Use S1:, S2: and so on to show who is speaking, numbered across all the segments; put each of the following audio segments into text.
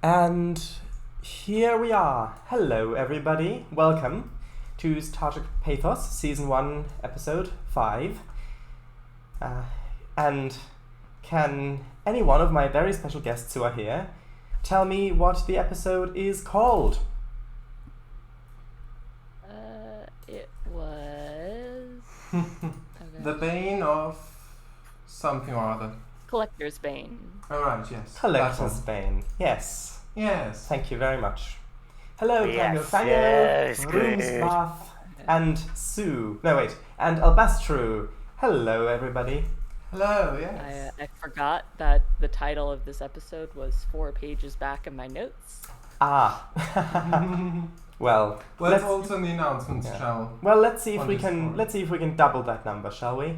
S1: And here we are. Hello, everybody. Welcome to Star Trek Pathos, Season 1, Episode 5. And can any one of my very special guests who are here tell me what the episode is called?
S2: It was...
S3: The Bane of something or other.
S2: Collector's Bane.
S3: Oh, right, yes.
S1: Collector's Bane. Yes.
S3: Yes.
S1: Thank you very much. Hello, CangoFango,
S4: yes,
S1: Roomspath, and Sue. No, wait. And Albastru. Hello, everybody.
S3: Hello, yes.
S2: I forgot that the title of this episode was 4 pages back in my notes.
S1: Ah. Well,
S3: Let's also in the announcements, shall
S1: well, let's see if
S3: on
S1: we
S3: Discord.
S1: can. Let's see if we can double that number, shall we?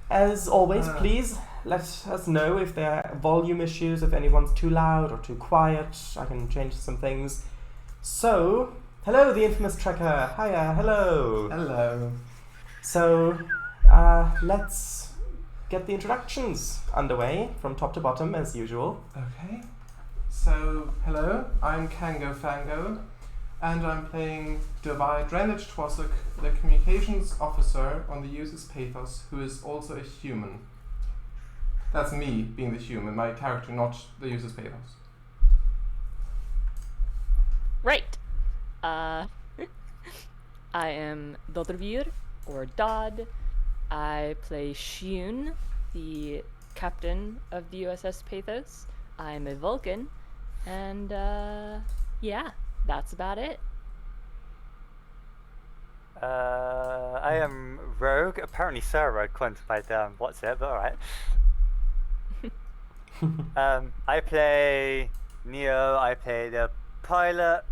S1: As always, please let us know if there are volume issues, if anyone's too loud or too quiet. I can change some things. So, hello, the infamous Trekker. Hiya, hello.
S3: Hello.
S1: So, let's get the introductions underway from top to bottom, as usual.
S3: Okay. So, hello, I'm CangoFango, and I'm playing Doviah Drenlich Twossock, the communications officer on the USS Pathos, who is also a human. That's me being the human, my character, not the USS Pathos.
S2: Right. I am Dodrebur, or Dodd. I play Shiun, the captain of the USS Pathos. I am a Vulcan, and yeah, that's about it.
S4: I am Rogue. Apparently Sarah Rogue quantified what's it, but alright. I play Nero. I play the pilot.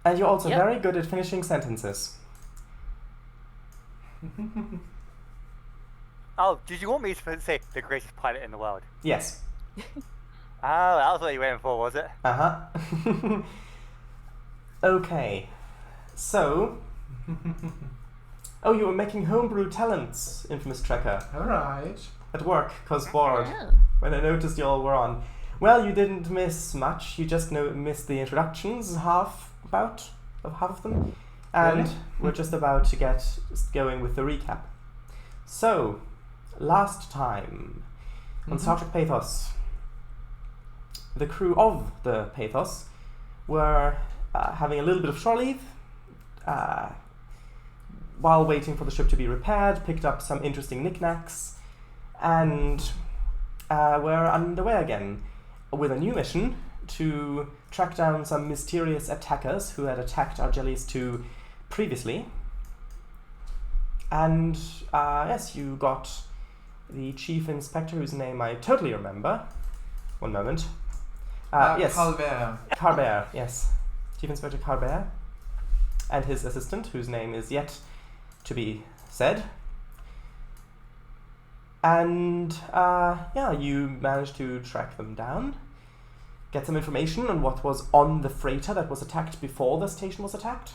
S1: And you're also
S2: Yep.
S1: very good at finishing sentences.
S4: Oh, did you want me to say the greatest pilot in the world?
S1: Yes.
S4: Oh, that was what you were waiting for, was it?
S1: Uh-huh. Okay. So... Oh, you were making homebrew talents, infamous Trekker,
S3: Alright.
S1: at work, 'cause bored,
S2: Yeah.
S1: when I noticed you all were on. Well, you didn't miss much, you just missed the introductions, half of them, and
S3: Really?
S1: we're just about to get going with the recap. So, last time, on Star Trek Pathos, the crew of the Pathos were having a little bit of shore leave, while waiting for the ship to be repaired, picked up some interesting knickknacks, and were underway again with a new mission to track down some mysterious attackers who had attacked Argelis 2 previously. And yes, you got the chief inspector, whose name I totally remember. One moment. Yes. Carbert, yes. Chief Inspector Carbert. And his assistant, whose name is yet to be said. And yeah, you managed to track them down, get some information on what was on the freighter that was attacked before the station was attacked.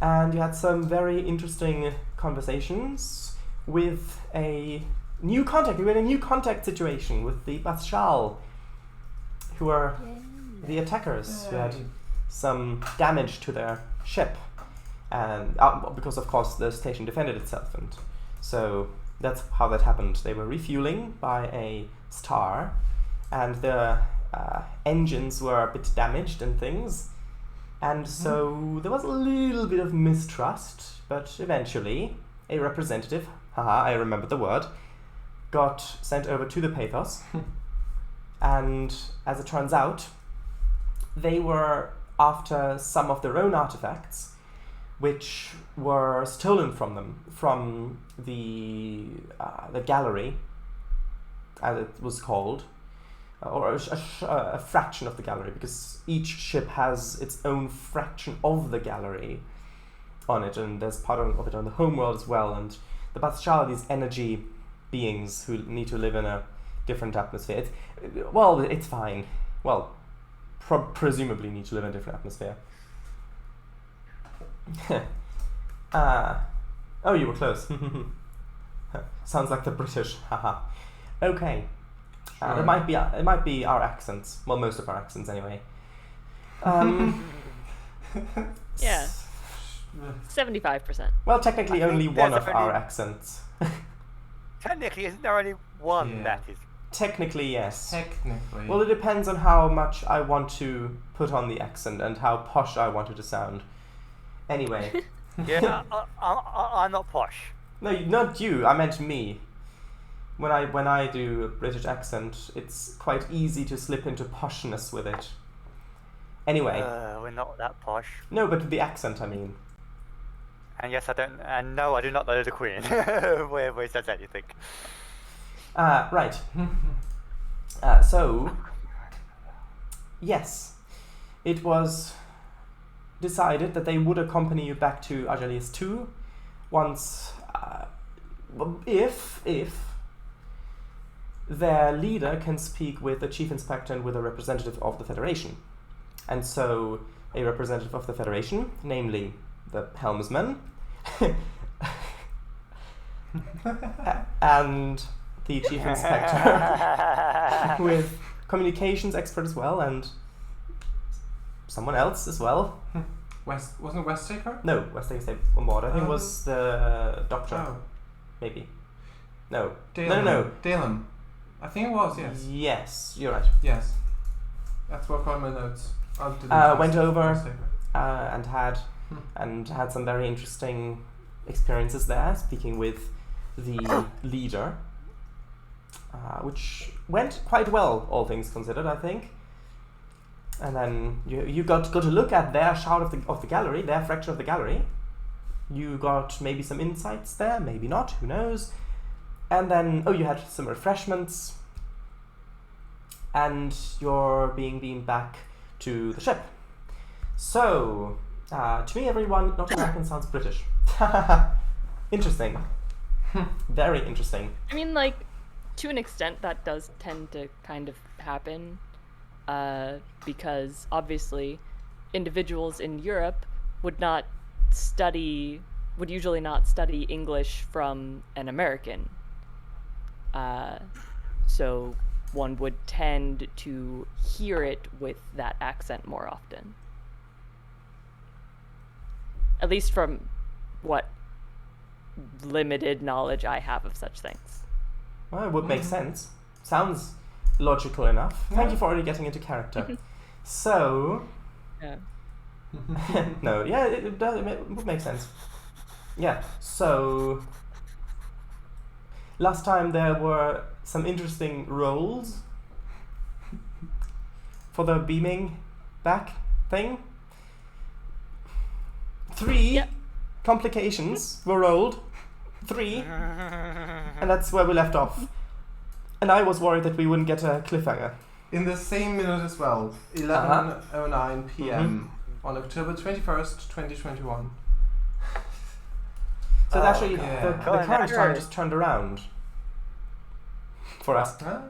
S1: And you had some very interesting conversations with a new contact. You were in a new contact situation with the Bathshal, who were the attackers who had some damage to their ship. And because, of course, the station defended itself. And so that's how that happened. They were refueling by a star, and the engines were a bit damaged and things. And so there was a little bit of mistrust, but eventually a representative, I remembered the word, got sent over to the Pathos. And as it turns out, they were after some of their own artifacts, which were stolen from them, from the gallery, as it was called, or a fraction of the gallery, because each ship has its own fraction of the gallery on it, and there's part of it on the homeworld as well. And the Bathshal are these energy beings who need to live in a different atmosphere. It's fine. Well, presumably need to live in a different atmosphere. Oh, you were close. Sounds like the British. Haha. Okay.
S3: Sure.
S1: It might be our accents. Well, most of our accents anyway.
S2: Yeah. 75%.
S1: Well, technically
S4: I think
S1: only one
S4: there's
S1: of our
S4: only-
S1: accents.
S4: Technically, isn't there only one
S3: Yeah.
S4: that is?
S1: Technically, yes.
S3: Technically.
S1: Well, it depends on how much I want to put on the accent and how posh I want it to sound. Anyway.
S4: Yeah, I'm not posh.
S1: No, not you. I meant me. When I do a British accent, it's quite easy to slip into poshness with it. Anyway.
S4: We're not that posh.
S1: No, but the accent, I mean.
S4: And yes, I don't. And no, I do not know the Queen. where he says anything.
S1: Right. So, yes, it was decided that they would accompany you back to Argelius 2 once, if their leader can speak with the chief inspector and with a representative of the Federation. And so, a representative of the Federation, namely the helmsman, and the chief inspector with communications expert as well, and someone else as well.
S3: Wasn't Westaker?
S1: No, Westing stayed on board. I think it was the doctor,
S3: Oh.
S1: maybe. No.
S3: Dalen.
S1: No.
S3: Dalen. I think it was, yes.
S1: Yes, you're right.
S3: Yes. That's what got my notes.
S1: Went over
S3: Westaker.
S1: and had some very interesting experiences there, speaking with the leader, which went quite well, all things considered, I think. And then you got to look at their shout of the gallery, their fraction of the gallery. You got maybe some insights there, maybe not, who knows. And then, you had some refreshments. And you're being beamed back to the ship. So, to me, everyone, not American sounds British. Interesting. Very interesting.
S2: I mean, like, to an extent, that does tend to kind of happen, because obviously, individuals in Europe would usually not study English from an American. So one would tend to hear it with that accent more often. At least from what limited knowledge I have of such things.
S1: Well, it would make sense. Sounds logical enough. Thank you for already getting into character. So...
S2: Yeah.
S1: no, yeah, it does. It would make sense. Yeah, so... Last time there were some interesting roles for the beaming back thing. 3 complications were rolled. 3. And that's where we left off. And I was worried that we wouldn't get a cliffhanger.
S3: In the same minute as well, 11:09 p.m. on October 21st, 2021.
S1: So actually,
S3: yeah.
S1: the current time just turned around for us.
S3: Huh?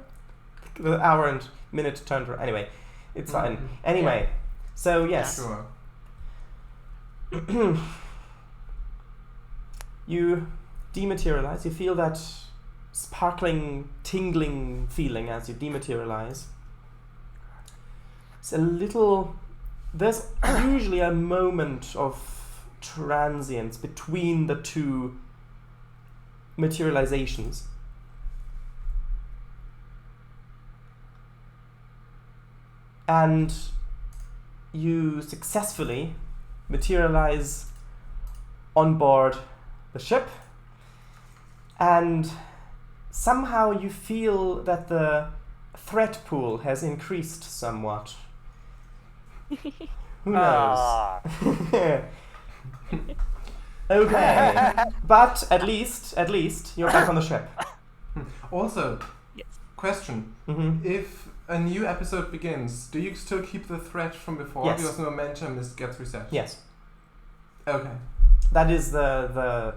S1: The hour and minute turned around. Anyway, it's fine. Anyway, so yes.
S3: Sure.
S1: You dematerialize. You feel that sparkling, tingling feeling as you dematerialize. It's a little... There's usually a moment of transience between the two materializations. And you successfully materialize on board the ship, and somehow you feel that the threat pool has increased somewhat. Who knows? Okay, but at least you're back on the ship.
S3: Also,
S2: Yes.
S3: question. If a new episode begins, do you still keep the threat from before?
S1: Yes.
S3: Because the momentum gets reset?
S1: Yes,
S3: Okay.
S1: that is the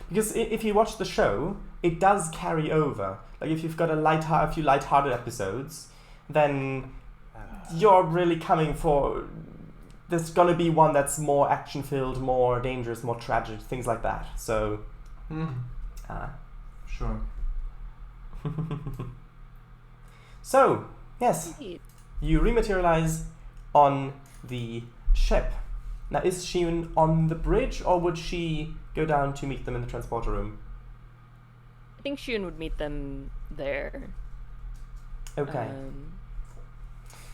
S1: because if you watch the show, it does carry over. Like if you've got a few lighthearted episodes, then you're really coming for there's gonna be one that's more action-filled, more dangerous, more tragic, things like that. So,
S3: Sure.
S1: So, yes,
S2: Indeed.
S1: you rematerialize on the ship. Now, is Shiun on the bridge, or would she go down to meet them in the transporter room?
S2: I think Shiun would meet them there.
S1: Okay.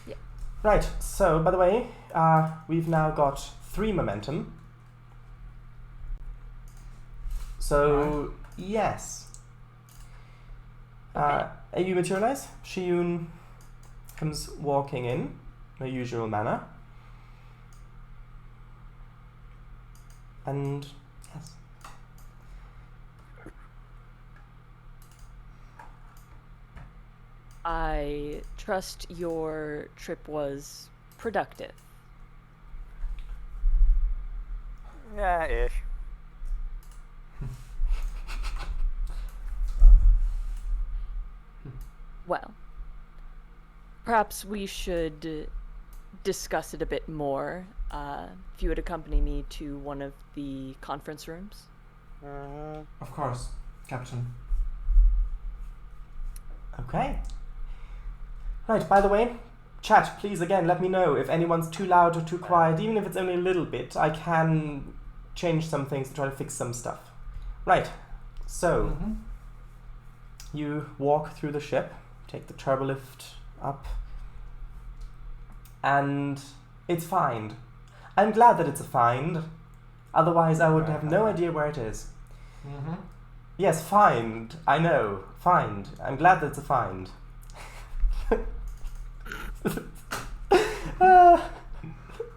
S2: Yeah.
S1: Right, so, by the way, we've now got 3 momentum. So, yes. You materialize. Shiun comes walking in her usual manner. And, yes.
S2: I trust your trip was productive.
S4: Yeah, ish.
S2: Well, perhaps we should discuss it a bit more. If you would accompany me to one of the conference rooms.
S3: Of course, Captain.
S1: Okay. Right, by the way, chat, please again let me know if anyone's too loud or too quiet, even if it's only a little bit. I can change some things to try to fix some stuff. Right, so you walk through the ship, take the turbolift up, and it's fined. I'm glad that it's a find, otherwise I would have no idea where it is. Yes, find. I know. Find. I'm glad that's a find.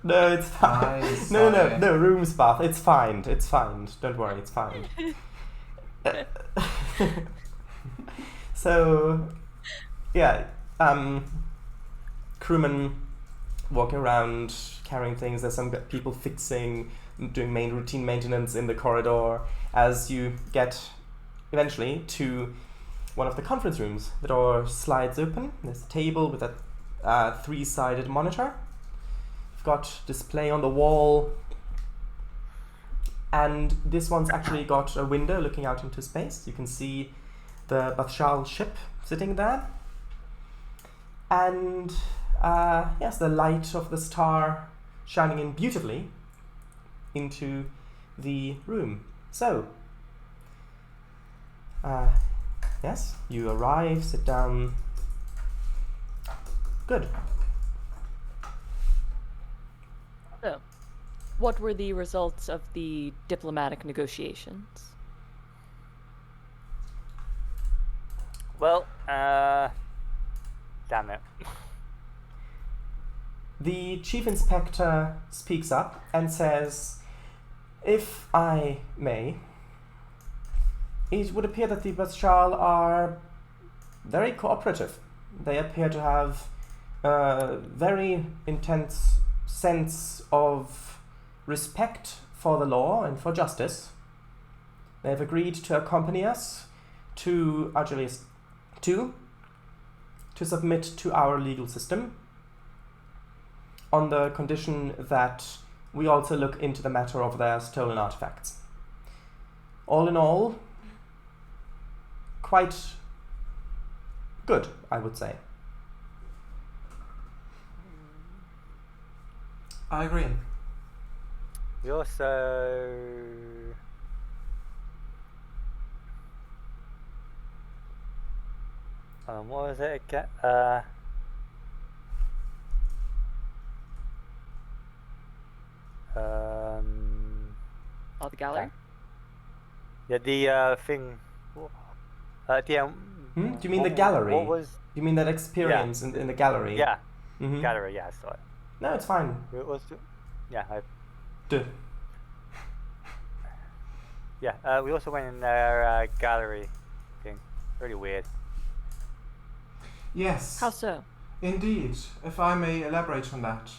S1: No, it's fine. No, room's bath. It's fine. It's fine. Don't worry, it's fine. So, yeah, crewmen walking around carrying things. There's some people fixing, doing routine maintenance in the corridor. As you get eventually to one of the conference rooms, the door slides open. There's a table with a 3-sided monitor. You've got display on the wall, and this one's actually got a window looking out into space. You can see the Bathshal ship sitting there, and yes, the light of the star shining in beautifully into the room. So, yes, you arrive, sit down. Good.
S2: So, what were the results of the diplomatic negotiations?
S4: Well, damn it.
S1: The chief inspector speaks up and says, if I may, it would appear that the Bathshal are very cooperative. They appear to have a very intense sense of respect for the law and for justice. They have agreed to accompany us to Argelius 2 to submit to our legal system on the condition that we also look into the matter of their stolen artifacts. All in all, quite good, I would say.
S3: I agree.
S4: We also... what was it again?
S2: All the gallery?
S4: Yeah, the thing... yeah,
S1: Do you mean the gallery?
S4: What was...
S1: You mean that experience in the gallery?
S4: Yeah,
S1: Mm-hmm.
S4: gallery, yeah, sorry.
S1: No, it's fine.
S4: It was... Yeah,
S1: Duh.
S4: yeah, we also went in their gallery thing. Really weird.
S3: Yes.
S2: How so?
S3: Indeed, if I may elaborate on that.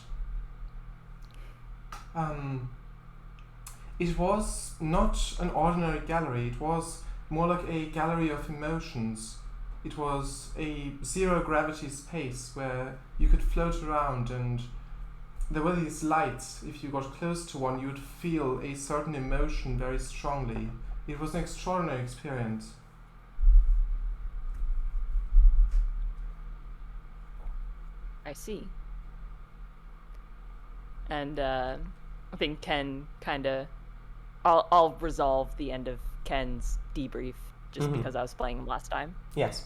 S3: It was not an ordinary gallery, it was more like a gallery of emotions. It was a zero-gravity space where you could float around and there were these lights. If you got close to one, you'd feel a certain emotion very strongly. It was an extraordinary experience.
S2: I see. And I think Ken kind of... I'll resolve the end of Ken's debrief just because I was playing him last time.
S1: Yes.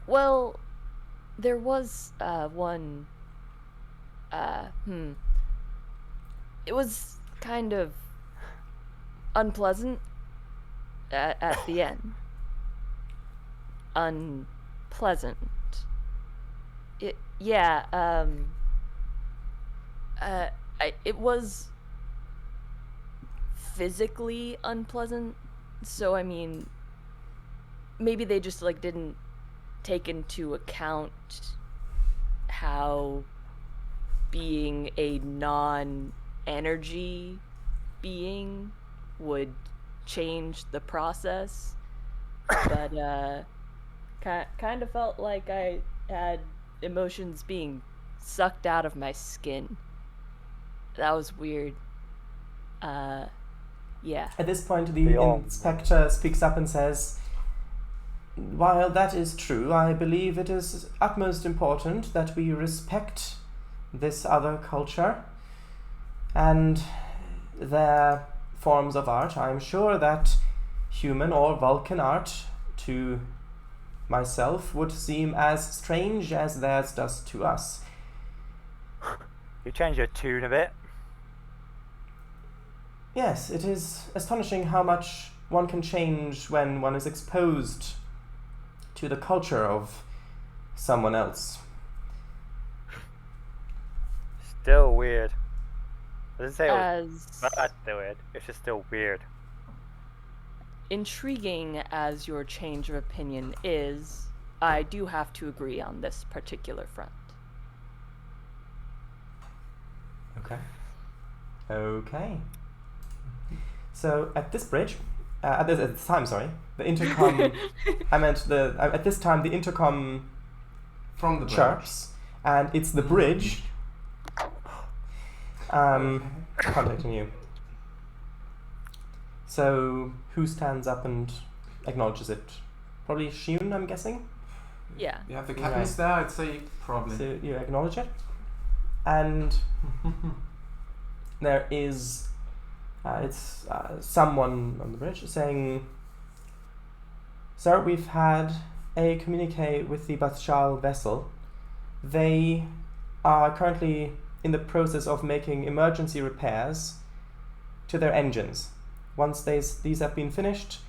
S2: Well, there was one... It was kind of unpleasant at the end. Unpleasant. It was physically unpleasant, so I mean, maybe they just like didn't take into account how being a non-energy being would change the process, but kind of felt like I had emotions being sucked out of my skin. That was weird. Yeah.
S1: At this point, the inspector speaks up and says, "While that is true, I believe it is utmost important that we respect this other culture and their forms of art. I'm sure that human or Vulcan art, to myself, would seem as strange as theirs does to us."
S4: You change your tune a bit.
S1: Yes, it is astonishing how much one can change when one is exposed to the culture of someone else.
S4: Still weird. Doesn't say
S2: As
S4: still weird. It's just still weird.
S2: intriguing as your change of opinion is, I do have to agree on this particular front.
S1: Okay. So at this bridge, at this time, sorry, the intercom. I meant at this time the intercom
S3: From the bridge.
S1: chirps, and it's the bridge. Contacting you. So who stands up and acknowledges it? Probably Shiun, I'm guessing.
S2: Yeah.
S3: Yeah, if the captain's there, I'd say probably.
S1: So you acknowledge it, and there is someone on the bridge saying, "Sir, we've had a communique with the Bathshal vessel. They are currently in the process of making emergency repairs to their engines. Once these have been finished,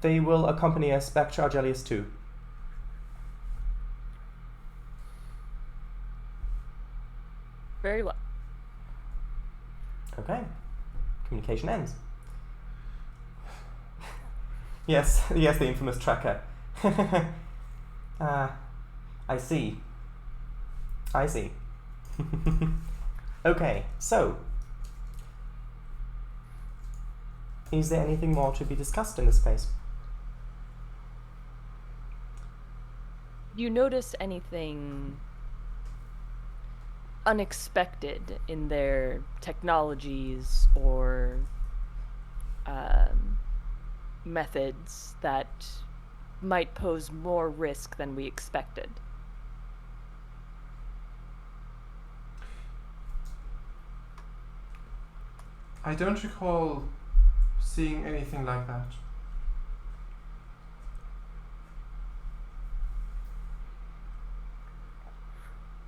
S1: they will accompany us back to Argelius 2.
S2: Very well.
S1: Okay. Communication ends. Yes, the infamous tracker. I see. Okay, so is there anything more to be discussed in this space?
S2: Do you notice anything unexpected in their technologies or methods that might pose more risk than we expected?
S3: I don't recall seeing anything like that.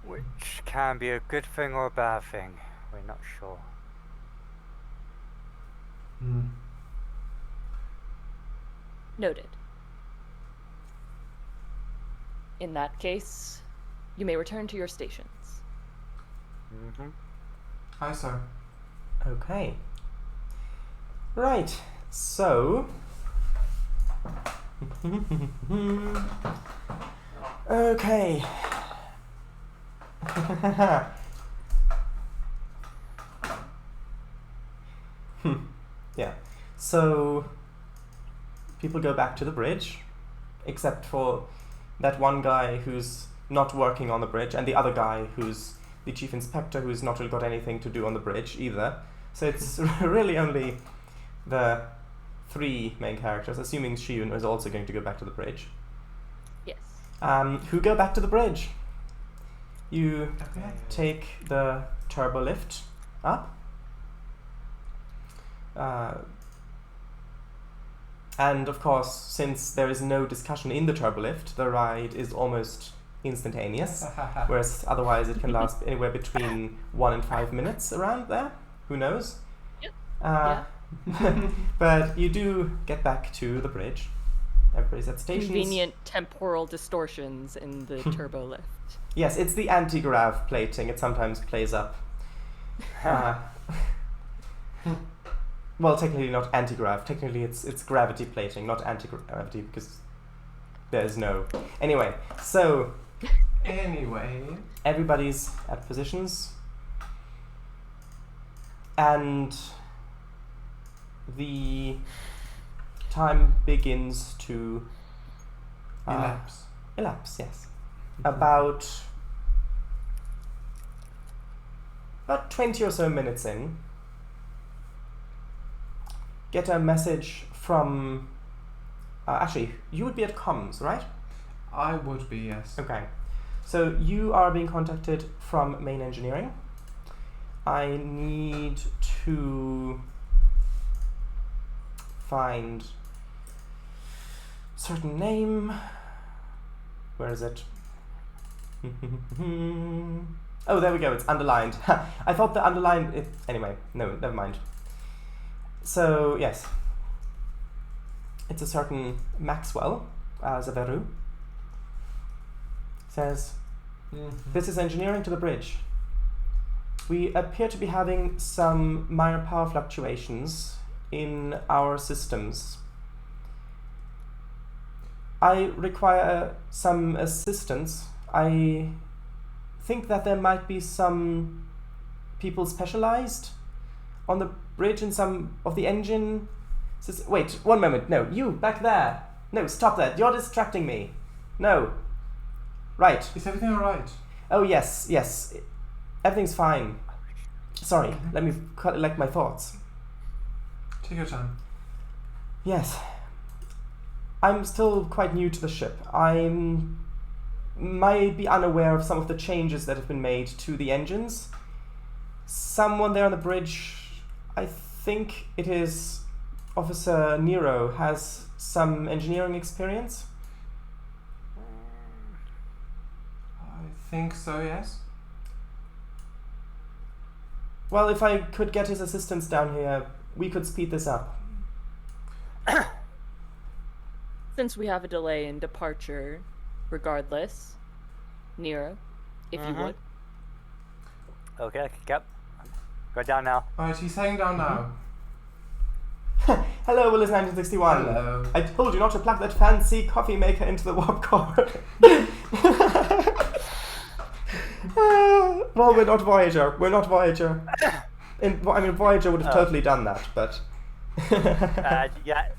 S4: Which can be a good thing or a bad thing. We're not sure.
S2: Noted. In that case, you may return to your stations.
S4: Mm-hmm.
S3: Aye, sir.
S1: Okay. Right, so... okay. Yeah, so people go back to the bridge, except for that one guy who's not working on the bridge, and the other guy who's the chief inspector, who's not really got anything to do on the bridge either. So it's really only the 3 main characters, assuming Shiun is also going to go back to the bridge.
S2: Yes.
S1: Who go back to the bridge. You take the turbo lift up. And of course, since there is no discussion in the turbo lift, the ride is almost instantaneous, whereas otherwise it can last anywhere between 1 and 5 minutes around there. Who knows?
S2: Yep.
S1: But you do get back to the bridge. Everybody's at stations.
S2: Convenient temporal distortions in the turbo lift.
S1: Yes, it's the anti-grav plating. It sometimes plays up. Well, technically not anti-grav. Technically it's gravity plating, not anti-gravity, because there's no... Anyway, so... Everybody's at positions. And the time begins to... Elapse, yes. About 20 or so minutes in, get a message from... actually, you would be at comms, right?
S3: I would be, yes.
S1: Okay. So you are being contacted from main engineering. I need to find certain name. Where is it? Oh, there we go. It's underlined. I thought the underlined... Anyway, no, never mind. So, yes. It's a certain Maxwell, Zaveru. Says, this is engineering to the bridge. We appear to be having some minor power fluctuations in our systems. I require some assistance. I think that there might be some people specialized on the bridge in some of the engine. Wait, one moment. No, you back there. No, stop that. You're distracting me. No. Right.
S3: Is everything alright?
S1: Oh, yes. Everything's fine. Sorry, let me collect my thoughts.
S3: Take your time.
S1: Yes. I'm still quite new to the ship. I might be unaware of some of the changes that have been made to the engines. Someone there on the bridge, I think it is Officer Nero, has some engineering experience.
S3: I think so, yes.
S1: Well, if I could get his assistance down here, we could speed this up.
S2: Since we have a delay in departure, regardless, Nero, if you would.
S4: Okay, yep. Go down now.
S3: Alright, he's heading down now.
S1: Hello, Willis 1961.
S3: Hello.
S1: I told you not to plug that fancy coffee maker into the warp core. Well, we're not Voyager. Voyager would have totally done that, but...
S4: Yeah.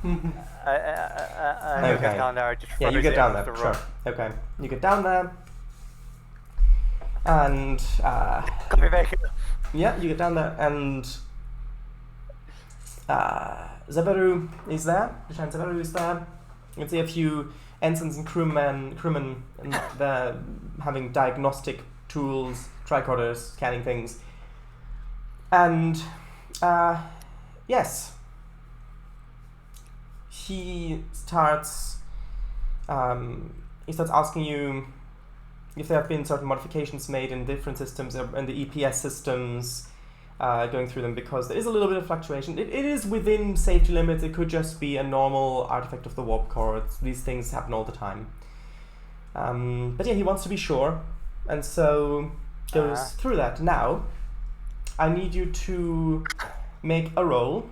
S1: Okay.
S4: Get down there.
S1: Yeah, you get down there. Sure. Okay. You get down there. And...
S4: Coffee maker.
S1: Yeah, you get down there, and... Zaveru is there. Lieutenant Zaveru is there. You can see a few ensigns and crewmen, and they're having diagnostic tools, tricorders, scanning things. And, yes. He starts asking you if there have been certain modifications made in different systems, in the EPS systems, going through them, because there is a little bit of fluctuation. It is within safety limits. It could just be a normal artifact of the warp core. These things happen all the time. But yeah, he wants to be sure, and so goes through that. Now, I need you to make a roll.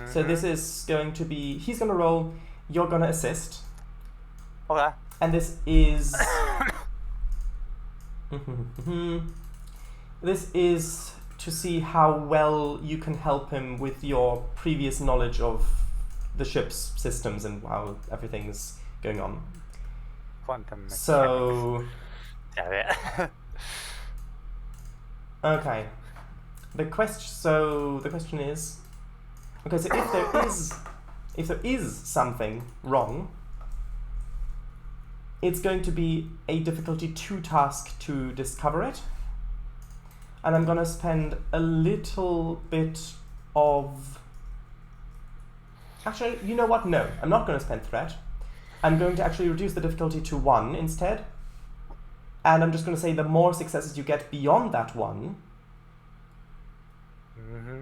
S1: So this is going to be... He's going to roll, you're going to assist.
S4: Okay.
S1: And this is... This is to see how well you can help him with your previous knowledge of the ship's systems and how everything's going on.
S4: Quantum mechanics.
S1: So,
S4: Damn it.
S1: okay. The question is, okay. So if there is something wrong, it's going to be a difficulty 2 task to discover it, and I'm gonna spend a little bit of. Actually, you know what? No, I'm not going to spend threat. I'm going to actually reduce the difficulty to 1 instead. And I'm just going to say the more successes you get beyond that 1,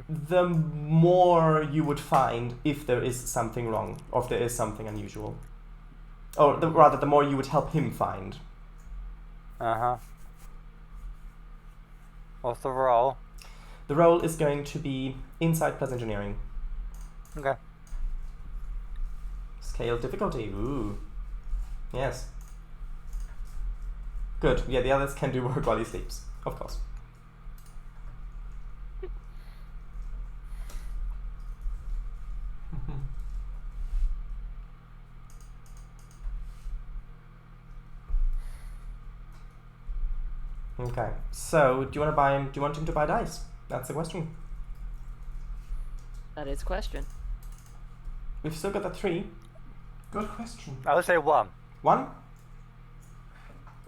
S1: the more you would find if there is something wrong, or if there is something unusual. Or rather, the more you would help him find.
S4: Uh-huh. What's the roll?
S1: The roll is going to be Insight plus Engineering.
S4: Okay.
S1: Scale difficulty. Ooh. Yes. Good. Yeah, the others can do work while he sleeps. Of course. Okay. So, do you want him to buy dice? That's the question.
S2: That is a question.
S1: We've still got that 3.
S3: Good question.
S4: I would say 1.
S1: 1?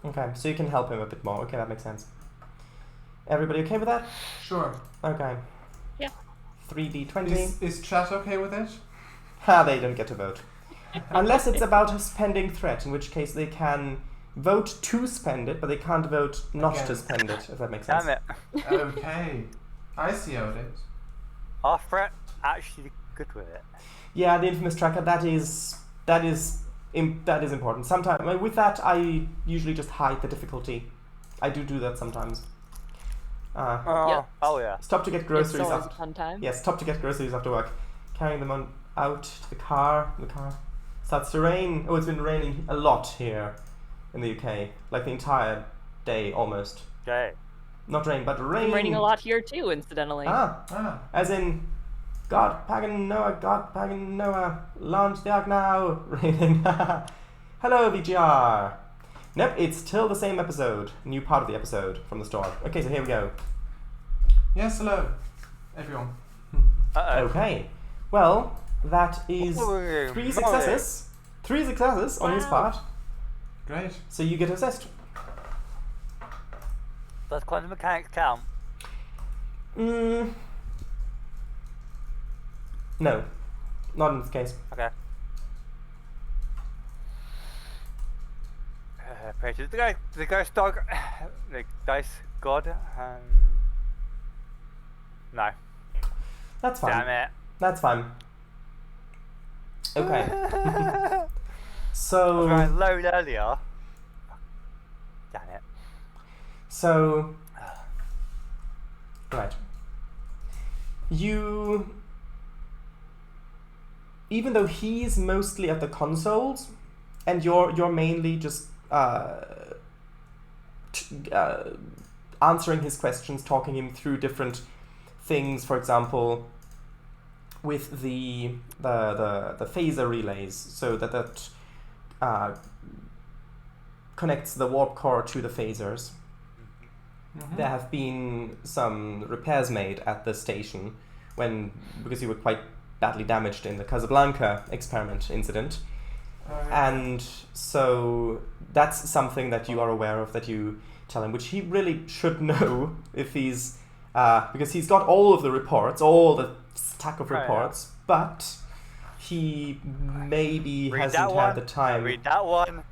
S1: Okay, so you can help him a bit more. Okay, that makes sense. Everybody okay with that?
S3: Sure.
S1: Okay.
S2: Yeah.
S1: 3d20.
S3: Is chat okay with it?
S1: Ha, they don't get to vote. Unless it's about a spending threat, in which case they can vote to spend it, but they can't vote not to
S3: Against.
S1: spend it, if that makes sense.
S4: Damn it.
S3: Okay. I see how it is.
S4: Our threat actually good with it.
S1: Yeah, the infamous tracker, that is important. Sometimes with that, I usually just hide the difficulty. I do that sometimes.
S4: Oh yeah.
S1: Stop to get
S2: It's
S1: groceries
S2: always a
S1: after.
S2: fun time.
S1: Yeah, stop to get groceries after work. Carrying them out to the car. The car starts to rain. Oh, it's been raining a lot here in the UK, like the entire day almost.
S4: Okay.
S1: Not rain, but rain.
S2: It's been raining a lot here too, incidentally.
S3: Ah.
S1: As in, God, pagan Noah, launch the ark now. Raining. Hello, VGR. Nope, it's still the same episode. New part of the episode from the start. Okay, so here we go.
S3: Yes, hello, everyone.
S4: Uh-oh.
S1: Okay. Well, that is
S4: Holy
S1: 3
S4: moly.
S1: successes. 3 successes on his
S2: Wow.
S1: part.
S3: Great.
S1: So you get assist.
S4: Does quantum mechanics count?
S1: No. Not in this case.
S4: Okay. Pray to the ghost dog, the dice god. No.
S1: That's fine.
S4: Damn it.
S1: That's fine. Okay.
S4: I was
S1: So,
S4: going load earlier. Damn it.
S1: so, right. You, even though he's mostly at the consoles, and you're mainly just answering his questions, talking him through different things. For example, with the phaser relays, so that connects the warp core to the phasers. There have been some repairs made at the station because you were quite badly damaged in the Casablanca experiment incident. And so that's something that you are aware of, that you tell him, which he really should know if he's because he's got all of the reports, all the stack of
S4: Oh, yeah.
S1: reports, but he maybe
S4: Read
S1: hasn't
S4: that
S1: had
S4: one.
S1: the time.
S4: Read that one.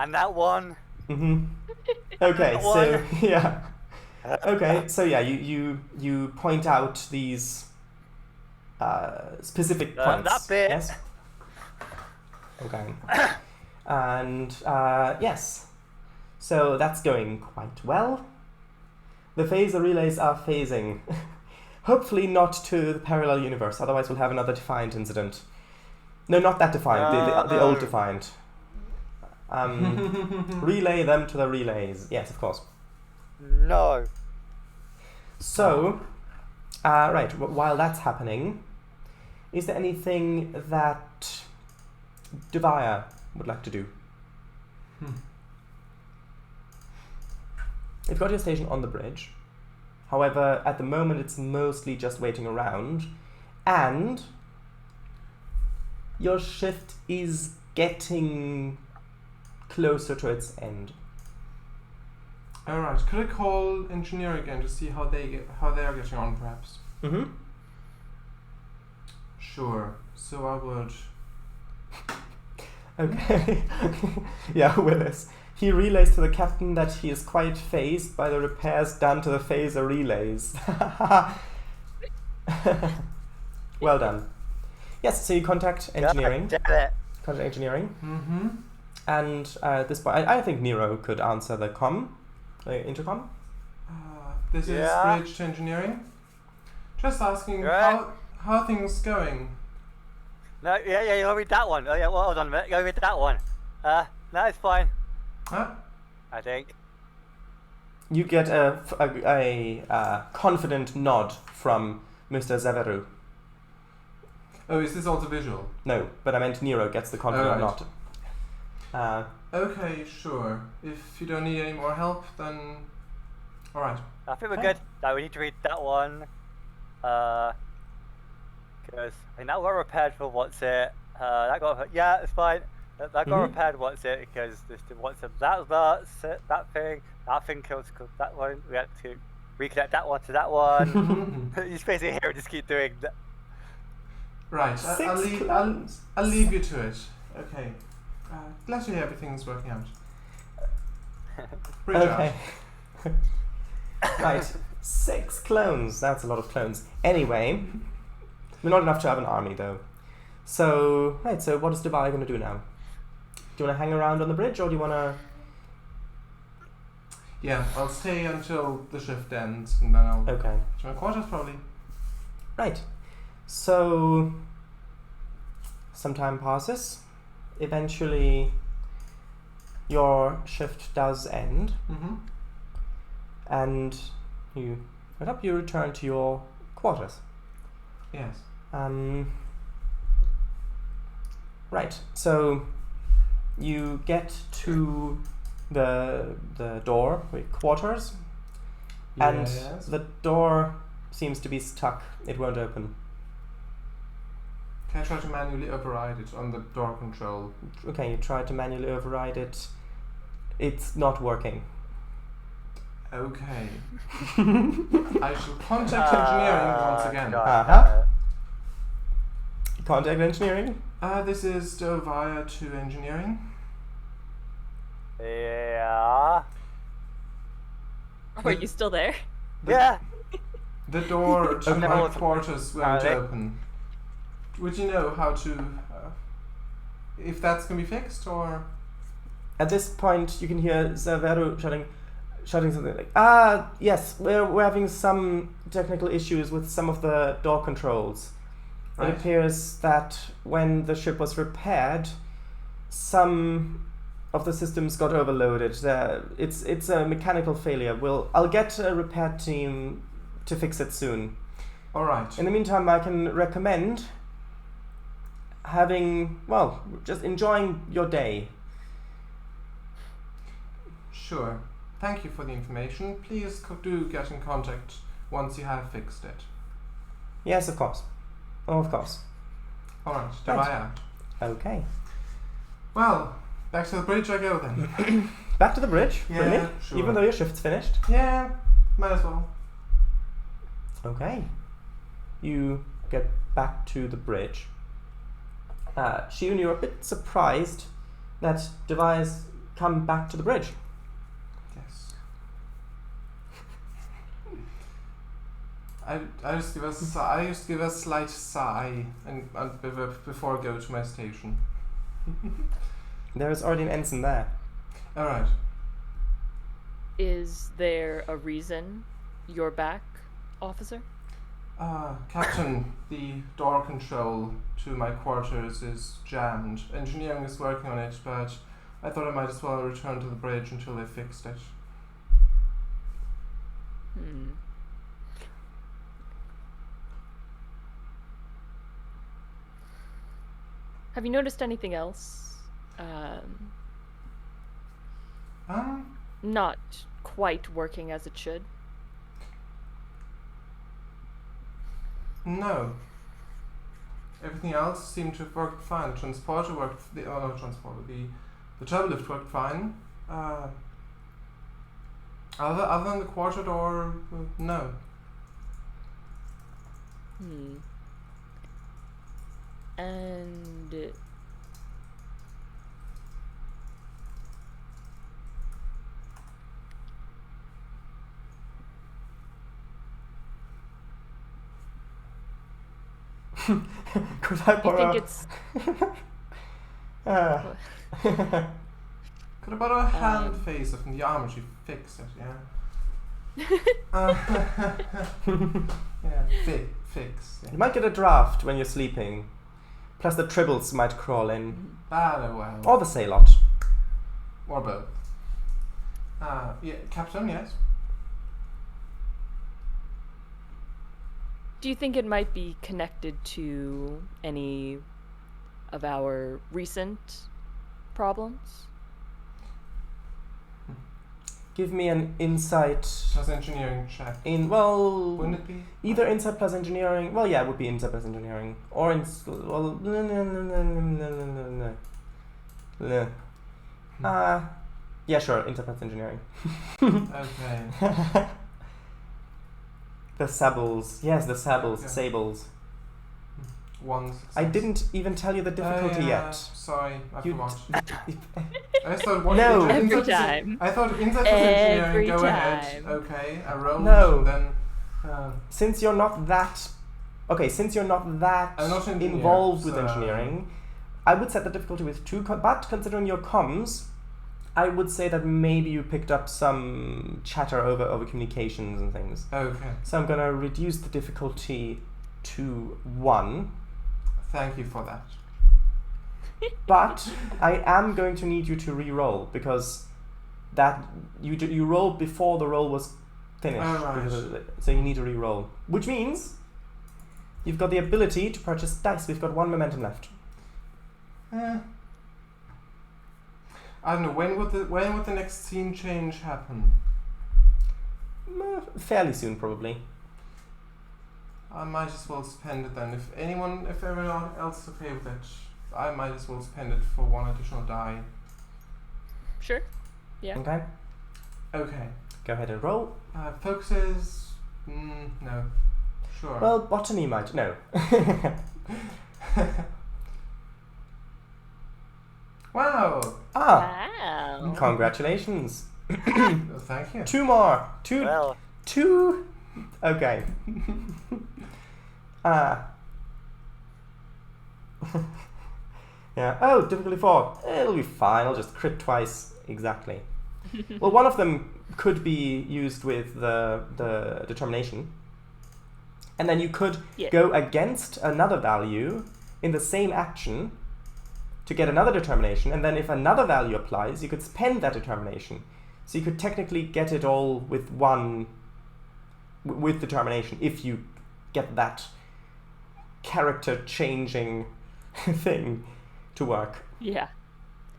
S4: And that one.
S1: Mm-hmm. Okay,
S4: That
S1: so
S4: one.
S1: yeah. Okay, so yeah, you point out these specific points.
S4: That bit.
S1: Yes. Okay. And yes, so that's going quite well. The phaser relays are phasing. Hopefully not to the parallel universe, otherwise we'll have another Defiant incident. No, not that Defiant, the old
S4: No.
S1: Defiant. Relay them to the relays. Yes, of course.
S4: No.
S1: So, right, while that's happening, is there anything that Doviah would like to do? You've got your station on the bridge. However, at the moment it's mostly just waiting around. And your shift is getting closer to its end.
S3: Alright, could I call engineering again to see how they are getting on, perhaps?
S1: Mm-hmm.
S3: Sure. So I would.
S1: Okay. Yeah, Willis. He relays to the captain that he is quite fazed by the repairs done to the phaser relays. Well done. Yes, so you contact engineering.
S4: God damn it.
S1: Contact engineering.
S3: Mm-hmm.
S1: And at this point, I think Nero could answer the intercom.
S3: This
S4: Yeah.
S3: is bridge to engineering. Just asking
S4: Right.
S3: how are things going?
S4: No, yeah, you'll read that one. Oh yeah, well, hold on a minute. Go read that one. No, it's fine.
S3: Huh?
S4: I think.
S1: You get a confident nod from Mr. Zaveru.
S3: Oh, is this also visual?
S1: No, but I meant Nero gets the confident
S3: Alright.
S1: nod.
S3: Okay, sure. If you don't need any more help, then alright.
S4: I think we're
S1: Okay.
S4: good. No, we need to read that one. Because I think that got repaired for what's it. That got yeah, it's fine. That got
S1: Mhm.
S4: repaired. What's it? Because this what's it? That thing kills that one. We had to reconnect that one to that one. You basically here just keep doing that.
S3: Right,
S1: Six clones.
S3: I'll leave you to it. Okay. Glad to hear everything's working out. Bridge
S1: Okay. Right. 6 clones. That's a lot of clones. Anyway, we're not enough to have an army, though. So, right, so what is Doviah going to do now? Do you want to hang around on the bridge, or do you want to...
S3: Yeah, I'll stay until the shift ends, and then I'll
S1: Okay.
S3: to my quarters probably.
S1: Right. So, some time passes. Eventually, your shift does end,
S3: Mm-hmm.
S1: and you return to your quarters.
S3: Yes.
S1: Right. So, you get to the door with quarters, and
S3: Yes.
S1: the door seems to be stuck. It won't open.
S3: Can I try to manually override it on the door control?
S1: Okay, you try to manually override it. It's not working.
S3: Okay. I shall contact engineering once again.
S4: God,
S1: Uh-huh. Contact engineering.
S3: This is Doviah to engineering.
S4: Yeah.
S2: Are you still there?
S4: Yeah.
S3: The door to
S1: Okay.
S3: my quarters won't
S4: Alright.
S3: open. Would you know how to... if that's going to be fixed, or...
S1: At this point, you can hear Zaveru shouting something like, yes, we're having some technical issues with some of the door controls.
S3: Right.
S1: It appears that when the ship was repaired, some of the systems got overloaded. It's a mechanical failure. I'll get a repair team to fix it soon.
S3: Alright.
S1: In the meantime, I can recommend just enjoying your day.
S3: Sure. Thank you for the information. Please do get in contact once you have fixed it.
S1: Yes, of course. Oh, of course.
S3: Alright,
S1: Right.
S3: Doviah.
S1: Okay.
S3: Well, back to the bridge I go then.
S1: Back to the bridge,
S3: Yeah,
S1: really?
S3: sure.
S1: Even though your shift's finished?
S3: Yeah, might as well.
S1: Okay. You get back to the bridge. Shiun, you're a bit surprised that Doviah's come back to the bridge.
S3: Yes. I just give a slight sigh and before I go to my station.
S1: There is already an ensign there.
S3: Alright.
S2: Is there a reason you're back, officer?
S3: Captain, the door control to my quarters is jammed. Engineering is working on it, but I thought I might as well return to the bridge until they fixed it.
S2: Have you noticed anything else? not quite working as it should.
S3: No. Everything else seemed to have worked fine. The transporter worked. The travel lift worked fine. Other than the quarter door, no.
S2: And
S1: could I
S2: you
S1: borrow?
S2: think it's
S3: Could I borrow a hand face from the armor? She fixed it, yeah. Yeah, fix. Yeah.
S1: You might get a draft when you're sleeping. Plus the tribbles might crawl in.
S3: Well.
S1: Or the Sailot.
S3: Or both. Yeah, Captain, yes.
S2: Do you think it might be connected to any of our recent problems?
S1: Give me an insight.
S3: Plus engineering check.
S1: Wouldn't
S3: it be?
S1: Either insight plus engineering. Well, yeah, it would be insight plus engineering. Or no. Yeah, sure, insight plus engineering.
S3: Okay.
S1: The sables. Yes, the sables.
S3: Okay.
S1: Sables.
S3: One success.
S1: I didn't even tell you the difficulty yet.
S3: Sorry, I
S1: You
S3: forgot.
S1: d-
S3: I thought what
S1: No.
S2: Every time.
S3: I thought insight plus engineering.
S2: Every
S3: Go ahead.
S2: time.
S3: Okay, I rolled.
S1: No.
S3: And then.
S1: Since you're not that
S3: I'm not engineer,
S1: involved with
S3: so-
S1: engineering, I would set the difficulty with 2. But considering your comms, I would say that maybe you picked up some chatter over communications and things.
S3: Okay.
S1: So I'm gonna reduce the difficulty to 1.
S3: Thank you for that.
S1: But I am going to need you to re-roll because that you rolled before the roll was finished.
S3: Oh, right.
S1: So you need to re-roll, which means you've got the ability to purchase dice. We've got 1 momentum left.
S3: I don't know. When would the next scene change happen?
S1: Fairly soon, probably.
S3: I might as well spend it then. If everyone else is okay with it, I might as well spend it for 1 additional die.
S2: Sure. Yeah.
S1: Okay.
S3: Okay.
S1: Go ahead and roll.
S3: Focuses. No. Sure.
S1: Well, botany might. No.
S3: Wow.
S2: Wow.
S1: Congratulations.
S3: Thank you.
S1: 2 more.
S4: Well,
S1: 2. Okay. Yeah. Oh, difficulty 4. It'll be fine. I'll just crit twice. Exactly. Well, one of them could be used with the determination. And then you could go against another value in the same action to get another determination. And then if another value applies, you could spend that determination. So you could technically get it all with with determination if you get that character changing thing to work.
S2: Yeah.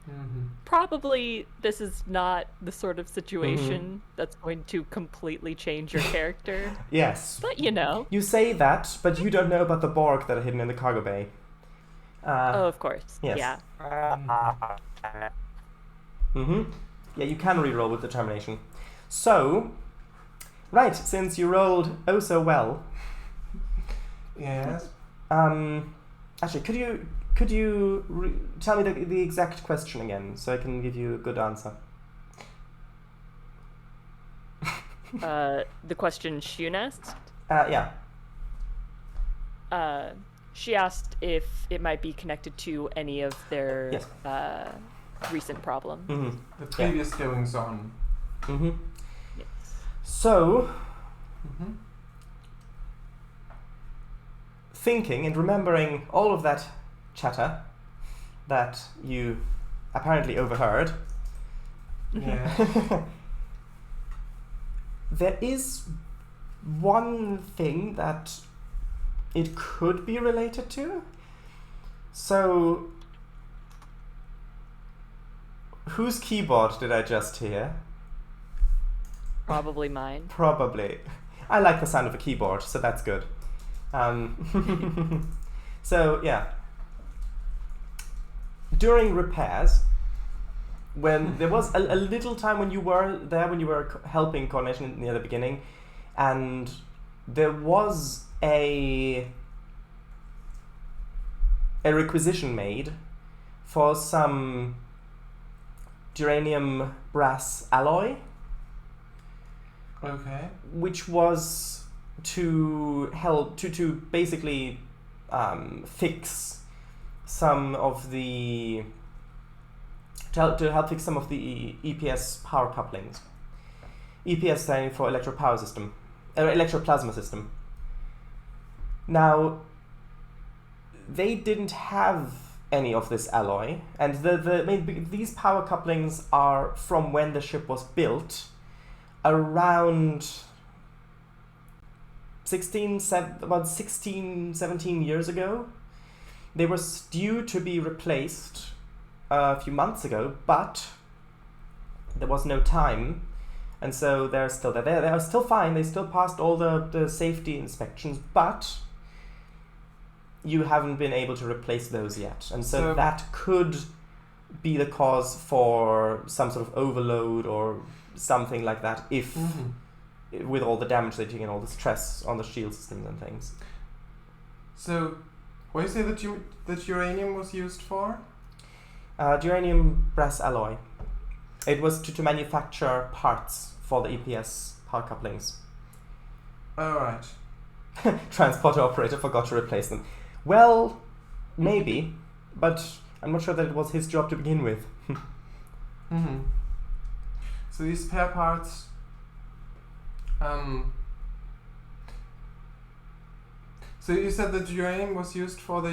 S3: Mm-hmm.
S2: Probably this is not the sort of situation that's going to completely change your character.
S1: Yes.
S2: But you know.
S1: You say that, but you don't know about the Borg that are hidden in the cargo bay.
S2: Oh, of course.
S1: Yes.
S2: Yeah.
S1: Yeah, you can reroll with determination. So, right, since you rolled oh so well.
S3: Yes.
S1: Actually, could you tell me the exact question again, so I can give you a good answer?
S2: The question Shiun asked?
S1: Yeah.
S2: She asked if it might be connected to any of their recent problem.
S3: The previous goings on.
S2: Yes.
S1: So, thinking and remembering all of that chatter that you apparently overheard,
S3: Yeah.
S1: there is one thing that it could be related to. So, whose keyboard did I just hear?
S2: Probably mine.
S1: Probably. I like the sound of a keyboard, so that's good. So, yeah. During repairs, when there was a little time when you were there, when you were helping coordination near the beginning, and there was a requisition made for some geranium brass alloy,
S3: Okay.
S1: which was to help to basically fix some of the to help fix some of the EPS power couplings. EPS standing for electroplasma system. Now, they didn't have any of this alloy, and these power couplings are from when the ship was built, around 16, 17 years ago. They were due to be replaced a few months ago, but there was no time, and so they're still there. They are still fine. They still passed all the safety inspections, but you haven't been able to replace those yet, and so that could be the cause for some sort of overload or something like that, if with all the damage that you get, all the stress on the shield systems and things.
S3: So, what do you say that uranium was used for?
S1: Geranium brass alloy. It was to manufacture parts for the EPS power couplings.
S3: Alright.
S1: Transporter operator forgot to replace them. Well, maybe, but I'm not sure that it was his job to begin with.
S3: So these spare parts, so you said that uranium was used for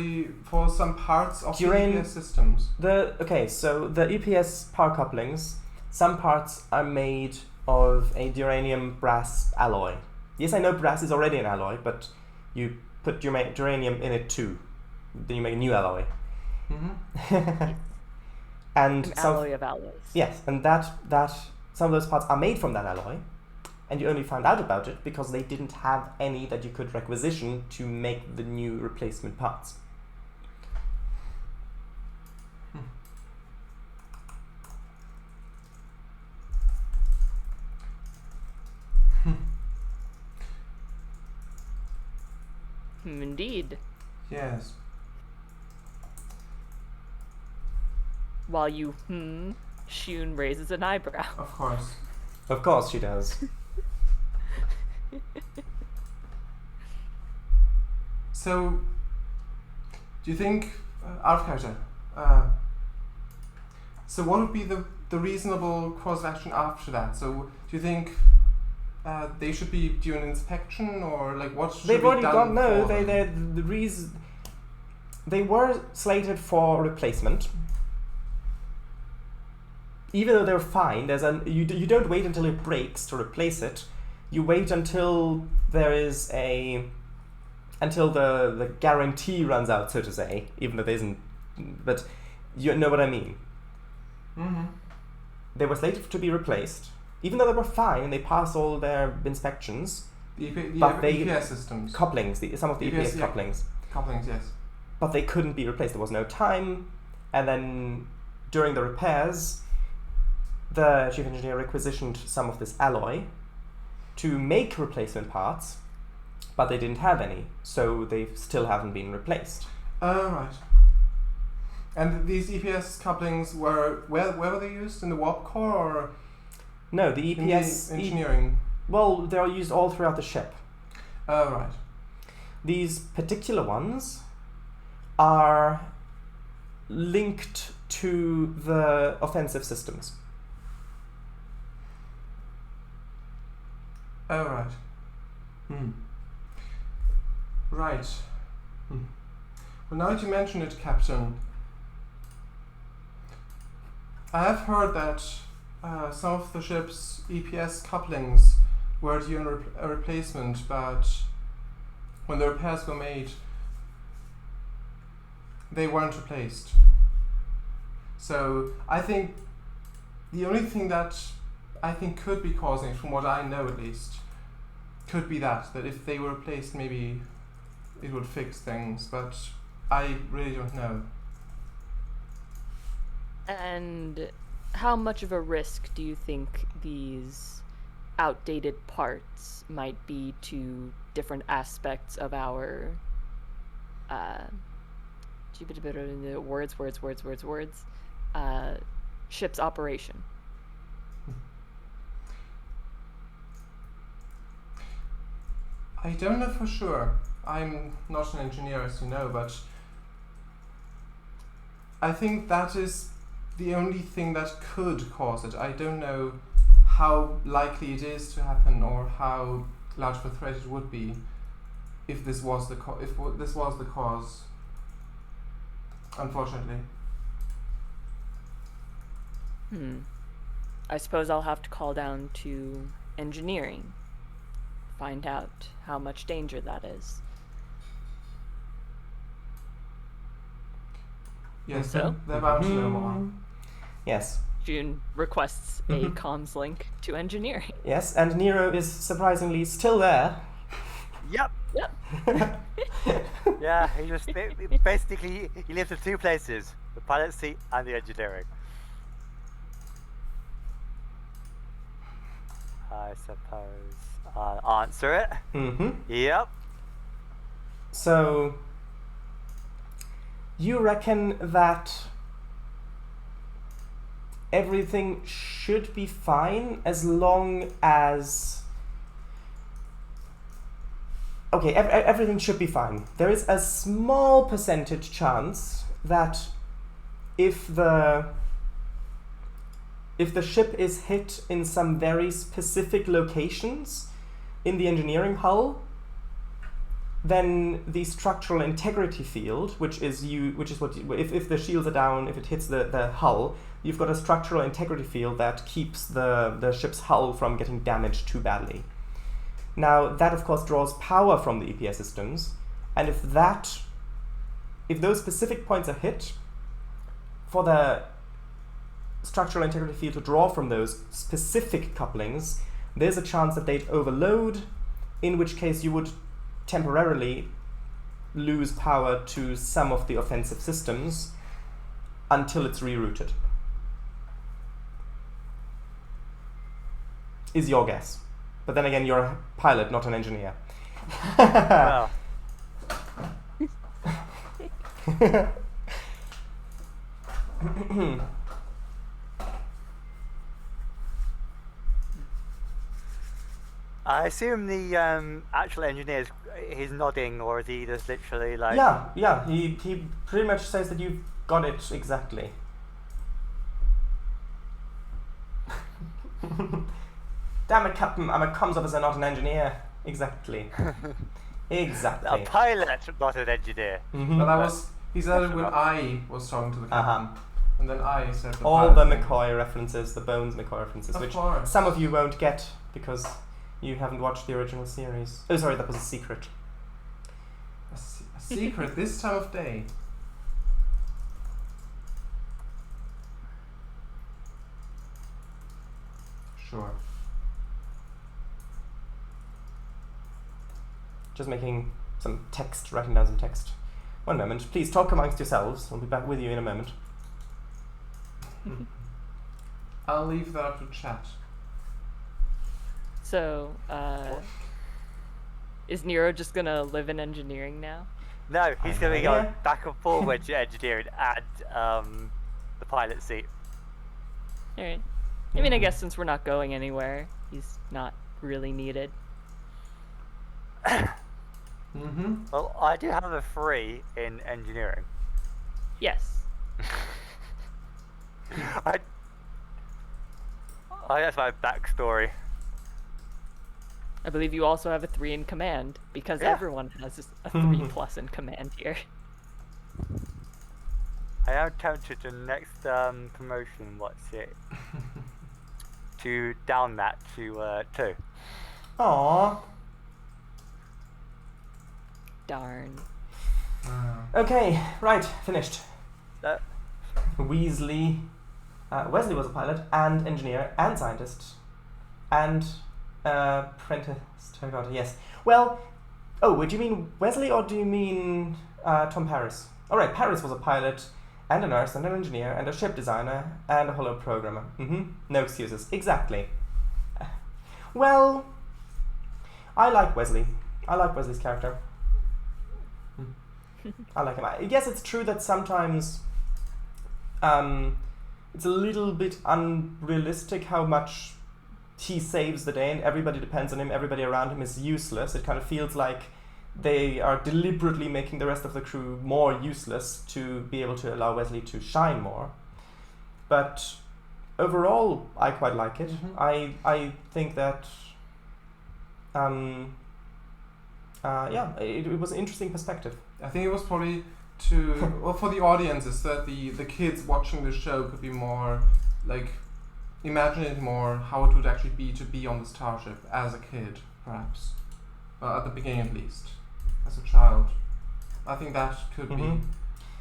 S3: some parts of the EPS systems.
S1: So the EPS power couplings, some parts are made of a geranium brass alloy. Yes, I know brass is already an alloy, but you put geranium in it too. Then you make a new alloy. And
S2: An alloy of alloys.
S1: Yes, and that some of those parts are made from that alloy, and you only found out about it because they didn't have any that you could requisition to make the new replacement parts.
S2: Indeed.
S3: Yes.
S2: While you Shiun raises an eyebrow.
S3: Of course.
S1: Of course she does.
S3: So, do you think, out of character, so what would be the reasonable course of action after that? So, do you think they should be doing an inspection, or like what should
S1: They've
S3: be
S1: already
S3: done?
S1: gone.
S3: For
S1: No, they were slated for replacement. Even though they're fine, you don't wait until it breaks to replace it. You wait until until the guarantee runs out, so to say. Even though there isn't, but you know what I mean. They were slated to be replaced, even though they were fine and they passed all their inspections.
S3: The
S1: but
S3: EPS systems.
S1: Couplings, some of the EPS couplings.
S3: Couplings, yes.
S1: But they couldn't be replaced. There was no time, and then during the repairs, the chief engineer requisitioned some of this alloy to make replacement parts, but they didn't have any, so they still haven't been replaced.
S3: Right. And these EPS couplings where were they used? In the warp core or?
S1: No, the EPS
S3: in the engineering.
S1: Well, they're used all throughout the ship.
S3: Right.
S1: These particular ones are linked to the offensive systems.
S3: Right. Right. Well, now that you mention it, Captain, I have heard that some of the ship's EPS couplings were due a replacement, but when the repairs were made, they weren't replaced. So I think the only thing that I think could be causing it, from what I know at least, could be that if they were replaced, maybe it would fix things, but I really don't know.
S2: And how much of a risk do you think these outdated parts might be to different aspects of our ship's operation?
S3: I don't know for sure. I'm not an engineer, as you know, but I think that is the only thing that could cause it. I don't know how likely it is to happen or how large of a threat it would be if this was the cause. Unfortunately.
S2: I suppose I'll have to call down to engineering, find out how much danger that is.
S3: Yes,
S2: So?
S3: they're bound to know more.
S1: Yes.
S2: Shiun requests a comms link to engineering.
S1: Yes, and Nero is surprisingly still there.
S4: Yep. Yeah, he just basically he lives in two places: the pilot seat and the engineering. I suppose I'll answer it.
S1: Mm-hmm.
S4: Yep.
S1: So, you reckon that everything should be fine as long as... Okay, everything should be fine. There is a small percentage chance that if the ship is hit in some very specific locations in the engineering hull, then the structural integrity field, which is what if the shields are down, if it hits the hull, you've got a structural integrity field that keeps the ship's hull from getting damaged too badly. Now that of course draws power from the EPS systems, and if those specific points are hit, for the structural integrity field to draw from those specific couplings, there's a chance that they'd overload, in which case you would temporarily lose power to some of the offensive systems until it's rerouted. Is your guess. But then again, you're a pilot, not an engineer.
S4: Well. I assume the actual engineer he's nodding, or is he just literally like...
S1: Yeah, he pretty much says that you've got it exactly. Damn it, Captain, I'm a comms officer, not an engineer. Exactly. Exactly.
S4: A pilot, not an engineer.
S1: Mm-hmm.
S3: Well, he said it when I was talking to the captain. And then I said the
S1: all
S3: pilot
S1: the
S3: thing.
S1: McCoy references, the Bones McCoy references,
S3: Of
S1: which
S3: course.
S1: some of you won't get because you haven't watched the original series. Oh, sorry, that was a secret.
S3: A secret this time of day. Sure.
S1: Just making some text, writing down some text. One moment, please talk amongst yourselves. I'll be back with you in a moment.
S3: I'll leave that up to chat.
S2: So, is Nero just gonna live in engineering now?
S4: No, he's going to go
S1: Yeah.
S4: back and forward to engineering and the pilot seat.
S2: Alright. I mean, I guess since we're not going anywhere, he's not really needed.
S3: Mm-hmm.
S4: Well, I do have a 3 in engineering.
S2: Yes.
S4: That's my backstory.
S2: I believe you also have a 3 in command, because
S4: Yeah.
S2: everyone has a 3 plus in command here.
S4: I am tempted to next promotion, to down that to 2.
S1: Aww.
S2: Darn.
S1: Okay, right, finished.
S4: Uh,
S1: Weasley. Wesley was a pilot and engineer and scientist and apprentice. Yes. Well, would you mean Wesley or do you mean Tom Paris? All right, Paris was a pilot and a nurse and an engineer and a ship designer and a holo programmer. No excuses. Exactly. Well, I like Wesley. I like Wesley's character. I like him. I guess it's true that sometimes it's a little bit unrealistic how much he saves the day and everybody depends on him, everybody around him is useless. It kind of feels like they are deliberately making the rest of the crew more useless to be able to allow Wesley to shine more. But overall, I quite like it. I think that it was an interesting perspective.
S3: I think it was probably for the audiences that the kids watching the show could be more like imagining more how it would actually be to be on the starship as a kid, perhaps. At the beginning at least, as a child. I think that could be.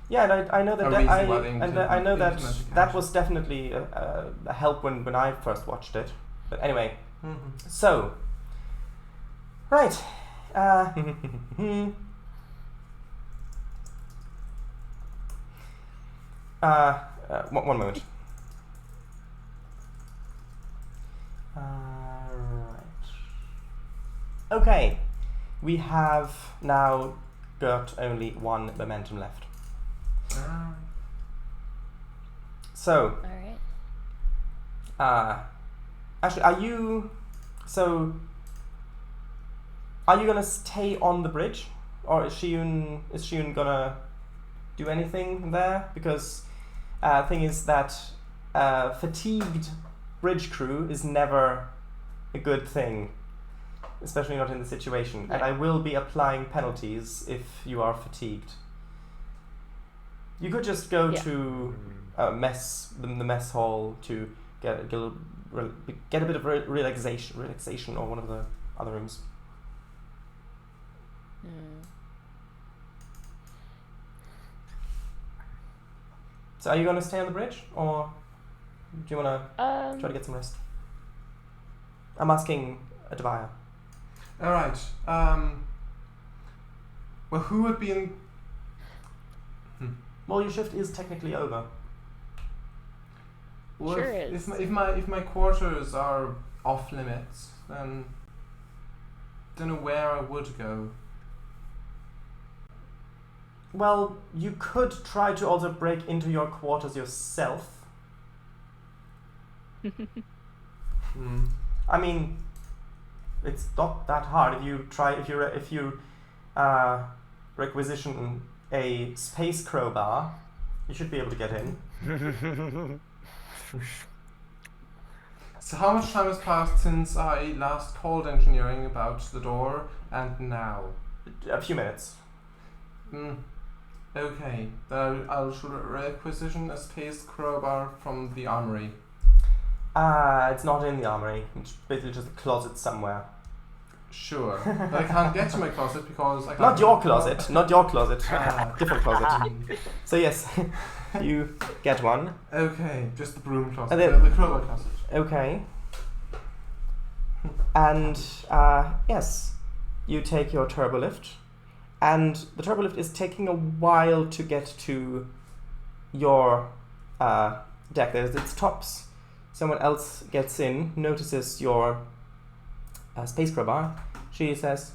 S1: Yeah, and I know that I know that
S3: that
S1: was definitely a help when I first watched it. But anyway, so right. One moment. Right. Okay, we have now got only one momentum left. So.
S2: All right.
S1: Actually, are you gonna stay on the bridge, or is Shiun gonna do anything there? Because thing is that fatigued bridge crew is never a good thing, especially not in the situation.
S2: Yeah.
S1: And I will be applying penalties if you are fatigued. You could just go to the mess hall to get a bit of relaxation, or one of the other rooms. So are you going to stay on the bridge, or do you want to try to get some rest? I'm asking Doviah.
S3: All right. Well, who would be in?
S1: Well, your shift is technically over.
S3: Well,
S2: Sure is.
S3: if my quarters are off limits, then don't know where I would go.
S1: Well, you could try to also break into your quarters yourself. I mean, it's not that hard. If you requisition a space crowbar, you should be able to get in.
S3: So how much time has passed since I last called engineering about the door and now?
S1: A few minutes.
S3: Okay, then I'll requisition a space crowbar from the armory.
S1: It's not in the armory. It's basically just a closet somewhere.
S3: Sure, but I can't get to my closet because I can't.
S1: Not your closet. Not your closet. Different closet. So yes, you get one.
S3: Okay, just the broom closet.
S1: And then-
S3: The crowbar closet.
S1: Okay. And yes, you take your turbolift, and the turbolift is taking a while to get to your deck. There's its tops. Someone else gets in, notices your space crowbar. She says,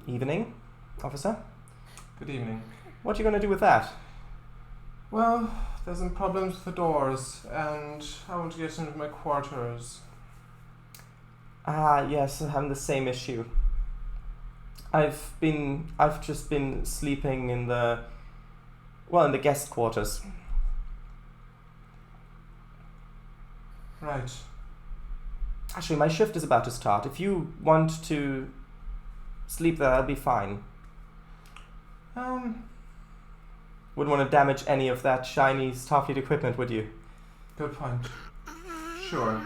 S1: "Evening, officer.
S3: Good evening.
S1: What are you gonna do with that?"
S3: Well, there's some problems with the doors, and I want to get into my quarters.
S1: Yes, I'm having the same issue. I've just been sleeping in the guest quarters.
S3: Right.
S1: Actually, my shift is about to start. If you want to sleep there, I'll be fine. Wouldn't want to damage any of that shiny Starfleet equipment, would you?
S3: Good point. Sure.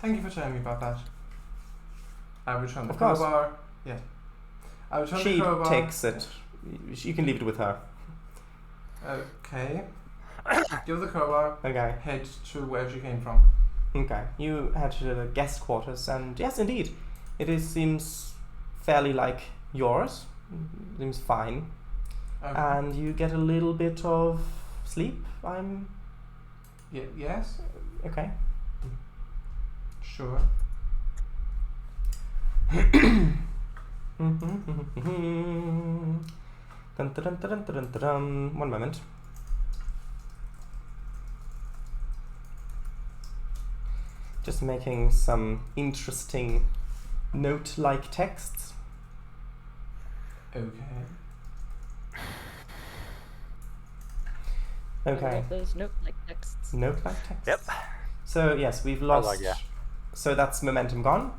S3: Thank you for telling me about that. I return the
S1: Of course.
S3: crowbar. Yeah. I return
S1: She
S3: the crowbar.
S1: takes it. You can leave it with her.
S3: Okay. Give the crowbar.
S1: Okay.
S3: Head to where she came from.
S1: Okay. You head to the guest quarters, and yes, indeed, seems fairly like yours. Seems fine.
S3: Okay.
S1: And you get a little bit of sleep.
S3: Yes.
S1: Okay.
S3: Sure.
S1: Dun, dun, dun, dun, dun, dun, dun. One moment. Just making some interesting note-like texts.
S3: Okay.
S1: Okay.
S2: Those note-like texts.
S1: Note-like texts.
S4: Yep.
S1: So yes, we've lost.
S4: like, yeah.
S1: So that's momentum gone.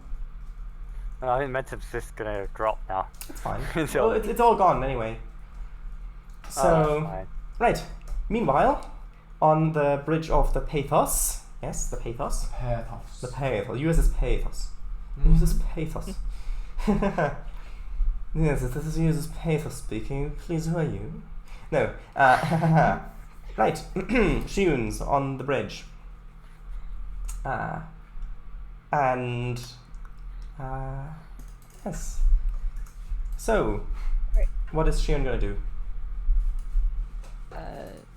S4: I think momentum's just gonna drop now.
S1: It's fine.
S4: So-
S1: Well, it's all gone anyway.
S4: That's
S1: So
S4: fine.
S1: right. Meanwhile, on the bridge of the Pathos. Yes, the Pathos.
S3: Pathos.
S1: The Pathos. USS Pathos.
S3: Mhm.
S1: USS Pathos. Yes, this is USS Pathos speaking. Please, who are you? No. Right. Shiun's on the bridge. And yes. So,
S2: Right.
S1: what is Shiun gonna do?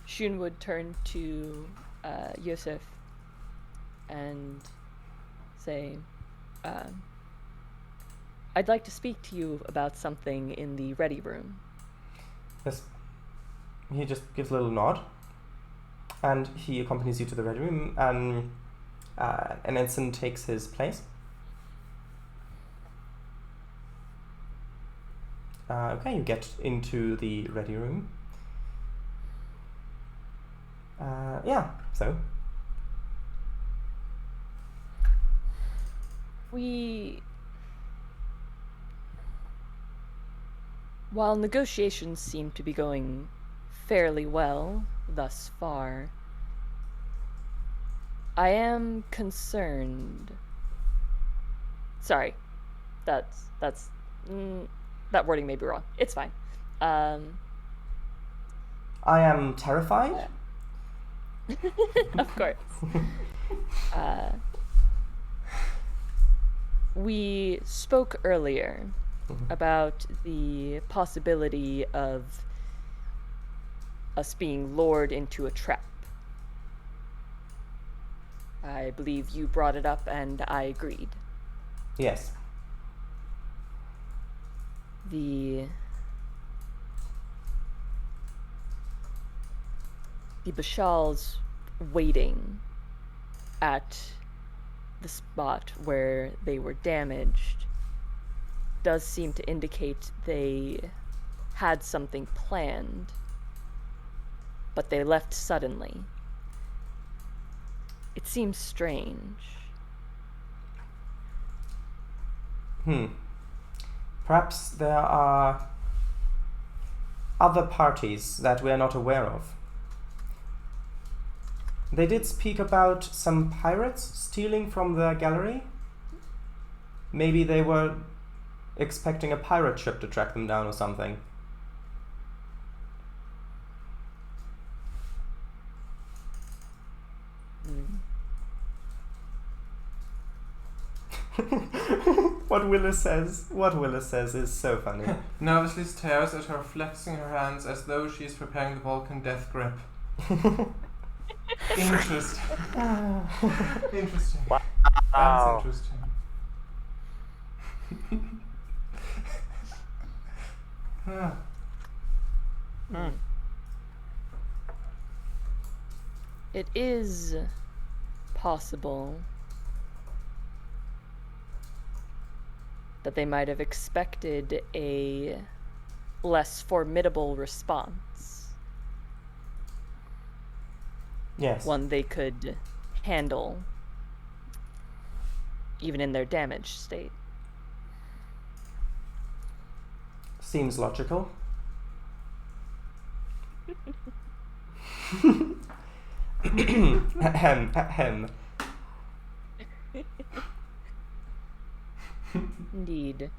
S2: Shun would turn to Yosef and say, I'd like to speak to you about something in the ready room.
S1: Yes. He just gives a little nod, and he accompanies you to the ready room, and an ensign takes his place. Okay, you get into the ready room. Yeah, so.
S2: While negotiations seem to be going fairly well thus far, I am concerned. Sorry, that wording may be wrong. It's fine.
S1: I am terrified.
S2: Of course. We spoke earlier about the possibility of us being lured into a trap. I believe you brought it up and I agreed.
S1: Yes.
S2: The Bashal's waiting at the spot where they were damaged does seem to indicate they had something planned, but they left suddenly. It seems strange.
S1: Perhaps there are other parties that we are not aware of. They did speak about some pirates stealing from the gallery. Maybe they were expecting a pirate ship to track them down or something. What Willis says is so funny.
S3: Nervously stares at her, flexing her hands as though she is preparing the Vulcan death grip. Interesting. Interesting.
S4: Wow.
S3: That's interesting.
S2: It is possible that they might have expected a less formidable response.
S1: Yes.
S2: One they could handle, even in their damaged state.
S1: Seems logical. Ahem, ahem.
S2: Indeed.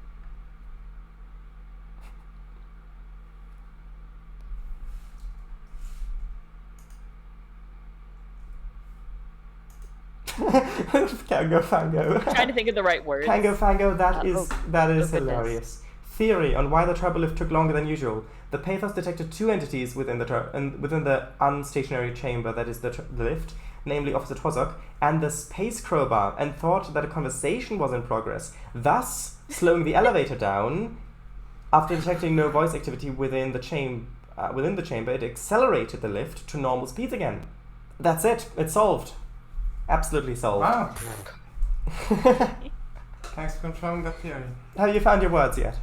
S1: CangoFango.
S2: Trying to think of the right words.
S1: CangoFango, that is
S2: goodness.
S1: hilarious. Theory on why the turbolift took longer than usual. The Pathos detected two entities within the unstationary chamber that is the lift, namely Officer Twossock, and the space crowbar, and thought that a conversation was in progress, thus slowing the elevator down. After detecting no voice activity within the chamber, it accelerated the lift to normal speeds again. That's it. It's solved. Absolutely solved.
S3: Wow. Thanks for confirming that theory.
S1: Have you found your words yet?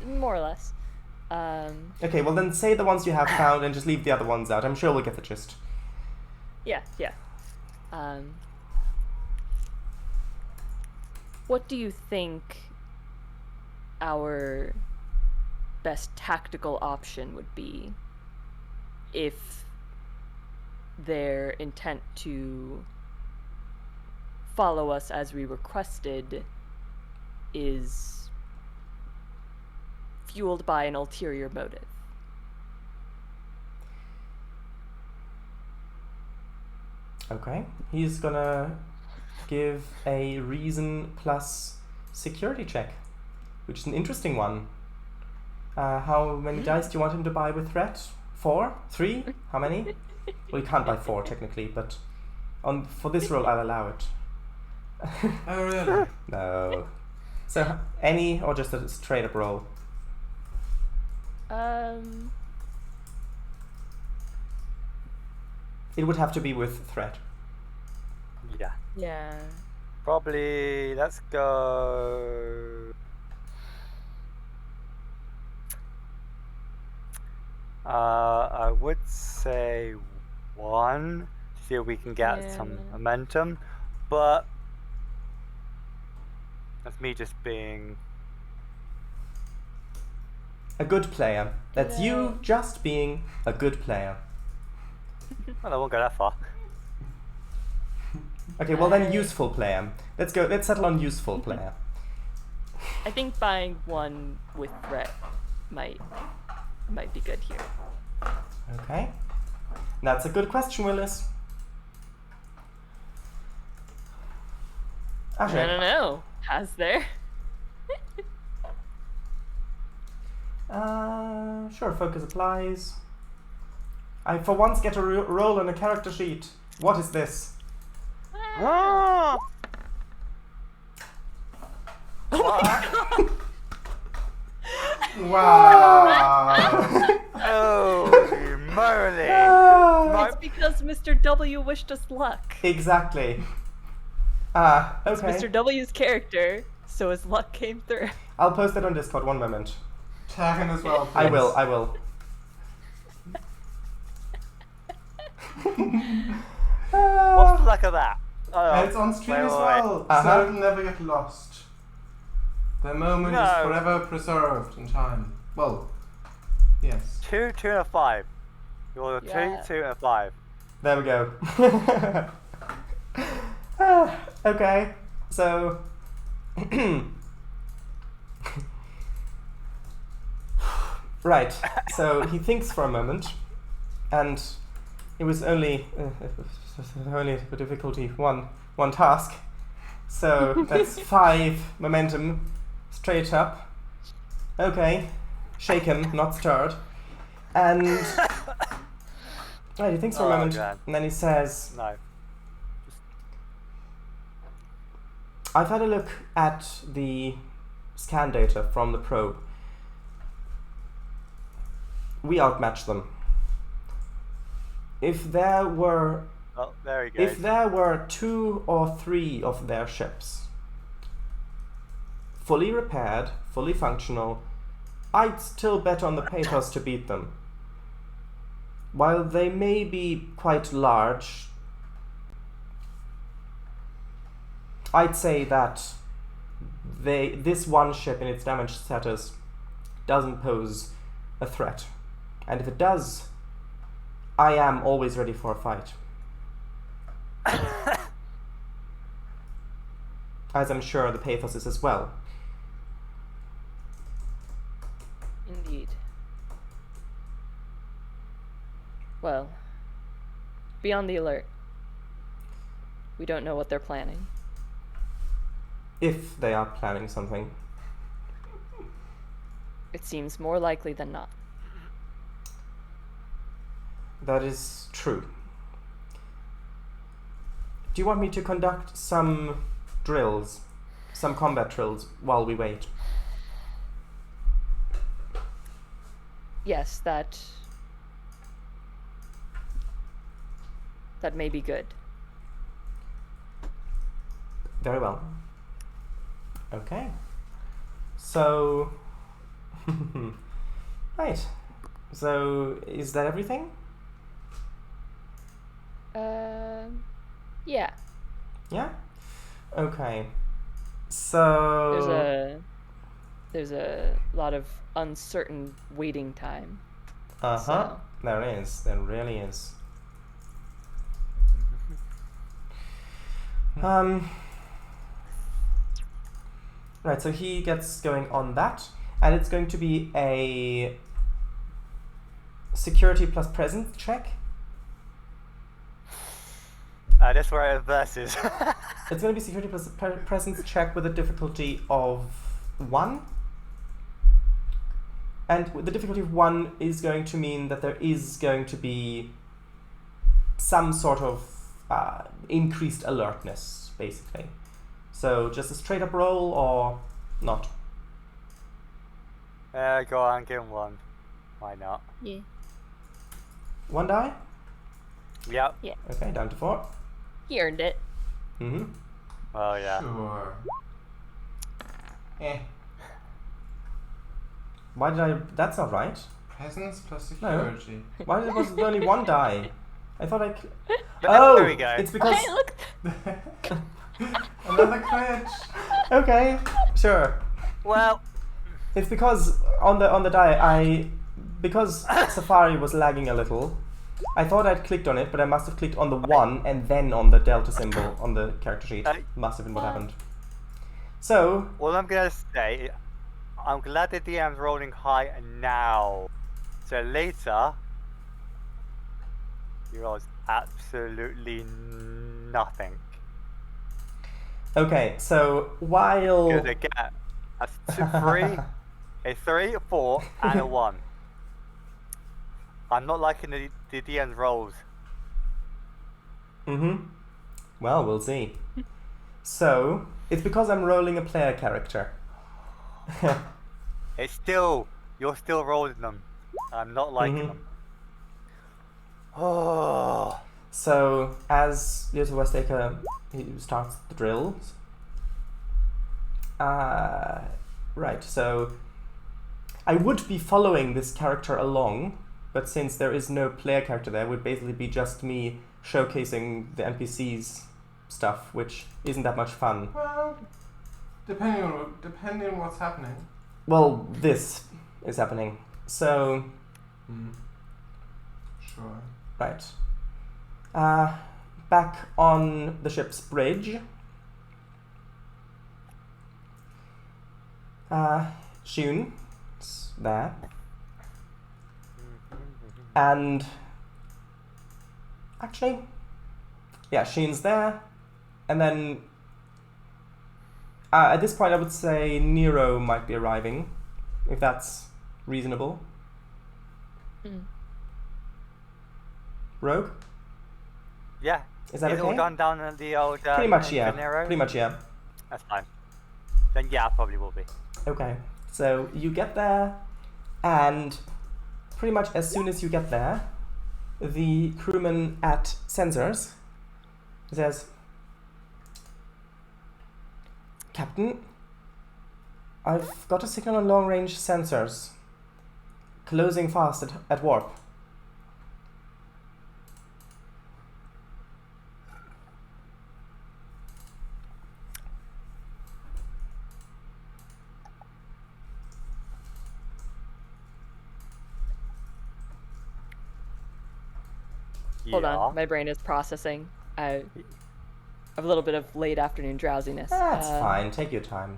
S2: More or less.
S1: Okay, well then say the ones you have found and just leave the other ones out. I'm sure we'll get the gist.
S2: Yeah. What do you think our best tactical option would be if their intent to follow us as we requested is fueled by an ulterior motive?
S1: Okay, he's gonna give a reason plus security check, which is an interesting one. How many dice do you want him to buy with threat? 4? 3? How many? Well, you can't buy 4 technically, but for this roll I'll allow it.
S3: Oh, really?
S1: No. So, any or just a straight up roll? It would have to be with threat.
S4: Yeah.
S2: Yeah.
S4: Probably, let's go... I would say 1, to see if we can get some momentum, but that's me just being...
S1: A good player. That's you just being a good player.
S4: Well, I won't go that far.
S1: Okay, well then useful player. Let's settle on useful player.
S2: I think buying 1 with threat might be good here.
S1: Okay. That's a good question, Willis.
S2: I don't know. Has there?
S1: Sure, focus applies. I for once get a roll on a character sheet. What is this?
S4: Ah!
S1: Wow.
S4: Holy moly!
S2: It's because Mr. W wished us luck.
S1: Exactly.
S2: It's
S1: Okay.
S2: Mr. W's character, so his luck came through.
S1: I'll post that on Discord, one moment.
S3: Tag him as well, please.
S1: I will.
S4: What's the luck of that?
S3: And it's on stream as well, so it'll never get lost. The moment is forever preserved in time. Well, yes.
S4: 2, 2 and a 5. You're 2, 2 and a 5.
S1: There we go. Okay, so... Right, so he thinks for a moment, and it was only a difficulty, one task. So that's 5 momentum, straight up. Okay, shaken, not stirred. And right, he thinks for a moment,
S4: God.
S1: and then he says,
S4: No.
S1: I've had a look at the scan data from the probe. We outmatch them. If there were...
S4: Oh, there he goes.
S1: If there were 2 or 3 of their ships, fully repaired, fully functional, I'd still bet on the Pathos to beat them. While they may be quite large, I'd say that this one ship in its damage status doesn't pose a threat. And if it does, I am always ready for a fight. As I'm sure the Pathos is as well.
S2: Indeed. Well, be on the alert. We don't know what they're planning.
S1: If they are planning something.
S2: It seems more likely than not.
S1: That is true. Do you want me to conduct some drills? Some combat drills while we wait?
S2: Yes, that may be good.
S1: Very well. Okay. So... right. So, is that everything?
S2: Yeah.
S1: Yeah? Okay. So...
S2: There's a lot of uncertain waiting time.
S1: Uh-huh.
S2: So.
S1: There is. There really is. Right, so he gets going on that, and it's going to be a security plus presence check.
S4: That's where it versus.
S1: It's going to be security plus presence check with a difficulty of 1. And the difficulty of 1 is going to mean that there is going to be some sort of increased alertness, basically. So just a straight up roll or not?
S4: Go on, give him 1. Why not?
S2: Yeah.
S1: 1 die?
S4: Yep.
S2: Yeah.
S1: Okay, down to 4.
S2: He earned it.
S1: Mm-hmm.
S4: Oh yeah.
S3: Sure.
S1: Why did I... That's not right.
S3: Presence plus security.
S1: Why was there only 1 die? I thought I...
S4: There we go.
S1: It's because...
S2: Hey, look.
S3: Another crit!
S1: Okay, sure.
S4: Well,
S1: It's because on the die, because Safari was lagging a little, I thought I'd clicked on it, but I must have clicked on the 1 and then on the delta symbol on the character sheet. Must have been what happened. So...
S4: all I'm gonna say, I'm glad the DM's rolling high now. So later, he rolls absolutely nothing.
S1: Okay, so while...
S4: You're gonna get a 3, a 3, a 4, and a 1. I'm not liking the DM's rolls.
S1: Mm-hmm. Well, we'll see. So, it's because I'm rolling a player character.
S4: It's still, you're still rolling them. I'm not liking them. Oh.
S1: So, as Little Westaker he starts the drills. Right, so I would be following this character along, but since there is no player character there, it would basically be just me showcasing the NPCs stuff, which isn't that much fun.
S3: Well, depending on what's happening.
S1: Well, this is happening. So,
S3: Sure.
S1: right. Back on the ship's bridge. Shiun is there. And actually, yeah, Shiun's there. And then at this point I would say Nero might be arriving, if that's reasonable. Rogue?
S4: Yeah.
S1: Is that
S4: Is it
S1: okay?
S4: all done down in the old
S1: Pretty much, yeah.
S4: Nero?
S1: Pretty much, yeah.
S4: That's fine. Then yeah, I probably will be.
S1: Okay, so you get there, and pretty much as soon as you get there, the crewman at Sensors says, Captain, I've got a signal on long-range sensors. Closing fast at warp.
S2: Hold on, my brain is processing. I have a little bit of late afternoon drowsiness.
S1: That's fine, take your time.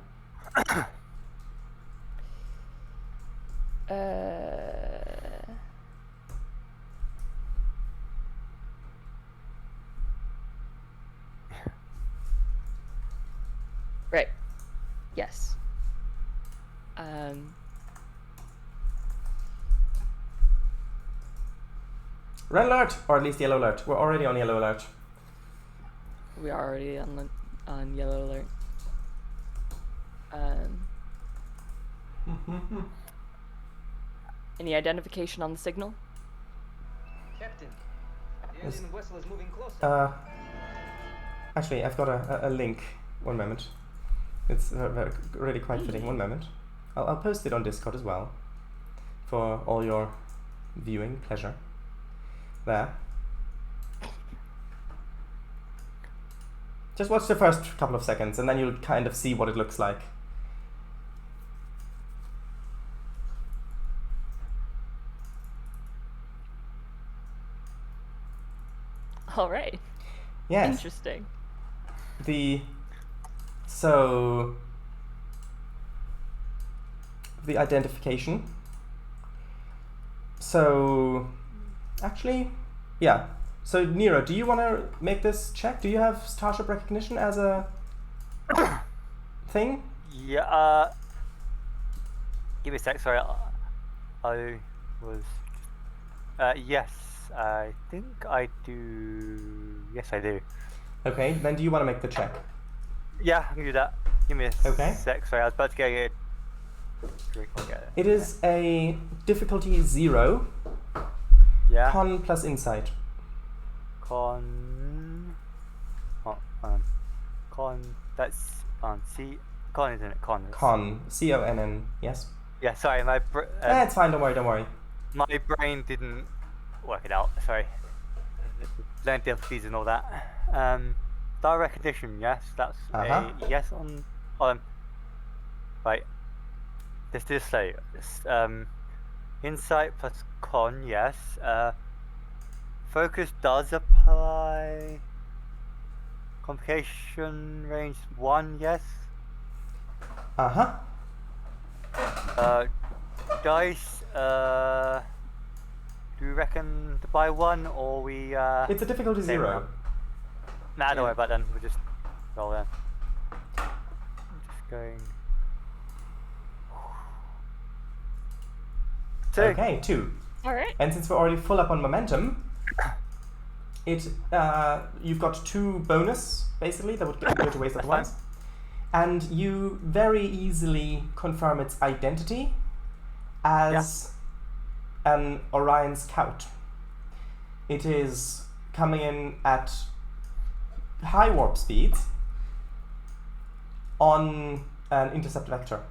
S2: Right. Yes.
S1: Red alert, or at least yellow alert. We're already on yellow alert.
S2: We are already on yellow alert. Any identification on the signal?
S5: Captain, the alien vessel is moving closer.
S1: Actually, I've got a link. One moment. It's really quite fitting. One moment. I'll post it on Discord as well for all your viewing pleasure. There. Just watch the first couple of seconds and then you'll kind of see what it looks like.
S2: All right.
S1: Yes.
S2: Interesting.
S1: So the identification. So actually, yeah. So Nero, do you want to make this check? Do you have starship recognition as a thing?
S4: Yeah. Give me a sec. Sorry, I was. Yes, I think I do. Yes, I do.
S1: Okay. Then do you want to make the check?
S4: Yeah, I can do that. Give me a
S1: Okay.
S4: sec. Sorry, I was about to get a drink. I'll get it.
S1: It is a difficulty 0.
S4: Yeah.
S1: Con plus insight.
S4: Con. Oh, con. That's C. Con, isn't it? Con.
S1: Con. CONN. Yes.
S4: Yeah. Sorry, my.
S1: It's fine. Don't worry. Don't worry.
S4: My brain didn't work it out. Sorry. Learn difficulties and all that. Star recognition. Yes, that's a yes on. Right. Let's do this slow. Insight plus con. Yes. Focus does apply. Complication range 1. Yes. Dice. Do we reckon to buy one or we?
S1: It's a difficulty 0.
S4: Nah, don't worry about that. We'll just roll in. I'm just going. 2.
S1: Okay, 2.
S2: All right.
S1: And since we're already full up on momentum, you've got 2 bonus basically that would go to waste otherwise, and you very easily confirm its identity as an Orion Scout. It is coming in at high warp speeds on an intercept vector.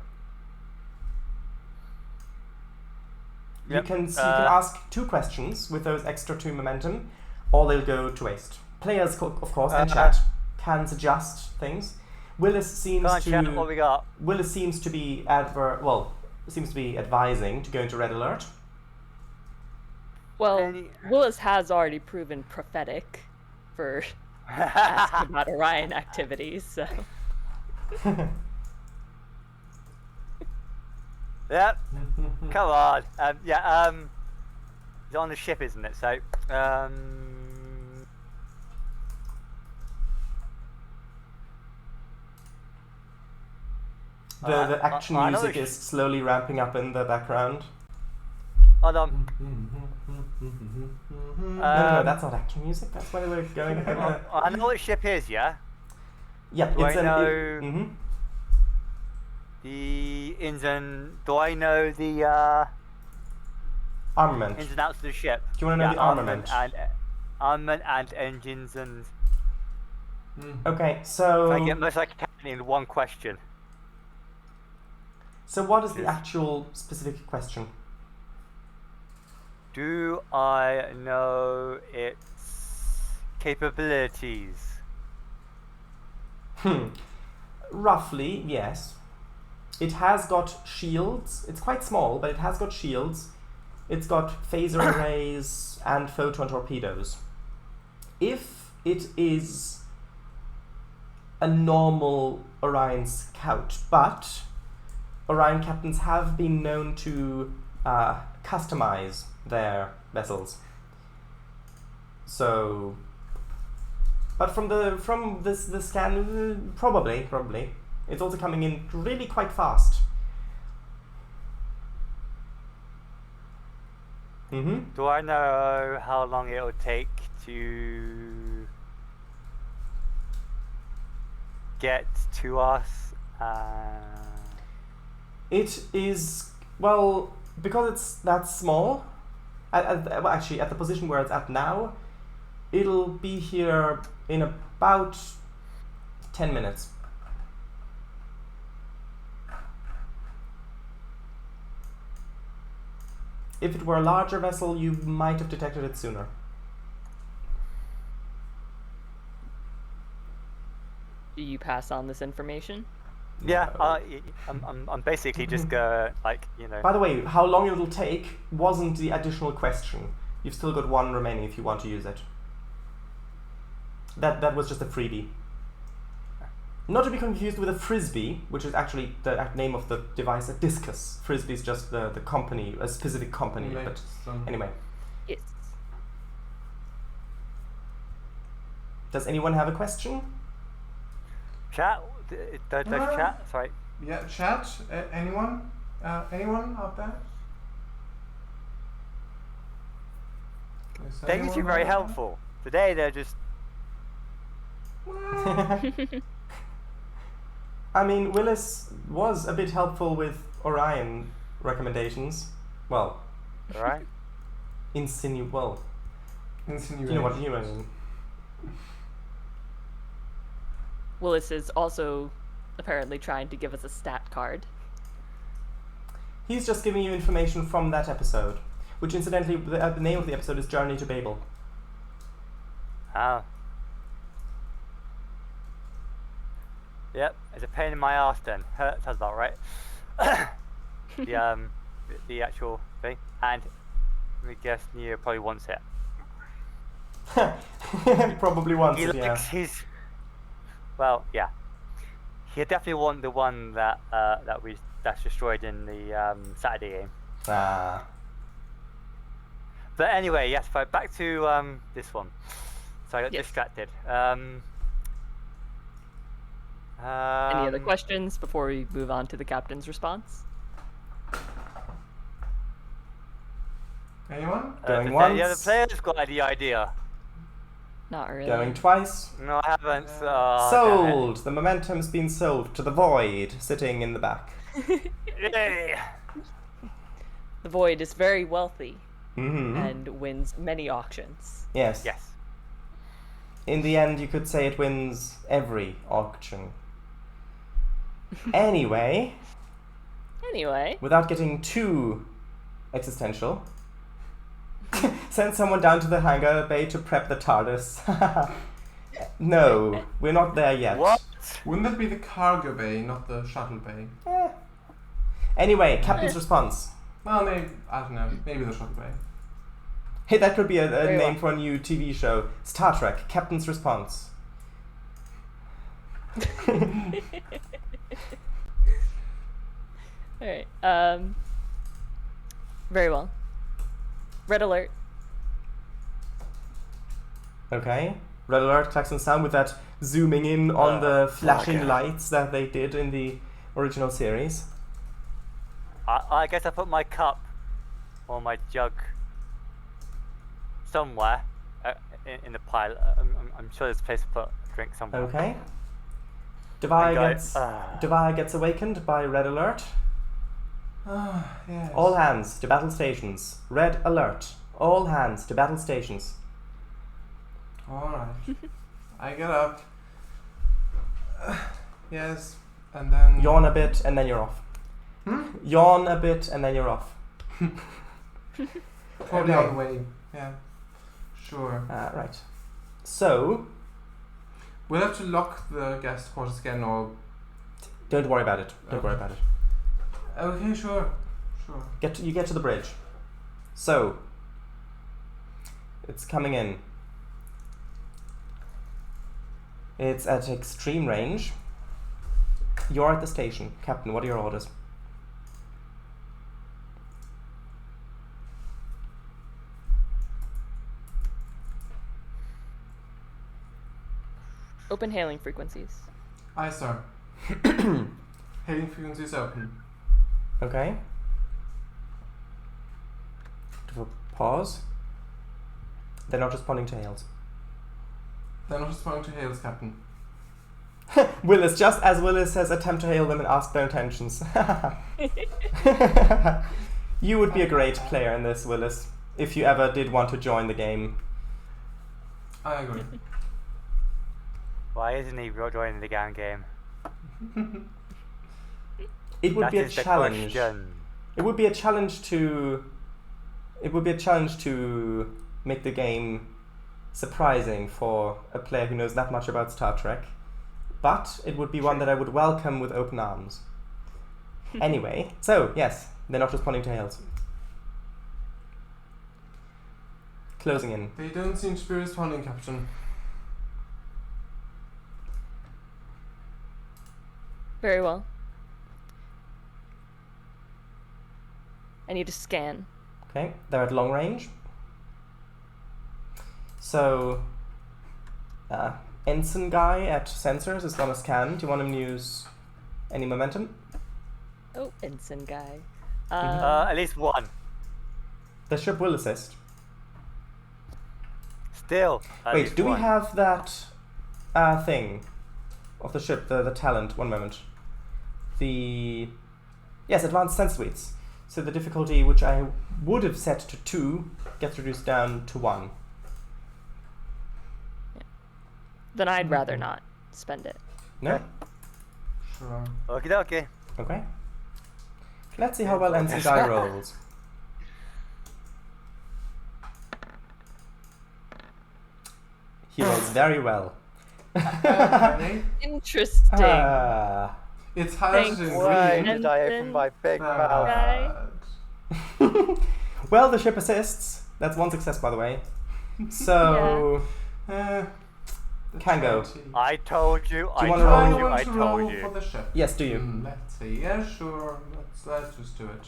S4: Yep.
S1: You can ask 2 questions with those extra 2 momentum, or they'll go to waste. Players, of course, in chat can suggest things. Willis seems
S4: what we got.
S1: Willis seems to be advising to go into red alert.
S2: Well, Willis has already proven prophetic for asking about Orion activities, so.
S4: Yep. Come on. It's on the ship, isn't it? So,
S1: The action music is slowly ramping up in the background.
S4: Hold on.
S1: No, that's not action music. That's why we're going.
S4: I know what ship is, yeah?
S1: Yep,
S4: Do
S1: it's
S4: I know
S1: the
S4: do I know the
S1: armament.
S4: ins and outs of the ship?
S1: Do you want to know the armament?
S4: Armament and engines and...
S1: Okay, so...
S4: I get most I can in one question.
S1: So what is the actual specific question?
S4: Do I know its capabilities?
S1: Roughly, yes. It has got shields. It's quite small, but it has got shields. It's got phaser arrays and photon torpedoes. If it is a normal Orion Scout, but Orion captains have been known to customize their vessels. So, but from the scan, probably It's also coming in really quite fast. Mm-hmm.
S4: Do I know how long it will take to get to us?
S1: It is, well, because it's that small, well, actually at the position where it's at now, it'll be here in about 10 minutes. If it were a larger vessel, you might have detected it sooner.
S2: Do you pass on this information?
S4: Yeah,
S1: No.
S4: I'm basically just like, you know.
S1: By the way, how long it'll take wasn't the additional question. You've still got one remaining if you want to use it. That was just a freebie. Not to be confused with a frisbee, which is actually the name of the device, a discus. Frisbee is just the company, a specific company. But anyway.
S2: Yes.
S1: Does anyone have a question?
S4: Chat? Does chat? Sorry.
S3: Yeah, chat. Anyone? Anyone out there? Is
S4: They're
S3: anyone
S4: usually very
S3: out there?
S4: helpful. Today they're just.
S1: I mean, Willis was a bit helpful with Orion recommendations. Well,
S4: Alright.
S1: well,
S3: Insinuation.
S1: you know what you mean.
S2: Willis is also apparently trying to give us a stat card.
S1: He's just giving you information from that episode, which incidentally, the name of the episode is Journey to Babel.
S4: Oh. Yep, it's a pain in my ass then. Sounds about right. The actual thing. And let me guess, Nero probably wants it.
S1: Probably once,
S4: He
S1: yeah.
S4: likes his. Well, yeah. He definitely want the one that's destroyed in the Saturday game.
S1: Ah.
S4: But anyway, yes. But back to this one. So I got
S2: Yes.
S4: distracted.
S2: Any other questions before we move on to the captain's response?
S3: Anyone?
S1: Going
S4: the
S1: once.
S4: player's got any idea.
S2: Not really.
S1: Going twice.
S4: No, I haven't. Damn
S1: Sold! The momentum's been sold to the Void, sitting in the back.
S4: it. Yay!
S2: The Void is very wealthy
S1: Mm-hmm.
S2: and wins many auctions.
S1: Yes.
S4: Yes.
S1: In the end, you could say it wins every auction. Anyway, without getting too existential, send someone down to the hangar bay to prep the TARDIS. No, we're not there yet.
S4: What?
S3: Wouldn't that be the cargo bay, not the shuttle bay?
S1: Eh. Anyway, captain's response.
S3: Well, maybe, I don't know, maybe the shuttle bay.
S1: Hey, that could be a
S2: Very
S1: name
S2: well.
S1: for a new TV show. Star Trek, Captain's Response.
S2: Alright, very well. Red alert.
S1: Okay. Red alert, klaxon sound with that zooming in on the flashing
S4: okay.
S1: lights that they did in the original series.
S4: I guess I put my cup or my jug somewhere in the pile. I'm sure there's a place to put a drink somewhere.
S1: Okay.
S4: And go,
S1: Doviah gets awakened by red alert.
S3: Ah, yes.
S1: All hands to battle stations. Red alert. All hands to battle stations.
S3: Alright. I get up. Yes, and then...
S1: Yawn a bit and then you're off. Yawn a bit and then you're off.
S3: Probably
S1: Okay.
S3: on the way. Yeah. Sure.
S1: Right. So,
S3: We'll have to lock the guest quarters again, or...
S1: don't worry about it. Don't worry about it.
S3: Okay, sure. Sure.
S1: You get to the bridge. So, it's coming in. It's at extreme range. You're at the station. Captain, what are your orders?
S2: Open hailing frequencies.
S3: Aye, sir. Hailing frequency is open.
S1: Okay. Pause. They're not responding to hails.
S3: They're not responding to hails, Captain.
S1: Willis, just as Willis says, attempt to hail them and ask their intentions. You would be a great player in this, Willis, if you ever did want to join the game.
S3: I agree.
S4: Why isn't he joining the game?
S1: It would
S4: That
S1: be a
S4: is the
S1: challenge.
S4: question.
S1: It would be a challenge to. It would be a challenge to make the game surprising for a player who knows that much about Star Trek, but it would be one that I would welcome with open arms. Anyway, so yes, they're not responding to hails. Closing in.
S3: They don't seem to be responding, Captain.
S2: Very well. I need to scan.
S1: Okay, they're at long range. So, ensign guy at sensors is gonna scan. Do you want him to use any momentum?
S2: Oh, ensign guy.
S4: At least one.
S1: The ship will assist.
S4: Still. At
S1: Wait,
S4: least
S1: do we
S4: one.
S1: have that thing of the ship, the talent? One moment. Yes, advanced sense suites. So the difficulty, which I would have set to 2, gets reduced down to 1.
S2: Then I'd rather not spend it.
S1: No?
S4: Okay.
S3: Sure.
S4: Okay.
S1: Okay. Let's see how well ensign guy rolls. He rolls very well.
S3: Okay.
S2: Interesting.
S3: It's highlighted
S2: Thanks.
S3: in
S4: Why
S3: green.
S4: did I open my big mouth?
S2: Guy.
S1: Well, the ship assists. That's one success, by the way. So, Kango.
S3: 20.
S4: I told you.
S1: you
S4: I
S1: wanna
S4: told
S1: roll?
S4: you. I
S3: want to roll
S4: told
S3: for
S4: you.
S3: the ship.
S1: Yes, do you?
S3: Let's see. Yeah, sure. Let's just do it.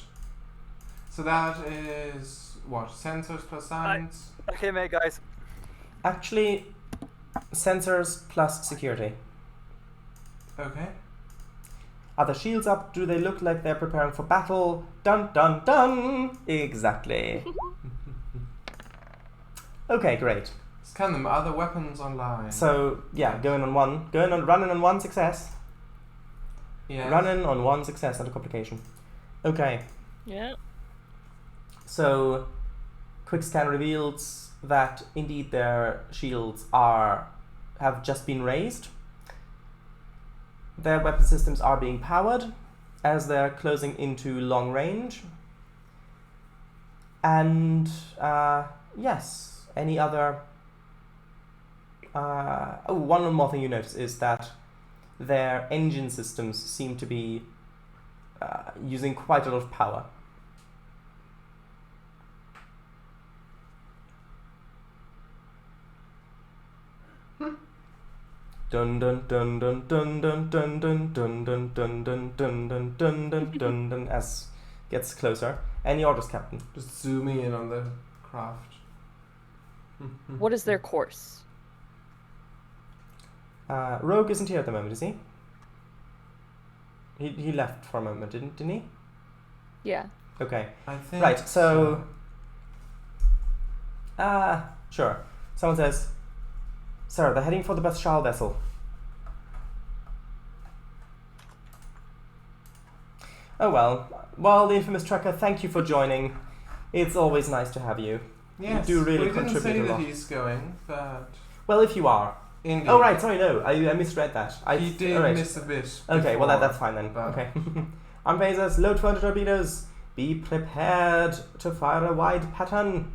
S3: So that is what? Sensors plus science.
S4: Okay, mate, guys.
S1: Actually, sensors plus security.
S3: Okay.
S1: Are the shields up? Do they look like they're preparing for battle? Dun dun dun! Exactly. Okay, great.
S3: Scan them. Are the weapons online?
S1: So, yeah, running on 1 success.
S3: Yeah.
S1: Running on 1 success under complication. Okay,
S2: Yeah.
S1: so quick scan reveals that indeed their shields have just been raised. Their weapon systems are being powered as they're closing into long range. And yes, any other... one more thing you notice is that their engine systems seem to be using quite a lot of power. Dun dun dun dun dun dun dun dun dun dun dun dun dun dun dun dun dun dun as gets closer. Any orders, Captain?
S3: Just zooming in on the craft.
S2: What is their course?
S1: Rogue isn't here at the moment, is he? He left for a moment, didn't he?
S2: Yeah.
S1: Okay.
S3: I think.
S1: Right, so... sure. Someone says, "Sir, they're heading for the Bethshal vessel." Oh well. Well, the infamous Trekker, thank you for joining. It's always nice to have you.
S3: Yes,
S1: You do really
S3: we didn't
S1: contribute
S3: say
S1: a
S3: that
S1: lot.
S3: he's going, but
S1: Well, if you are.
S3: indeed.
S1: Oh, right, sorry, no. I misread that.
S3: He did
S1: alright.
S3: miss a bit.
S1: Okay, well,
S3: before,
S1: that's fine then.
S3: but-
S1: Okay. On phasers, load 200 torpedoes. Be prepared to fire a wide pattern.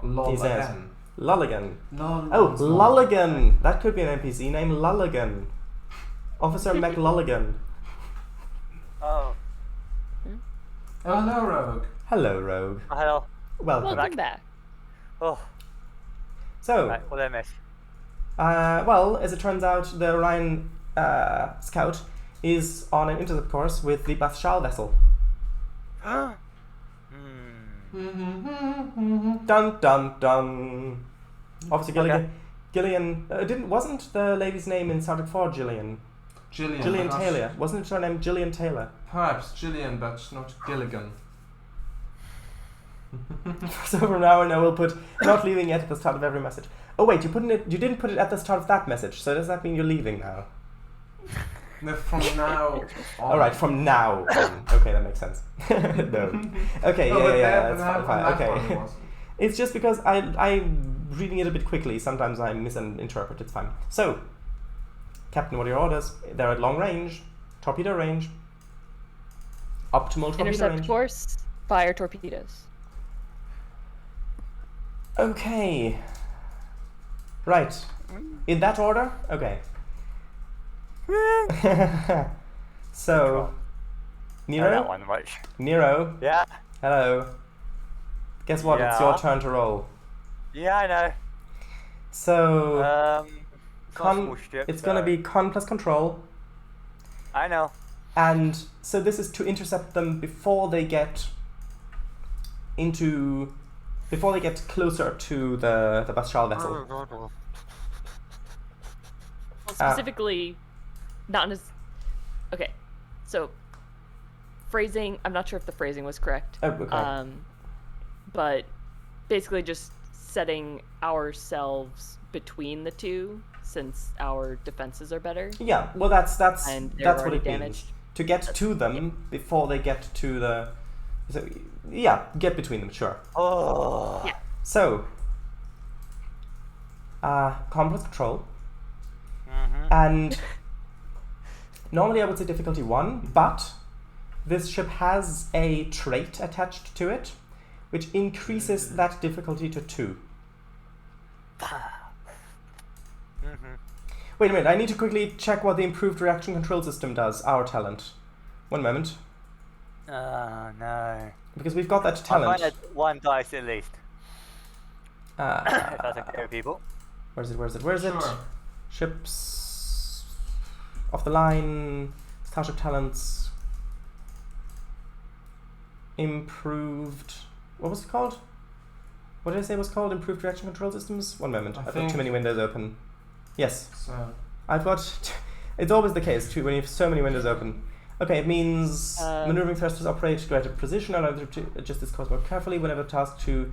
S3: Lol
S1: He says.
S3: again.
S1: Lulligan.
S3: Lol
S1: Oh,
S3: once more.
S1: Lulligan. That could be an NPC name. Lulligan. Officer McLulligan.
S4: Oh,
S3: Oh, hello, Rogue.
S1: Hello, Rogue.
S4: hello.
S1: Welcome.
S2: Welcome back.
S4: Oh,
S1: So,
S4: right, what did I miss?
S1: well, as it turns out, the Orion Scout is on an intercept course with the Bethshal vessel. Dun dun dun. Officer Gilligan.
S4: Okay.
S1: Gillian wasn't the lady's name in Star Trek 4 Gillian?
S3: Gillian.
S1: Gillian
S3: but not-
S1: Taylor. Wasn't it her name Gillian Taylor?
S3: Perhaps Gillian, but not Gilligan.
S1: So from now on, I will put not leaving yet at the start of every message. Oh wait, you didn't put it at the start of that message. So does that mean you're leaving now?
S3: No, from now on.
S1: All right, from now on. Okay, that makes sense. No. Okay,
S3: No, but
S1: yeah,
S3: that-
S1: that's
S3: but
S1: fine.
S3: that one
S1: Okay.
S3: wasn't.
S1: It's just because I'm reading it a bit quickly. Sometimes I misinterpret. It's fine. So, Captain, what are your orders? They're at long range, torpedo range, optimal torpedo
S2: Intercept
S1: range.
S2: course, fire torpedoes.
S1: Okay. Right. In that order? Okay. So, Nero?
S4: That one much.
S1: Nero,
S4: Yeah.
S1: hello. Guess what? It's
S4: Yeah.
S1: your turn to roll.
S4: Yeah, I know.
S1: So,
S4: It's not a small ship,
S1: it's gonna
S4: so-
S1: be con plus control.
S4: I know.
S1: And so this is to intercept them before they get closer to the Bashal vessel.
S2: Well, specifically, not as. Okay, so phrasing. I'm not sure if the phrasing was correct.
S1: Oh, okay.
S2: But basically, just setting ourselves between the two, since our defenses are better.
S1: Yeah, well that's
S2: And they're
S1: that's what
S2: already
S1: it
S2: damaged.
S1: means. To get to them before they get to the. So, yeah, get between them, sure.
S4: Oh.
S2: Yeah.
S1: So, complex control,
S4: Mm-hmm.
S1: and normally I would say difficulty 1, but this ship has a trait attached to it, which increases that difficulty to 2.
S4: Mm-hmm.
S1: Wait a minute, I need to quickly check what the improved reaction control system does, our talent. One moment,
S4: Oh no.
S1: because we've got that
S4: I'll
S1: talent.
S4: find that one dice at least. If that's okay with people.
S1: Where is it?
S3: Sure.
S1: Ships off the line, Starship talents, improved. What was it called? What did I say it was called? Improved reaction control systems? One moment. I've got
S3: think-
S1: too many windows open. Yes,
S3: So,
S1: I've got. It's always the case too when you have so many windows open. Okay, it means maneuvering thrusters operate to greater precision, allow them to adjust this course more carefully. Whenever tasked to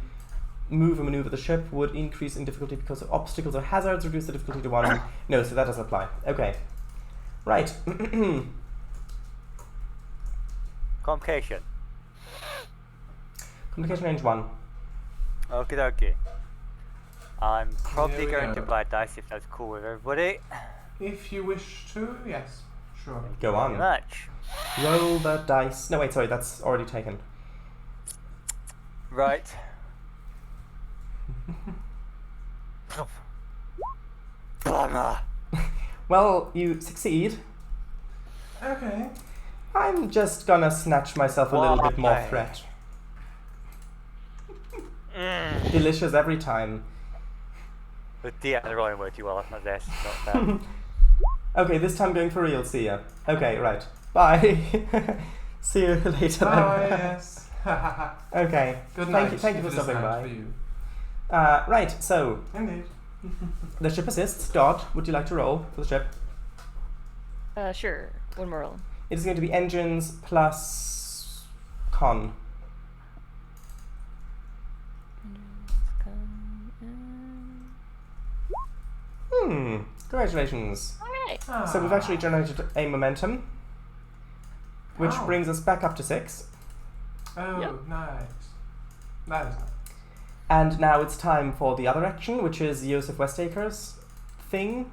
S1: move or maneuver the ship would increase in difficulty because of obstacles or hazards, reduce the difficulty to 1. No, so that doesn't apply. Okay. Right.
S4: Complication.
S1: Communication range 1.
S4: Okie dokie. I'm probably
S3: Here we
S4: going to
S3: go.
S4: buy dice if that's cool with everybody.
S3: if you wish to, yes, sure.
S1: Go
S4: Very
S1: on.
S4: much.
S1: Roll the dice. No, wait, sorry, that's already taken.
S4: Right. Bummer.
S1: Well, you succeed.
S3: Okay.
S1: I'm just gonna snatch myself a little bit more
S4: Why?
S1: threat.
S4: Mm.
S1: Delicious every time.
S4: The D and the rolling way too well, not this, not that.
S1: Okay, this time going for real, see ya. Okay, right. Bye. See you later.
S3: Oh,
S1: then.
S3: yes.
S1: Okay.
S3: Good night.
S1: Thank you for
S3: if it is
S1: stopping
S3: night
S1: by.
S3: for you.
S1: Right, so
S3: Indeed.
S1: the ship assists. Dot, would you like to roll for the ship?
S2: Sure. One more roll.
S1: It is going to be engines plus con. Congratulations.
S2: Alright.
S1: So we've actually generated a momentum, which
S3: Oh.
S1: brings us back up to 6.
S3: Oh,
S2: Yep.
S3: nice. That is nice.
S1: And now it's time for the other action, which is Joseph Westaker's thing.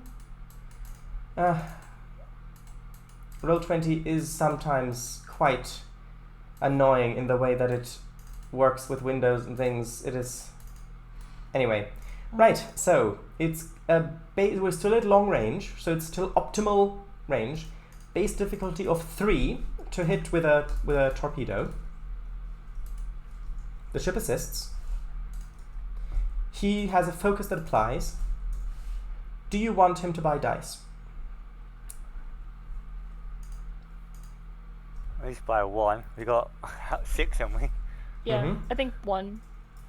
S1: Roll20 is sometimes quite annoying in the way that it works with windows and things. It is... Anyway. Right, so it's we're still at long range, so it's still optimal range. Base difficulty of 3 to hit with a torpedo. The ship assists. He has a focus that applies. Do you want him to buy dice?
S4: At least by 1. We got 6, haven't we?
S2: Yeah,
S1: Mhm.
S2: I think one.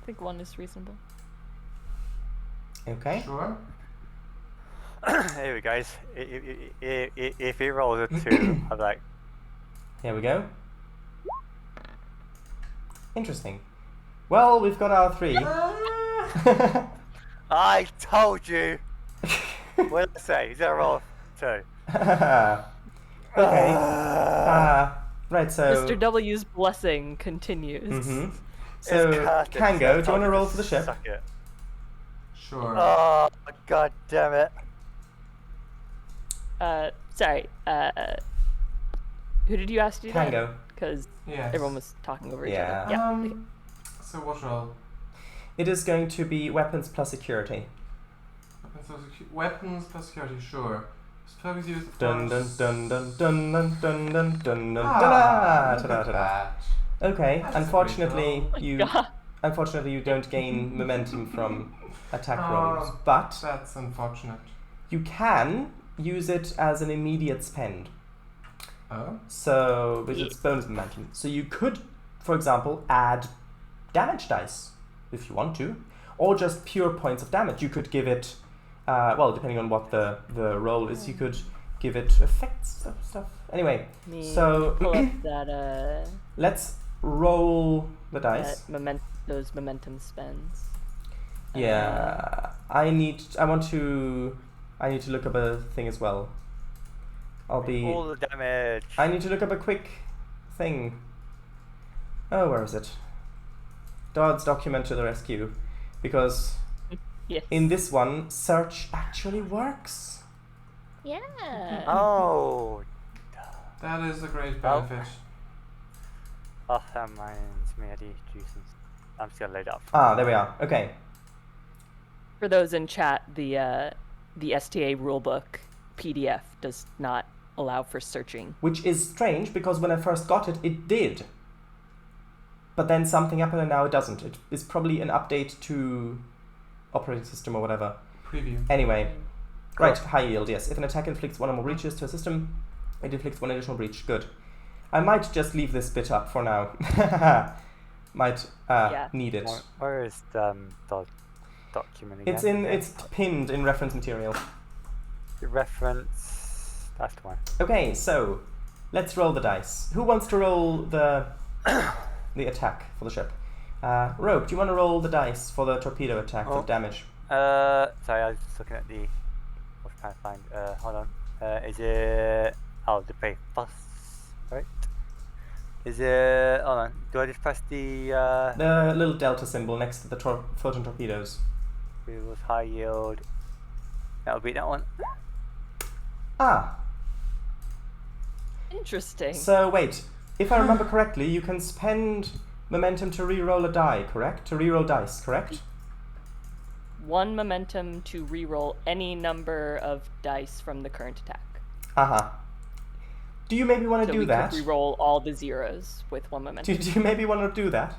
S2: I think one is reasonable.
S1: Okay.
S3: Sure.
S4: Here we go. If he rolls a 2, I'm like...
S1: Here we go. Interesting. Well, we've got our 3.
S4: I told you! What did I say? He's gonna roll 2.
S1: Okay. Right, so...
S2: Mr. W's blessing continues.
S1: So,
S4: It's
S1: Kango, do you want to roll for the ship?
S4: Suck it.
S3: Sure.
S4: Oh, god damn it.
S2: Sorry, who did you ask to do that?
S1: Kango.
S2: Because
S3: Yes.
S2: everyone was talking over each
S1: Yeah.
S2: other. Yeah. Okay.
S3: So what roll?
S1: It is going to be weapons plus security.
S3: Weapons plus security, sure. Focus use of
S1: Dun dun
S3: force.
S1: dun dun dun dun dun dun dun dun
S3: Ah,
S1: ta-da,
S3: look
S1: ta-da,
S3: at
S1: ta-da.
S3: that.
S1: Okay,
S3: That's a great
S1: unfortunately
S3: roll.
S1: you don't gain momentum from attack
S3: Oh.
S1: rolls, but
S3: That's unfortunate.
S1: you can use it as an immediate spend.
S3: Oh?
S1: So with its bonus momentum. So you could, for example, add damage dice if you want to, or just pure points of damage. You could give it, well, depending on what the roll is, you could give it effects stuff. Anyway, so
S2: pull up that
S1: let's roll the dice.
S2: those momentum spends.
S1: Yeah, I need to look up a thing as well.
S4: All the damage.
S1: I need to look up a quick thing. Oh, where is it? Dodd's document to the rescue, because
S2: Yes.
S1: in this one, search actually works.
S2: Yeah.
S4: Oh.
S3: That is a great
S4: Oh.
S3: benefit.
S4: Oh, that reminds me of the juices. I'm just gonna load up.
S1: Ah, there we are. Okay.
S2: For those in chat, the STA rulebook PDF does not allow for searching.
S1: Which is strange because when I first got it, it did. But then something happened and now it doesn't. It is probably an update to operating system or whatever.
S3: Preview.
S1: Anyway, right, high yield, yes. If an attack inflicts 1 or more breaches to a system, it inflicts 1 additional breach. Good. I might just leave this bit up for now. Might need it.
S4: Where is the document again?
S1: It's pinned in reference material.
S4: The reference. That's the one.
S1: Okay, so let's roll the dice. Who wants to roll the attack for the ship? Rogue, do you want to roll the dice for the torpedo attack for damage?
S4: Sorry, I was just looking at the. I was trying to find. Hold on. Is it? Oh, the Pathos, right? Is it? Hold on. Do I just press the?
S1: The little delta symbol next to the photon torpedoes.
S4: It was high yield. That'll be that one.
S1: Ah.
S2: Interesting.
S1: So wait, if I remember correctly, you can spend momentum to re-roll a die, correct? To re-roll dice, correct?
S2: 1 momentum to re-roll any number of dice from the current attack.
S1: Do you maybe want to
S2: So
S1: do
S2: we
S1: that?
S2: could re-roll all the zeros with 1 momentum.
S1: Do you maybe want to do that?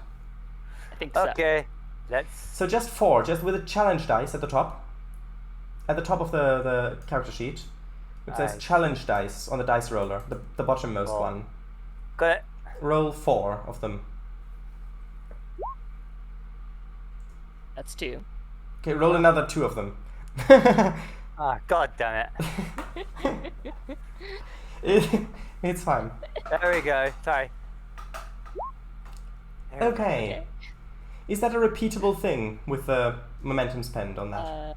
S2: I think so.
S4: Okay, let's.
S1: So just 4, just with a challenge dice at the top. At the top of the character sheet. It says challenge dice on the dice roller, the bottommost one.
S4: Got it.
S1: Roll 4 of them.
S2: That's 2.
S1: Okay, roll another 2 of them.
S4: Ah, god damn it.
S1: It's fine.
S4: There we go. Sorry. There we go.
S1: Okay. Is that a repeatable thing with the momentum spend on that?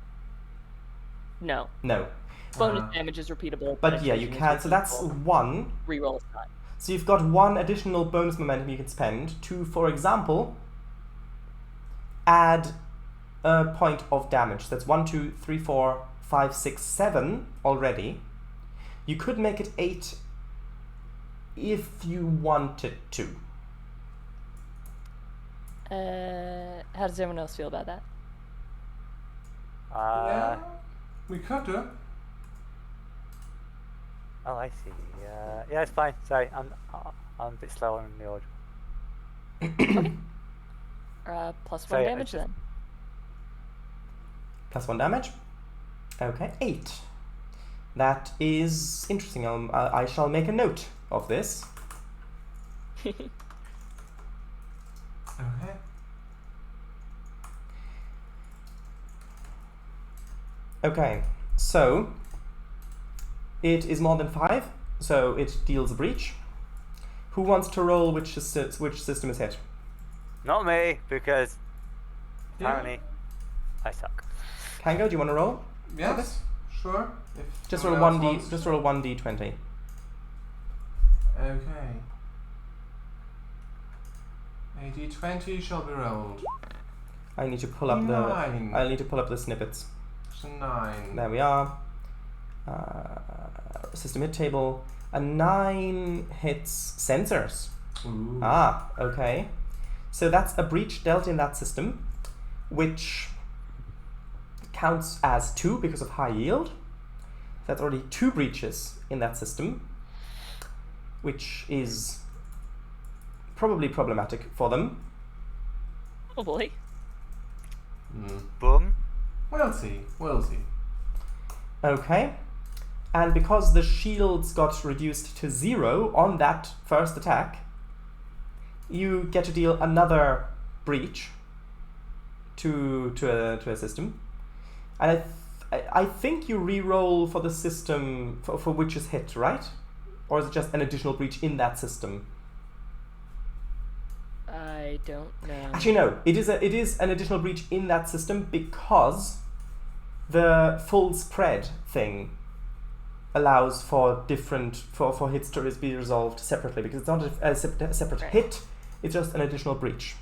S2: No.
S1: No.
S2: Bonus damage is repeatable.
S1: But yeah, you
S2: evasion is
S1: can. So that's
S2: repeatable.
S1: 1.
S2: Reroll is not.
S1: So you've got 1 additional bonus momentum you can spend to, for example, add a point of damage. That's 1, 2, 3, 4, 5, 6, 7 already. You could make it 8 if you wanted to.
S2: How does everyone else feel about that?
S3: Yeah, we could do.
S4: Oh, I see. Yeah, it's fine. Sorry, I'm a bit slower on the order.
S2: Plus 1
S4: Sorry, I
S2: damage
S4: just-
S2: then.
S1: Plus 1 damage. Okay, 8. That is interesting. I shall make a note of this.
S3: Okay.
S1: Okay. So it is more than 5, so it deals a breach. Who wants to roll which system is hit?
S4: Not me, because
S3: Yeah.
S4: apparently I suck.
S1: Kango, do you want to roll?
S3: Yes, sure. If
S1: Just roll
S3: someone else
S1: 1d.
S3: wants
S1: Just
S3: to.
S1: roll 1d20.
S3: Okay. A d20 shall be rolled.
S1: I need to pull up
S3: 9.
S1: I need to pull up the snippets.
S3: It's a 9.
S1: There we are. System hit table. A 9 hits sensors.
S3: Ooh.
S1: Ah, okay. So that's a breach dealt in that system, which counts as 2 because of high yield. That's already 2 breaches in that system, which is probably problematic for them.
S2: Oh boy.
S4: Boom.
S3: We'll see. We'll see.
S1: Okay. And because the shields got reduced to 0 on that first attack, you get to deal another breach to a system. And I think you re-roll for the system for which is hit, right? Or is it just an additional breach in that system?
S2: I don't know.
S1: Actually, no. It is an additional breach in that system because the full spread thing allows for different for hits to be resolved separately, because it's not a separate
S2: Right.
S1: hit. It's just an additional breach.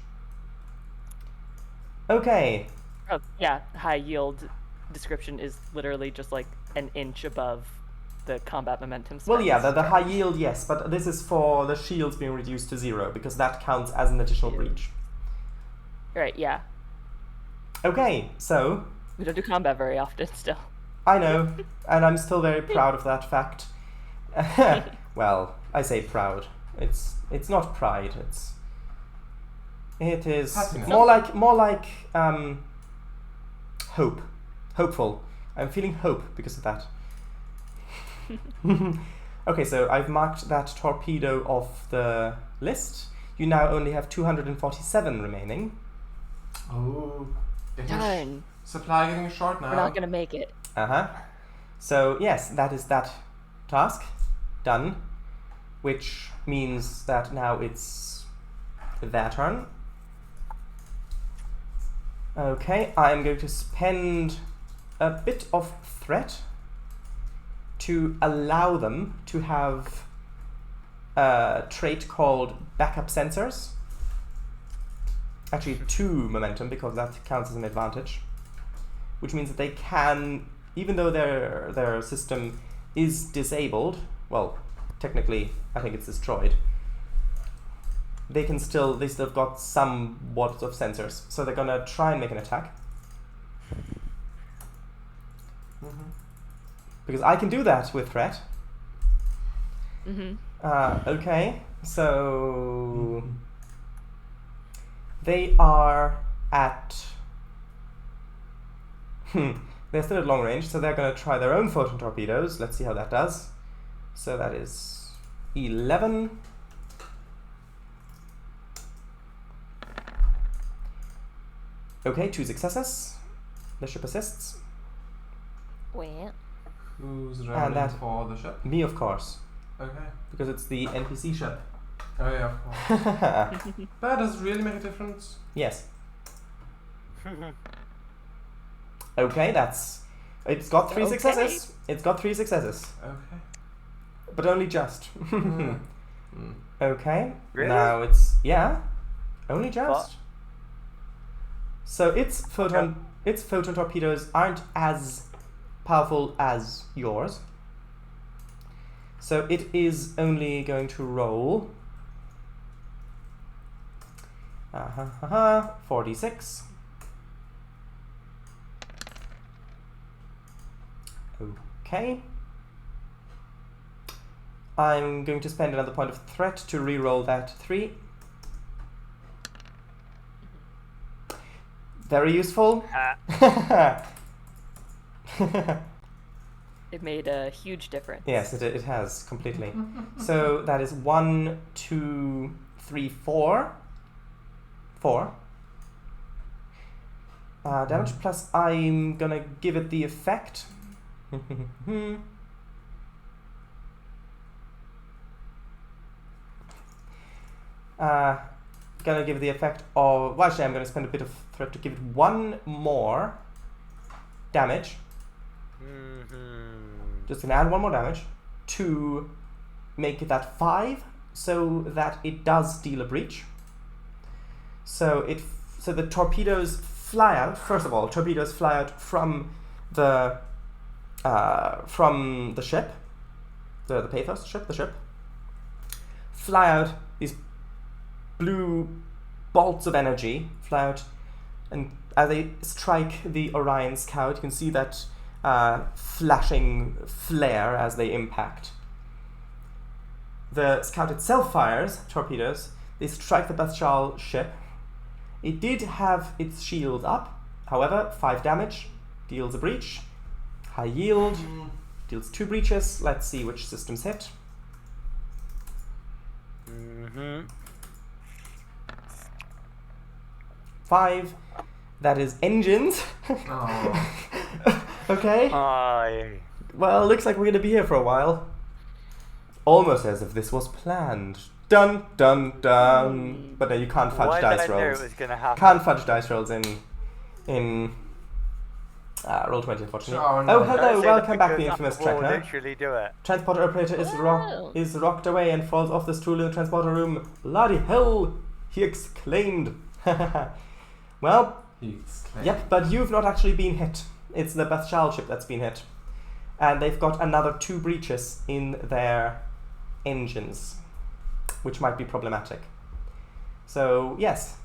S1: Okay.
S2: Oh, yeah, high yield description is literally just like an inch above the combat momentum
S1: Well, yeah,
S2: spends.
S1: the high yield, yes, but this is for the shields being reduced to 0 because that counts as an additional
S2: Yeah.
S1: breach.
S2: Right, yeah.
S1: Okay, so
S2: We don't do combat very often still.
S1: I know, and I'm still very proud of that fact. Well, I say proud. It's not pride. It is
S3: Happiness.
S1: more like hope, hopeful. I'm feeling hope because of that. Okay, so I've marked that torpedo off the list. You now only have 247 remaining.
S3: Oh.
S2: Darn.
S3: Supply getting short now.
S2: We're not gonna make it.
S1: So yes, that is that task done, which means that now it's their turn. Okay, I'm going to spend a bit of threat to allow them to have a trait called backup sensors. Actually 2 momentum, because that counts as an advantage, which means that they can, even though their system is disabled, well, technically I think it's destroyed, they still have got somewhat of sensors, so they're gonna try and make an attack. Because I can do that with threat. Okay, so they are at they're still at long range, so they're going to try their own photon torpedoes. Let's see how that does. So that is 11. Okay, 2 successes. The ship assists.
S2: Well.
S3: Who's
S1: And
S3: rolling
S1: that-
S3: for the ship?
S1: Me, of course,
S3: Okay.
S1: because it's the NPC ship.
S3: Oh yeah, of course. That does really make a difference.
S1: Yes. Okay, it's got 3
S2: Okay.
S1: successes. It's got 3 successes,
S3: Okay.
S1: but only just. Okay.
S4: Really?
S1: Now it's only just. So its photon torpedoes aren't as powerful as yours. So it is only going to roll 4d6. Okay. I'm going to spend another point of threat to re-roll that 3. Very useful.
S2: It made a huge difference.
S1: Yes, it has completely. So that is 1, 2, 3, 4. 4. Damage plus I'm gonna give it the effect Gonna give the effect of... Well, actually, I'm gonna spend a bit of threat to give it 1 more damage. Just gonna add 1 more damage to make that 5, so that it does deal a breach. So the torpedoes fly out. First of all, torpedoes fly out from the ship, the Pathos ship, the ship. Fly out these blue bolts of energy, fly out, and as they strike the Orion Scout, you can see that flashing flare as they impact. The Scout itself fires torpedoes. They strike the Bestial ship. It did have its shield up, however, 5 damage, deals a breach. High yield, deals 2 breaches. Let's see which systems hit. 5. That is engines. Okay. Well, looks like we're gonna be here for a while. Almost as if this was planned. Dun dun dun. But no, you can't fudge dice rolls. Can't fudge dice rolls in Roll20, unfortunately. Oh, hello, welcome back, the infamous Trekker.
S4: Literally do it.
S1: Transporter operator is rocked away and falls off the stool in the transporter room. Bloody hell! He exclaimed. Well, yep, but you've not actually been hit. It's the Bestial ship that's been hit. And they've got another 2 breaches in their engines, which might be problematic. So, yes,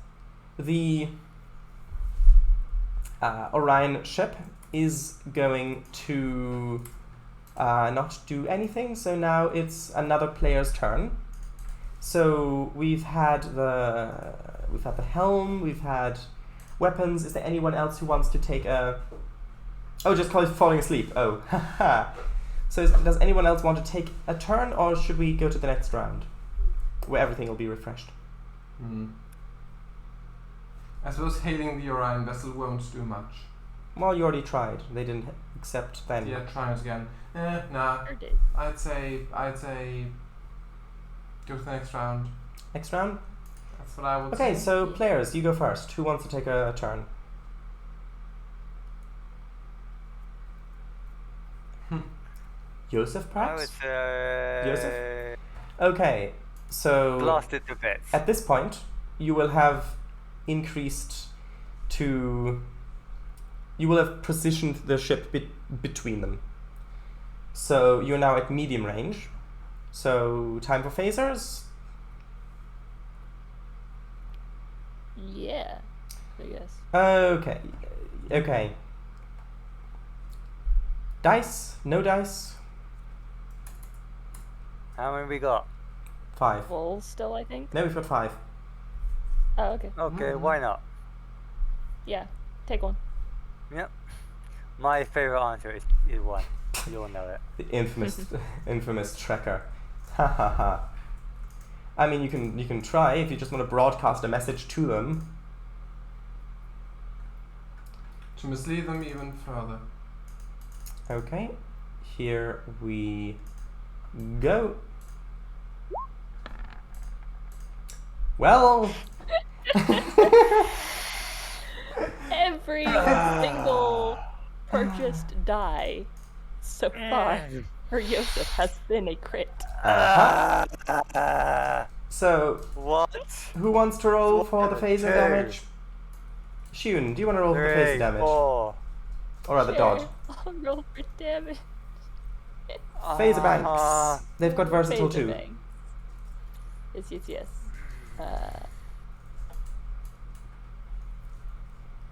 S1: the Orion ship is going to not do anything, so now it's another player's turn. So we've had the helm, we've had weapons. Is there anyone else who wants to take a... Oh, just call it falling asleep. Oh, haha. So does anyone else want to take a turn, or should we go to the next round, where everything will be refreshed?
S3: I suppose hailing the Orion vessel won't do much.
S1: Well, you already tried. They didn't accept then.
S3: Yeah, try it again. Nah. I'd say go to the next round.
S1: Next round?
S3: That's what I would say.
S1: Okay, so players, you go first. Who wants to take a turn? Joseph, perhaps? Joseph? Okay, so...
S4: Blasted to bits.
S1: At this point, you will have increased to... You will have positioned the ship between them. So you're now at medium range. So time for phasers?
S2: Yeah, I guess.
S1: Okay. Dice? No dice?
S4: How many we got?
S1: 5.
S2: Full still, I think.
S1: No, we've got 5.
S2: Oh, okay.
S4: Okay, why not?
S2: Yeah, take 1.
S4: Yep. My favourite answer is 1. You'll know it.
S1: The infamous Trekker. Ha ha ha. I mean, you can try if you just want to broadcast a message to them.
S3: To mislead them even further.
S1: Okay, here we go. Well...
S2: Every single purchased die so far for Joseph has been a crit.
S1: So,
S4: what?
S1: Who wants to roll for the phaser damage? Shiun, do you want to roll for the phaser damage?
S4: 4.
S1: Or rather, Dodd.
S2: I'll roll for damage.
S1: Phaser banks. They've got versatile
S2: Phaser
S1: too.
S2: banks. Yes.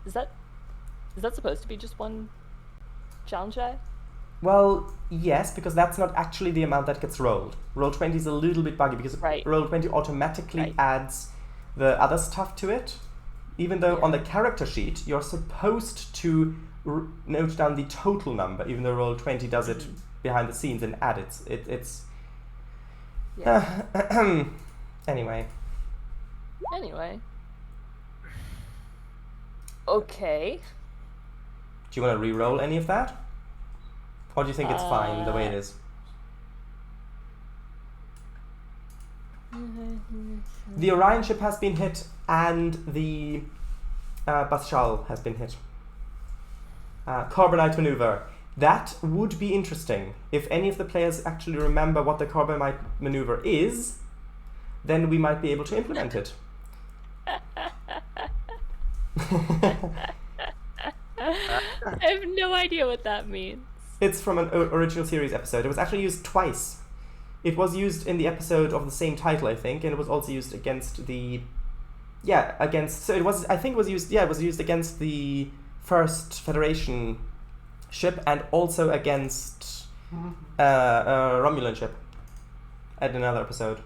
S2: Is that supposed to be just 1 challenge die?
S1: Well, yes, because that's not actually the amount that gets rolled. Roll20 is a little bit buggy because Roll20 automatically adds the other stuff to it. Even though on the character sheet, you're supposed to note down the total number, even though Roll20 does it behind the scenes and add it. It's... Anyway. Okay. Do you want to re-roll any of that? Or do you think it's fine the way it is? The Orion ship has been hit, and the Bathshal has been hit. Carbonite maneuver. That would be interesting. If any of the players actually remember what the Carbonite maneuver is, then we might be able to implement it.
S2: I have no idea what that means.
S1: It's from an original series episode. It was actually used twice. It was used in the episode of the same title, I think, and it was also used against the... Yeah, against... So it was... I think it was used... Yeah, it was used against the First Federation ship and also against a Romulan ship at another episode.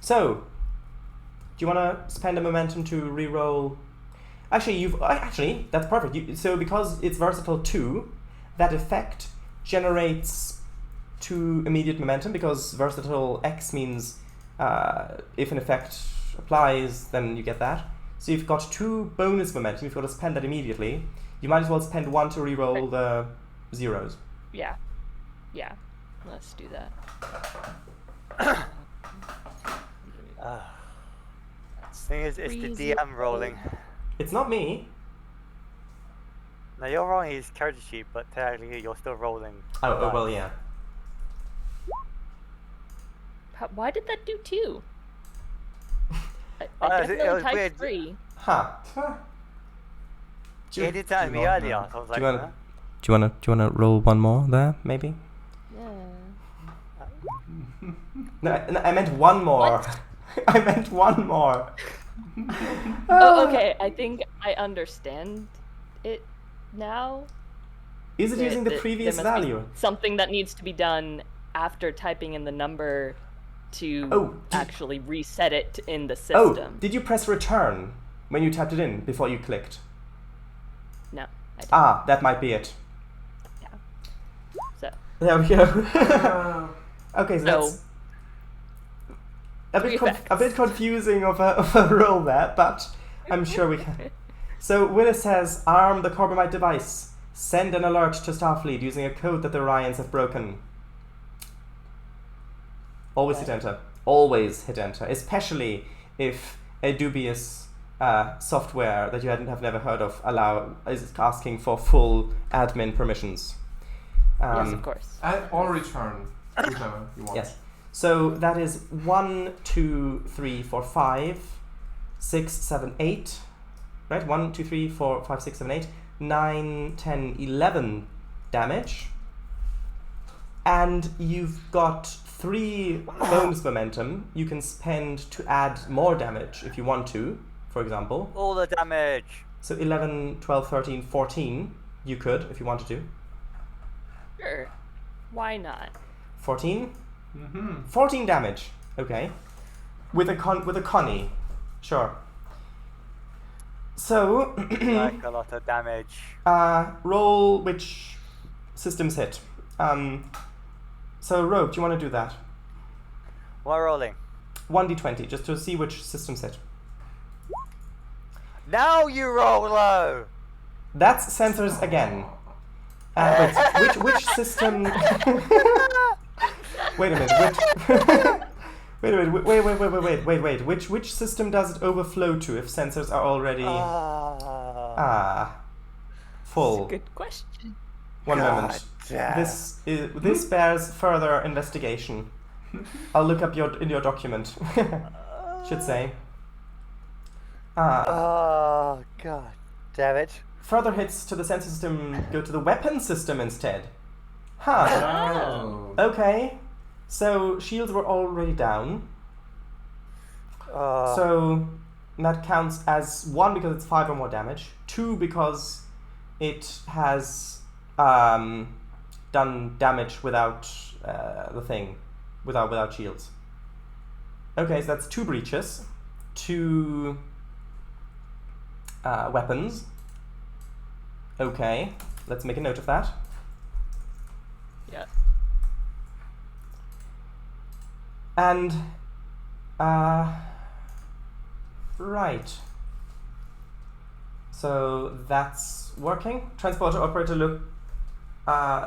S1: So, do you want to spend a momentum to re-roll? Actually, that's perfect. So because it's versatile 2, that effect generates 2 immediate momentum, because versatile X means if an effect applies, then you get that. So you've got 2 bonus momentum. You've got to spend that immediately. You might as well spend 1 to re-roll the zeros.
S2: Yeah. Let's do that.
S4: Thing is, it's the DM rolling.
S1: It's not me.
S4: No, you're rolling his character sheet, but technically you're still rolling.
S1: Oh well, yeah.
S2: Why did that do 2? I
S4: It
S2: definitely
S4: was
S2: typed
S4: weird.
S2: 3.
S1: Huh.
S4: He did that to me earlier. So I was like,
S1: Do you wanna roll one more there, maybe?
S2: Yeah.
S1: No, I meant one more. I meant one more.
S2: Oh, okay. I think I understand it now.
S1: Is it using the previous
S2: there must be
S1: value?
S2: something that needs to be done after typing in the number to actually reset it in the system.
S1: Oh, did you press return when you tapped it in before you clicked?
S2: No, I didn't.
S1: Ah, that might be it.
S2: Yeah. So.
S1: There we go. Okay, so that's a bit confusing of a roll there, but I'm sure we can. So Willis says, arm the Corbomite device. Send an alert to Starfleet using a code that the Ryans have broken. Always hit enter. Always hit enter. Especially if a dubious software that you have never heard of is asking for full admin permissions.
S2: Yes, of course.
S3: Or return, whichever you want.
S1: Yes. So that is 1, 2, 3, 4, 5, 6, 7, 8. Right? 1, 2, 3, 4, 5, 6, 7, 8. 9, 10, 11 damage. And you've got 3 bonus momentum you can spend to add more damage if you want to, for example.
S4: all the damage.
S1: So 11, 12, 13, 14 you could if you wanted to.
S2: Sure. Why not?
S1: 14?
S3: Mm-hmm.
S1: 14 damage. Okay. With a Connie. Sure. So
S4: Like a lot of damage.
S1: roll which systems hit. So Rogue, do you want to do that?
S4: What rolling?
S1: 1d20, just to see which systems hit.
S4: Now you roll low.
S1: That's sensors again. Wait, which system? Wait a minute. Wait a minute. Which system does it overflow to if sensors are already full?
S2: That's a good question.
S1: One moment.
S4: Damn.
S1: This bears further investigation. I'll look up in your document. Should say.
S4: Oh god damn it.
S1: Further hits to the sensor system go to the weapon system instead. Huh.
S3: Oh.
S1: Okay. So shields were already down. So that counts as 1 because it's 5 or more damage. 2 because it has done damage without the thing, without shields. Okay, so that's 2 breaches, 2 weapons. Okay, let's make a note of that.
S2: Yeah.
S1: And right. So that's working. Transporter operator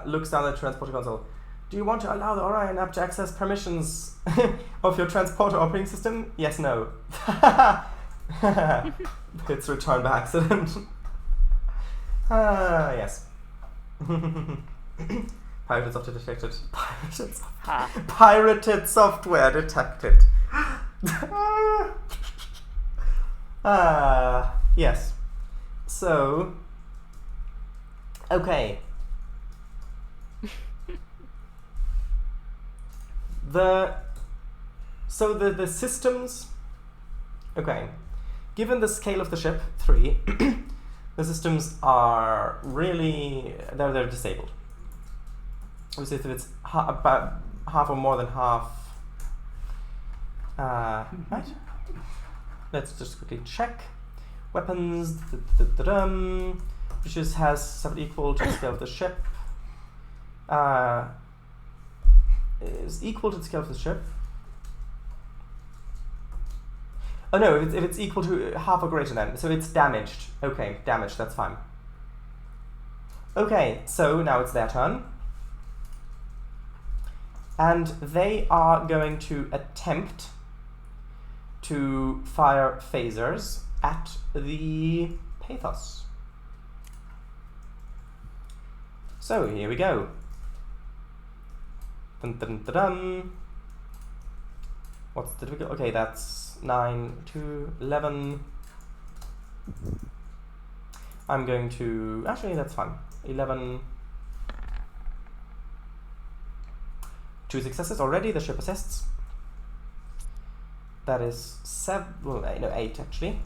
S1: looks down at the transporter console. Do you want to allow the Orion app to access permissions of your transporter operating system? Yes, no. It's returned by accident. Yes. Pirated software detected. Pirated software detected. Yes. So, okay. The systems. Okay. Given the scale of the ship, 3, the systems are really they're disabled. Obviously, if it's about half or more than half. Right. Let's just quickly check. Weapons. Which has something equal to the scale of the ship. Is equal to the scale of the ship. Oh no, if it's equal to half or greater than, so it's damaged. Okay, damaged, that's fine. Okay, so now it's their turn. And they are going to attempt to fire phasers at the Pathos. So here we go. Dun, dun, dun, dun. What's the difficult? Okay, that's 9, 2, 11. I'm going to... Actually, that's fine. 11. 2 successes already. The ship assists. That is 7... Well, no, 8 actually.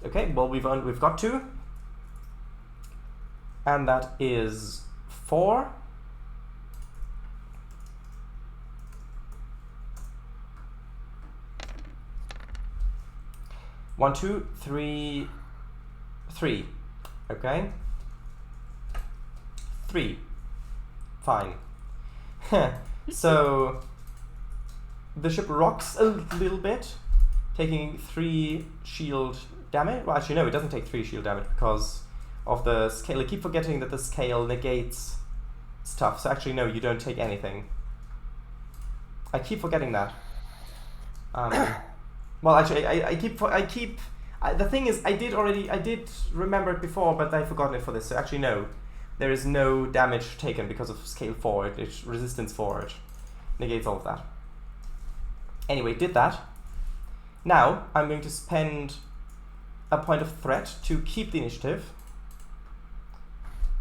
S1: Okay, well, we've got 2. And that is 4. 1, 2, 3, 3. Okay. 3. Fine. So the ship rocks a little bit, taking 3 shield damage. Well, actually, no, it doesn't take 3 shield damage because of the scale. I keep forgetting that the scale negates stuff. So actually, no, you don't take anything. I keep forgetting that. Well, actually, the thing is, I did remember it before, but I've forgotten it for this. So actually, no, there is no damage taken because of scale 4. It's resistance 4. It negates all of that. Anyway, did that. Now, I'm going to spend a point of threat to keep the initiative.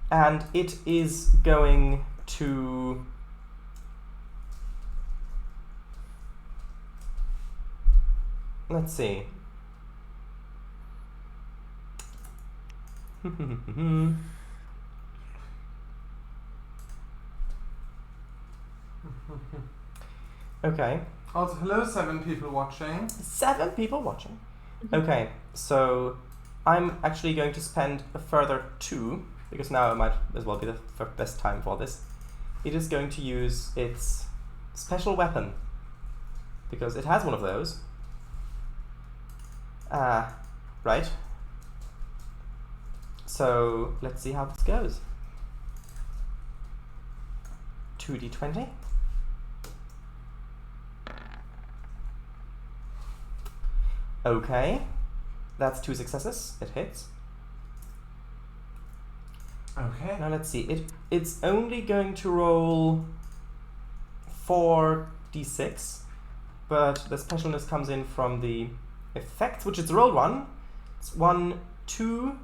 S1: And it is going to... Let's see. Okay.
S3: Also, hello, 7 people watching.
S1: 7 people watching. Okay, so I'm actually going to spend a further 2, because now it might as well be the best time for this. It is going to use its special weapon, because it has one of those. Right. So let's see how this goes. 2d20. Okay, that's 2 successes. It hits.
S3: Okay.
S1: Now let's see. It's only going to roll 4d6, but the specialness comes in from the effects, which is rolled 1. It's 1, 2.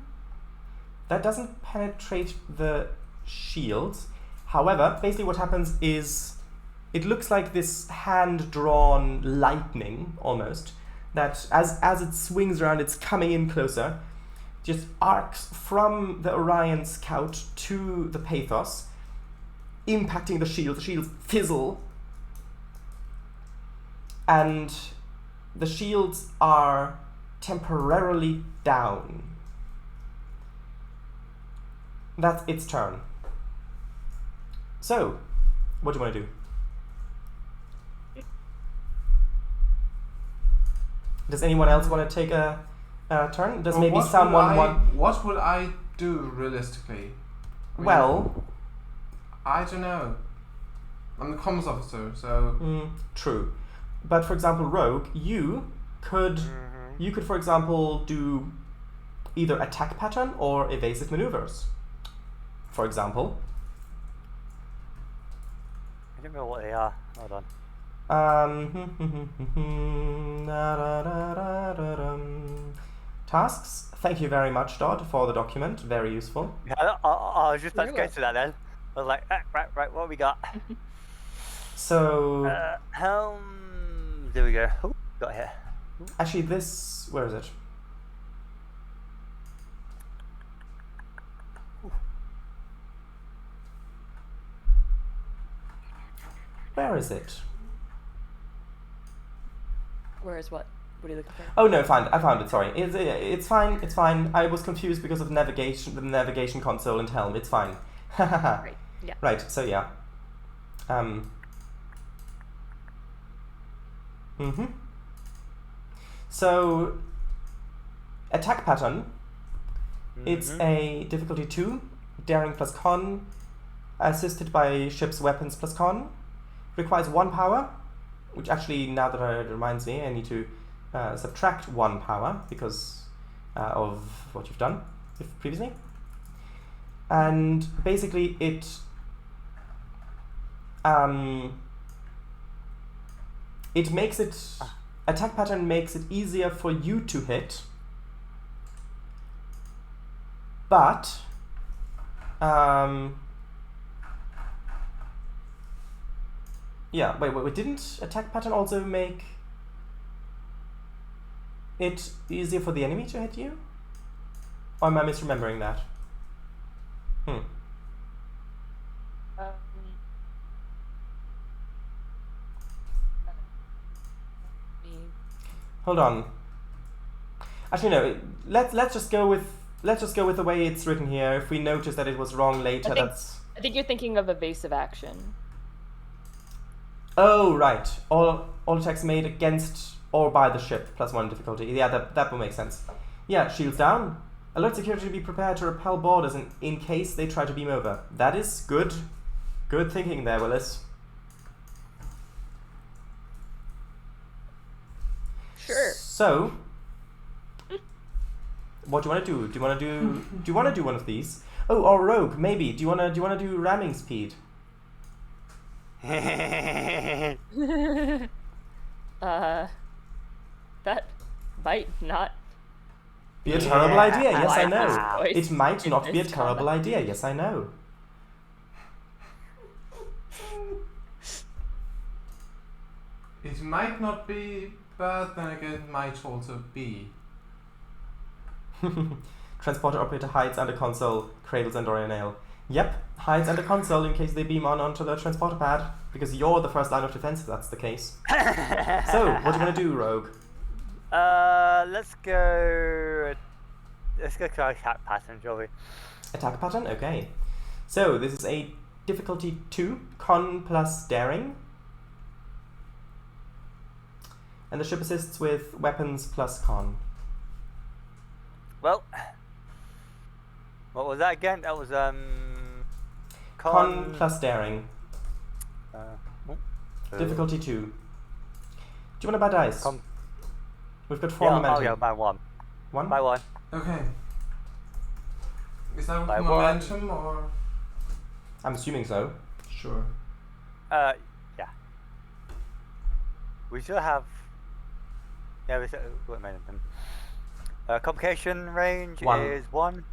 S1: That doesn't penetrate the shields. However, basically what happens is it looks like this hand-drawn lightning, almost, that as it swings around, it's coming in closer, just arcs from the Orion Scout to the Pathos, impacting the shields. The shields fizzle, and the shields are temporarily down. That's its turn. So, what do you want to do? Does anyone else want to take a turn? Does maybe someone want...
S3: What would I do realistically? I mean,
S1: Well,
S3: I don't know. I'm the comms officer, so
S1: true. But for example, Rogue, you could, for example, do either attack pattern or evasive maneuvers. For example.
S4: I don't know what they are. Hold on.
S1: Tasks. Thank you very much, Dodd, for the document. Very useful.
S4: Yeah, I was just about to
S2: You're
S4: go to that then. I was like, right, what we got?
S1: So
S4: There we go. Ooh, got here.
S1: actually, this, where is it? Where is it?
S2: Where is what? What are you looking for?
S1: Oh no, I found it. Sorry, it's fine. It's fine. I was confused because of navigation, the navigation console and helm. It's fine.
S2: Right. Yeah.
S1: Right. So yeah. So attack pattern. It's a difficulty 2, daring plus con, assisted by ship's weapons plus con. Requires 1 power, which actually, now that it reminds me, I need to subtract 1 power because of what you've done previously. And basically it makes it, attack pattern makes it easier for you to hit, but yeah, wait, didn't attack pattern also make it easier for the enemy to hit you? Or am I misremembering that? Hold on. Actually, no. Let's just go with the way it's written here. If we notice that it was wrong later,
S2: I think you're thinking of evasive action.
S1: Oh right. All attacks made against or by the ship plus 1 difficulty. Yeah, that will make sense. Yeah, shields down. Alert security to be prepared to repel boarders in case they try to beam over. That is good. Good thinking there, Willis.
S2: Sure.
S1: So, what do you want to do? Do you want to do one of these? Oh, or Rogue, maybe. Do you want to do ramming speed?
S2: That might not
S1: be a terrible idea. Yes, I
S2: Wow.
S1: know. It might
S2: in
S1: not be a
S2: this
S1: terrible
S2: combat.
S1: idea. Yes, I know.
S3: it might not be, but then again, it might also be.
S1: Transporter operator hides under console, cradles and or nail. Yep, hides under console in case they beam onto the transporter pad, because you're the first line of defense if that's the case. So, what do you want to do, Rogue?
S4: Let's go to our attack pattern, shall we?
S1: Attack pattern? Okay. So, this is a difficulty 2, con plus daring. And the ship assists with weapons plus con.
S4: Well, what was that again? That was
S1: Con plus daring.
S4: Oh.
S1: Difficulty 2. Do you want to buy dice? We've got 4 momentum.
S4: Yeah, by 1.
S1: 1?
S4: By 1.
S3: Okay. Is that
S4: By
S3: with
S4: one.
S3: momentum or?
S1: I'm assuming so.
S3: Sure.
S4: Yeah. We should have. Yeah, we should. What momentum? Complication range
S1: 1.
S4: is 1.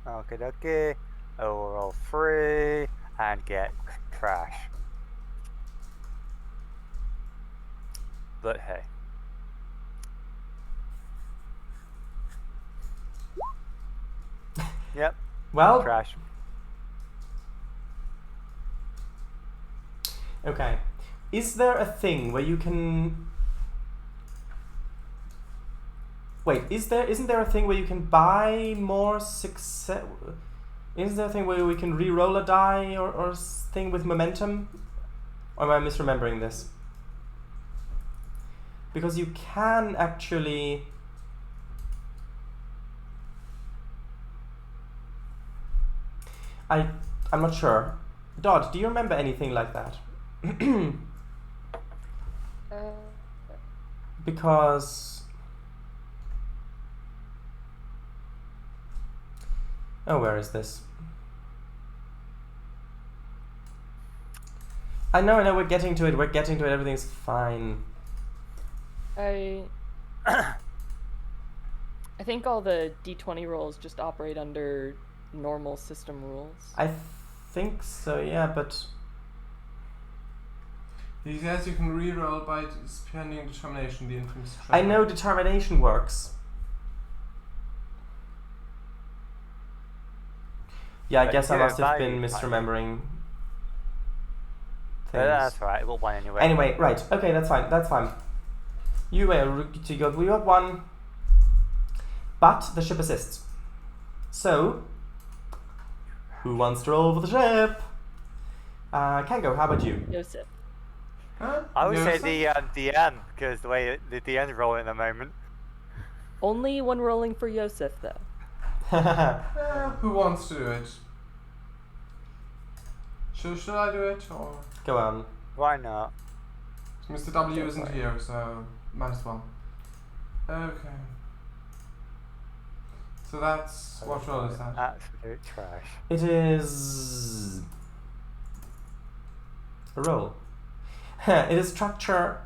S4: Okay. Overall 3 and get trash. But hey. Yep.
S1: Well,
S4: Trash.
S1: okay. Is there a thing where you can... Wait, isn't there a thing where you can buy more success? Is there a thing where we can re-roll a die or thing with momentum? Or am I misremembering this? Because you can actually... I'm not sure. Dodd, do you remember anything like that? Because... Oh, where is this? I know, we're getting to it, everything's fine.
S2: I think all the D20 rolls just operate under normal system rules.
S1: I think so, yeah, but...
S3: He says you can reroll by spending determination, the infamous
S1: I know determination works. Yeah, I
S4: But
S1: guess I
S4: yeah,
S1: must have been
S4: value,
S1: misremembering things.
S4: That's right, we'll one anyway.
S1: Anyway, right, okay, that's fine. You we got one, but the ship assists. So, who wants to roll for the ship? Kango, how about you?
S2: Joseph.
S3: Huh?
S4: I would say
S3: Joseph?
S4: the DM, because the way the DM's rolling at the moment.
S2: Only one rolling for Joseph, though.
S3: Who wants to do it? Should I do it, or...
S1: Go on.
S4: Why not?
S3: Mr. W isn't here, so might as well. Okay. So that's... what roll is that?
S4: Absolute trash.
S1: It is... a roll. It is structure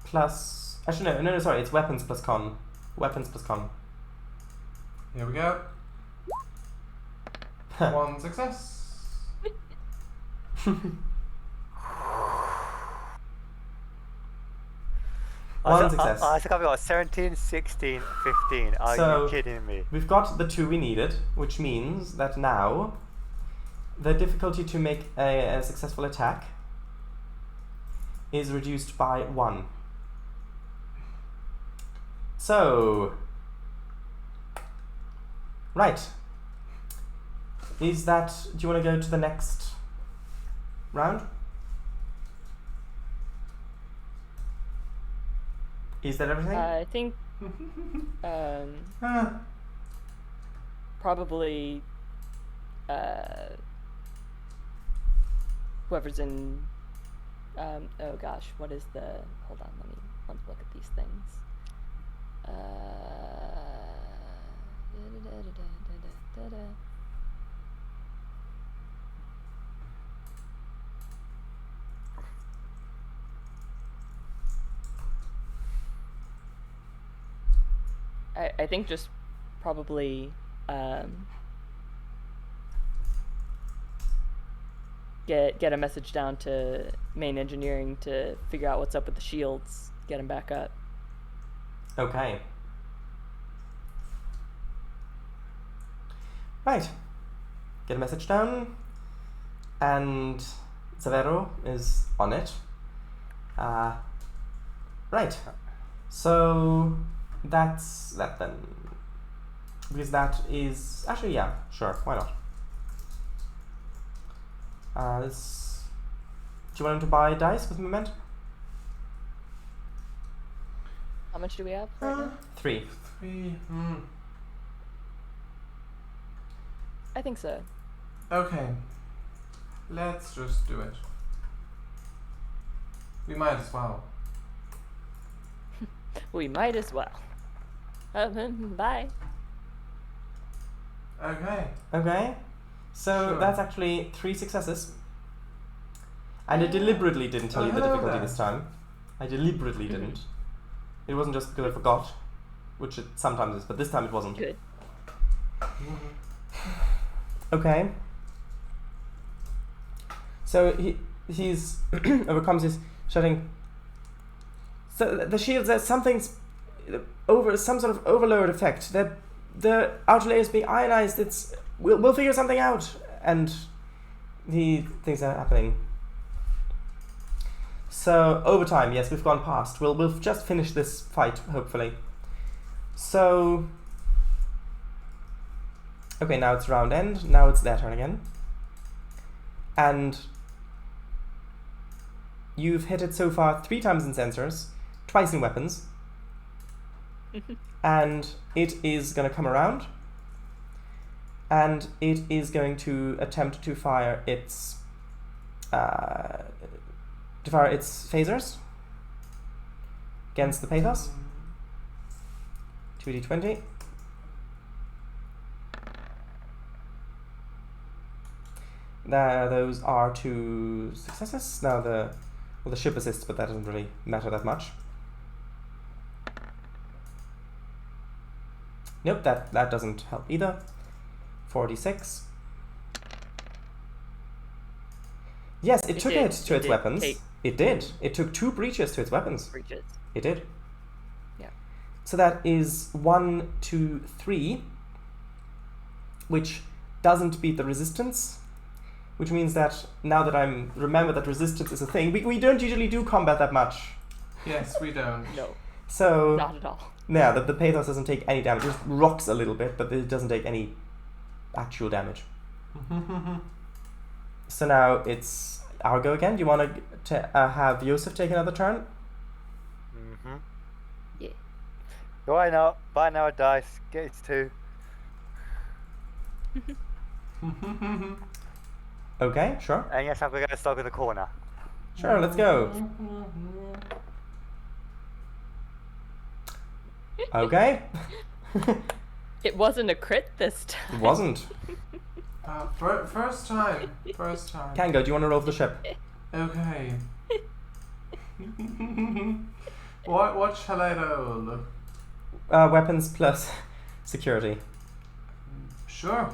S1: plus... Actually, no, sorry, it's weapons plus con. Weapons plus con.
S3: Here we go. One success.
S1: One success.
S4: I think I've got 17, 16, 15. Are
S1: So,
S4: you kidding me?
S1: We've got the 2 we needed, which means that now the difficulty to make a successful attack is reduced by 1. So, right. Is that... do you want to go to the next round? Is that everything?
S2: I think probably whoever's in oh gosh, what is the... hold on, let's look at these things. I think just probably get a message down to main engineering to figure out what's up with the shields, get them back up.
S1: Okay. Right. Get a message down, and Zavero is on it. Right. So that's that then. Because that is... actually, yeah, sure, why not? Do you want him to buy dice with momentum?
S2: How much do we have right now?
S1: 3.
S3: 3.
S2: I think so.
S3: Okay. Let's just do it. We might as well.
S2: We might as well. Bye.
S3: Okay.
S1: Okay. So
S3: Sure.
S1: that's actually 3 successes. And I deliberately didn't tell you the
S3: Hello
S1: difficulty
S3: there.
S1: this time. I deliberately didn't. It wasn't just because I forgot, which it sometimes is, but this time it wasn't.
S2: Good.
S1: Okay. So he's overcomes his shouting. So the shields, there's something's over, some sort of overload effect. The outer layer is being ionized. We'll figure something out. And things are happening. So overtime, yes, we've gone past. We'll just finish this fight, hopefully. So okay, now it's round end. Now it's their turn again. And you've hit it so far 3 times in sensors, twice in weapons. And it is going to come around and it is going to attempt to fire its phasers against the Pathos. 2d20. Those are 2 successes. Now the ship assists, but that doesn't really matter that much. Nope, that doesn't help either. 4d6. Yes, it took it to its weapons. It did. It took 2 breaches to its weapons.
S2: Breaches.
S1: It did.
S2: Yeah.
S1: So that is 1, 2, 3, which doesn't beat the resistance, which means that now that remember that resistance is a thing, we don't usually do combat that much.
S3: Yes, we don't.
S2: No.
S1: So
S2: Not at all.
S1: yeah, the Pathos doesn't take any damage. It just rocks a little bit, but it doesn't take any actual damage. So now it's our go again. Do you want to have Josef take another turn?
S4: Mm-hmm.
S2: Yeah.
S4: Why not? Buy now a dice. Get it to 2.
S1: Okay, sure.
S4: And yes, I'm going to start in the corner.
S1: Sure, let's go. Okay.
S2: It wasn't a crit this time.
S1: It wasn't.
S3: First time.
S1: Kango, do you want to roll for the ship?
S3: Okay. What shall I roll?
S1: Weapons plus security.
S3: Sure.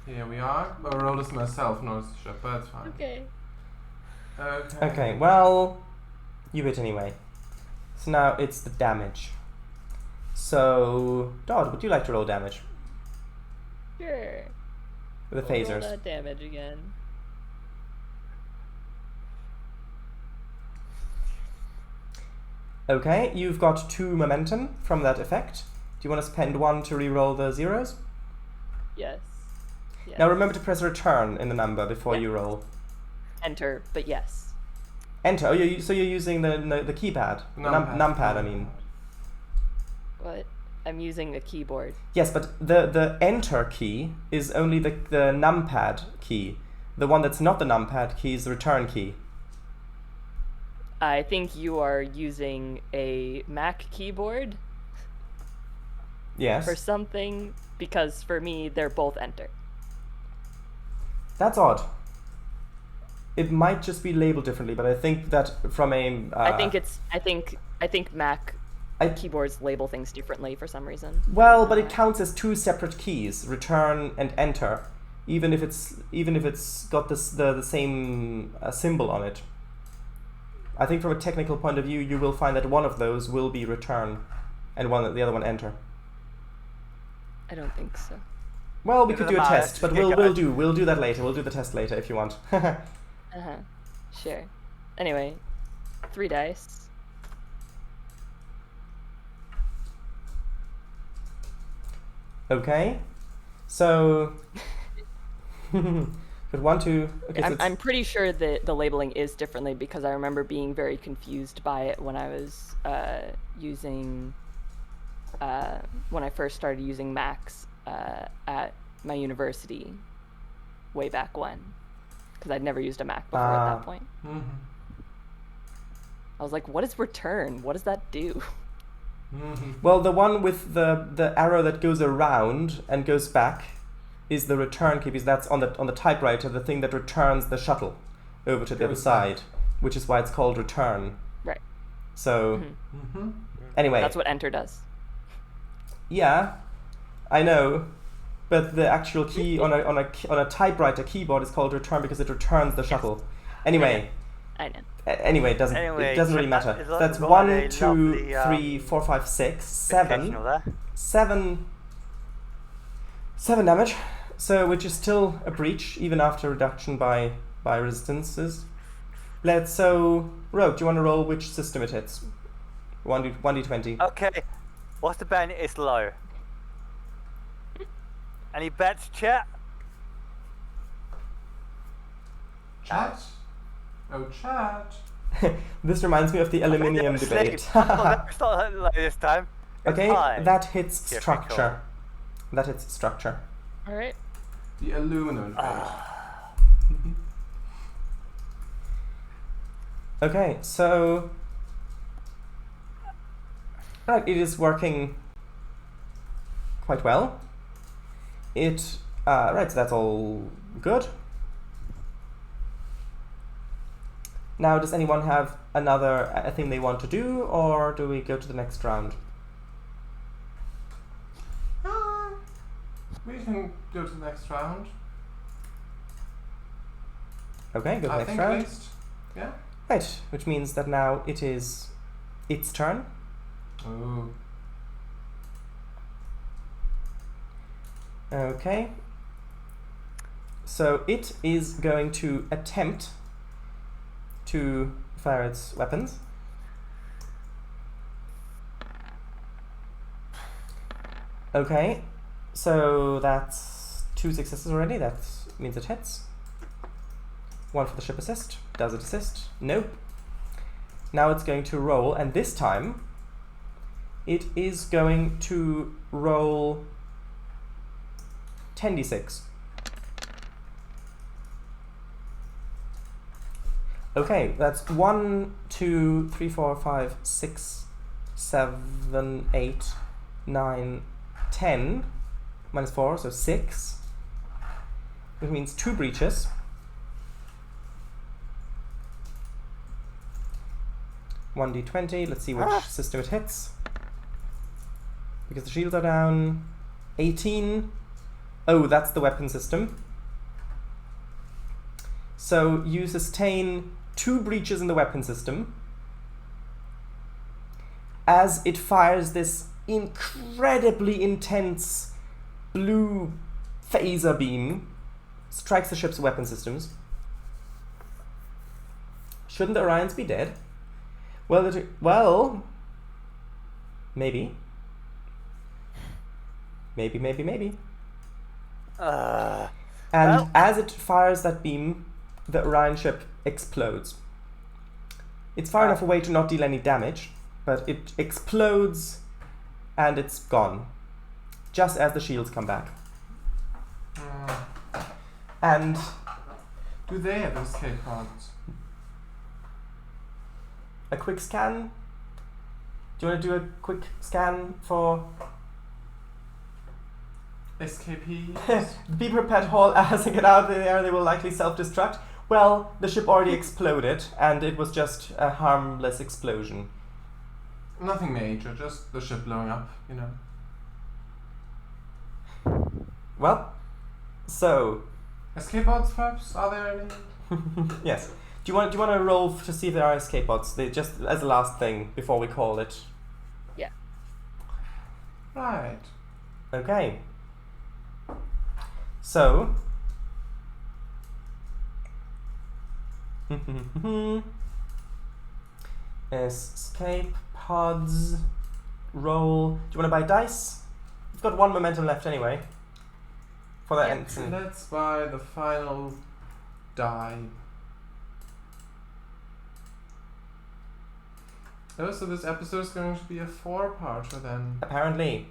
S3: Here we are. I'll roll this myself, no, it's the ship, but that's fine.
S2: Okay.
S1: Okay, well, you hit anyway. So now it's the damage. So, Dodd, would you like to roll damage?
S2: Sure.
S1: With the phasers.
S2: Roll that damage again.
S1: Okay, you've got 2 momentum from that effect. Do you want to spend 1 to re-roll the zeros?
S2: Yes.
S1: Now remember to press return in the number before you roll.
S2: Enter, but yes.
S1: Enter. Oh, so you're using the keypad. Numpad, I mean.
S2: What? I'm using a keyboard.
S1: Yes, but the enter key is only the numpad key. The one that's not the numpad key is the return key.
S2: I think you are using a Mac keyboard.
S1: Yes.
S2: For something, because for me, they're both enter.
S1: That's odd. It might just be labeled differently, but I think that from a...
S2: I think Mac keyboards label things differently for some reason.
S1: Well, but it counts as 2 separate keys, return and enter, even if it's got the same symbol on it. I think from a technical point of view, you will find that one of those will be return, and the other one enter.
S2: I don't think so.
S1: Well, we could do a test, but we'll do that later. We'll do the test later if you want.
S2: Sure. Anyway, 3 dice.
S1: Okay. So but 1, 2. Okay,
S2: I'm pretty sure that the labeling is differently because I remember being very confused by it when I was when I first started using Macs at my university way back when, because I'd never used a Mac before at that point.
S3: Mm-hmm.
S2: I was like, what is return? What does that do?
S3: Mm-hmm.
S1: Well, the one with the arrow that goes around and goes back is the return key, because that's on the typewriter, the thing that returns the shuttle over to the other side, which is why it's called return.
S2: Right.
S1: So, anyway.
S2: That's what enter does.
S1: Yeah, I know, but the actual key on a typewriter keyboard is called return because it returns the shuttle. Anyway.
S2: I know.
S1: Anyway, it doesn't really matter. That's 1, 2, 3, 4, 5, 6, 7 damage. So, which is still a breach even after reduction by resistances. Rogue, do you want to roll which system it hits? 1d20.
S4: Okay. What's the bet? It's low. Any bets, chat?
S3: Chat? Oh, chat.
S1: This reminds me of the aluminium debate.
S4: It's not like this time.
S1: Okay,
S4: High.
S1: that hits
S4: Yeah,
S1: structure. That hits structure.
S2: All right.
S3: The aluminum plate.
S1: Okay, so right, it is working quite well. Right, so that's all good. Now, does anyone have another thing they want to do, or do we go to the next round?
S3: We can go to the next round.
S1: Okay, go to the
S3: I
S1: next
S3: think
S1: round.
S3: at least. Yeah.
S1: Right, which means that now it is its turn.
S3: Oh.
S1: Okay. So it is going to attempt to fire its weapons. Okay, so that's 2 successes already. That means it hits. 1 for the ship assist. Does it assist? Nope. Now it's going to roll, and this time it is going to roll 10d6. Okay, that's 1, 2, 3, 4, 5, 6, 7, 8, 9, 10, minus 4, so 6. Which means 2 breaches. One d20, let's see which system it hits. Because the shields are down. 18. Oh, that's the weapon system. So you sustain 2 breaches in the weapon system as it fires this incredibly intense blue phaser beam, strikes the ship's weapon systems. Shouldn't the Orions be dead? Well, maybe. Maybe. And as it fires that beam, the Orion ship explodes. It's far enough away to not deal any damage, but it explodes and it's gone. Just as the shields come back. And
S3: do they have escape pods?
S1: A quick scan? Do you want to do a quick scan for
S3: escapees?
S1: Be prepared, Hall, as they get out of the air, they will likely self-destruct. Well, the ship already exploded, and it was just a harmless explosion.
S3: Nothing major, just the ship blowing up, you know.
S1: Well, so
S3: escape pods, perhaps? Are there any?
S1: yes. Do you want to roll to see if there are escape pods? They just as a last thing before we call it.
S2: Yeah.
S3: Right.
S1: Okay. So. Escape pods. Roll. Do you want to buy dice? You've got 1 momentum left anyway. For that ensign.
S3: Let's buy the final die. Oh, so this episode is going to be a 4-parter then.
S1: Apparently.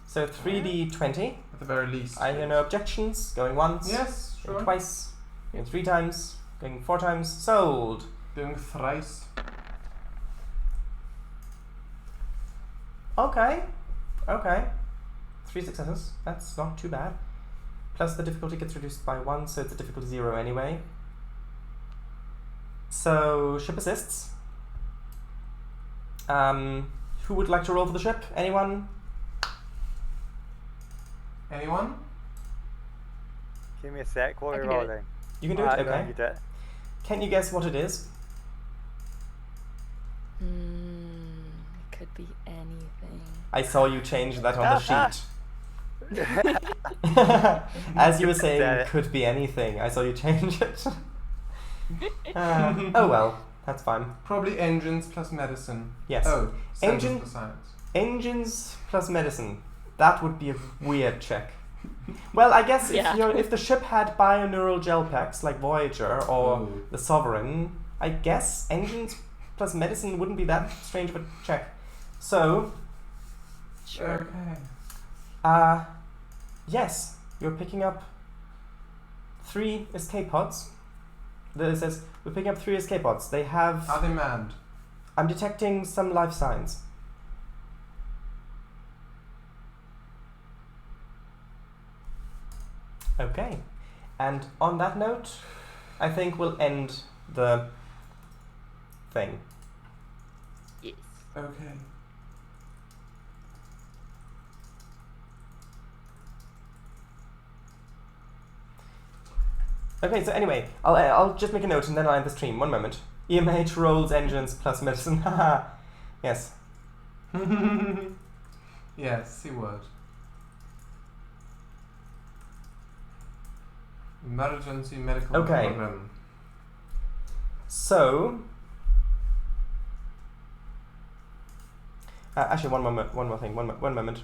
S1: So 3d20.
S3: At the very least.
S1: I hear no objections. Going once.
S3: Yes,
S1: Going
S3: sure.
S1: twice. Going 3 times. Going 4 times. Sold.
S3: Doing thrice.
S1: Okay. 3 successes. That's not too bad. Plus the difficulty gets reduced by 1, so it's a difficulty 0 anyway. So, ship assists. Who would like to roll for the ship? Anyone?
S3: Anyone?
S4: Give me a sec while
S2: I
S4: you're
S2: can do it.
S4: rolling.
S1: You can do it? Okay.
S4: You do it.
S1: Can you guess what it is?
S2: It could be anything.
S1: I saw you change that on the sheet. As you were saying, could be anything. I saw you change it. Oh well, that's fine.
S3: Probably engines plus medicine.
S1: Yes.
S3: Oh,
S1: Engine-
S3: for science.
S1: Engines plus medicine. That would be a weird check. Well, I guess if the ship had bioneural gel packs like Voyager or the Sovereign, I guess engines plus medicine wouldn't be that strange of a check. So,
S2: Sure.
S3: Okay.
S1: Yes, you're picking up 3 escape pods. It says we're picking up 3 escape pods. They have.
S3: Are they manned?
S1: I'm detecting some life signs. Okay, and on that note, I think we'll end the thing.
S2: Yes.
S3: Okay.
S1: Okay, so anyway, I'll just make a note and then I'll end the stream. One moment. EMH rolls engines plus medicine. Haha. Yes.
S3: Yes, C word. Emergency medical
S1: Okay.
S3: program.
S1: So, actually, one more thing. One moment.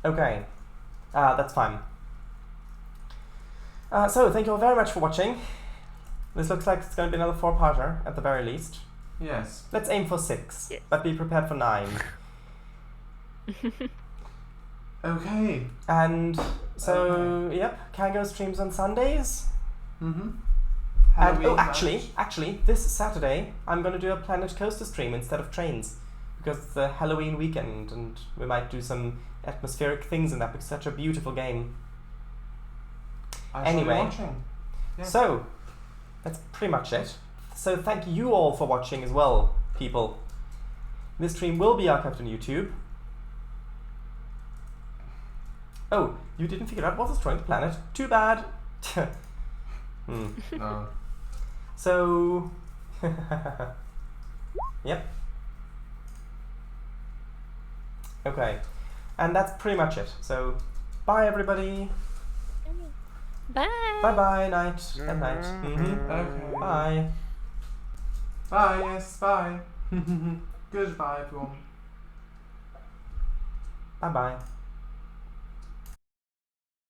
S1: Okay, that's fine. So, thank you all very much for watching. This looks like it's going to be another 4-parter at the very least.
S3: Yes.
S1: Let's aim for 6,
S2: Yes.
S1: but be prepared for 9.
S3: Okay.
S1: And so, yep, Kango streams on Sundays.
S3: Mm-hmm.
S1: And actually, this Saturday I'm going to do a Planet Coaster stream instead of trains because it's the Halloween weekend, and we might do some atmospheric things in that because it's such a beautiful game. Anyway.
S3: Watching. Yeah.
S1: So, that's pretty much it. So thank you all for watching as well, people. This stream will be archived on YouTube. Oh, you didn't figure out what's destroying the planet? Too bad.
S3: No.
S1: So, yep. Okay, and that's pretty much it. So, bye everybody.
S2: Bye.
S1: Bye bye, night and night.
S3: Okay.
S1: Bye.
S3: Bye, yes, bye. Goodbye, everyone.
S1: Bye bye.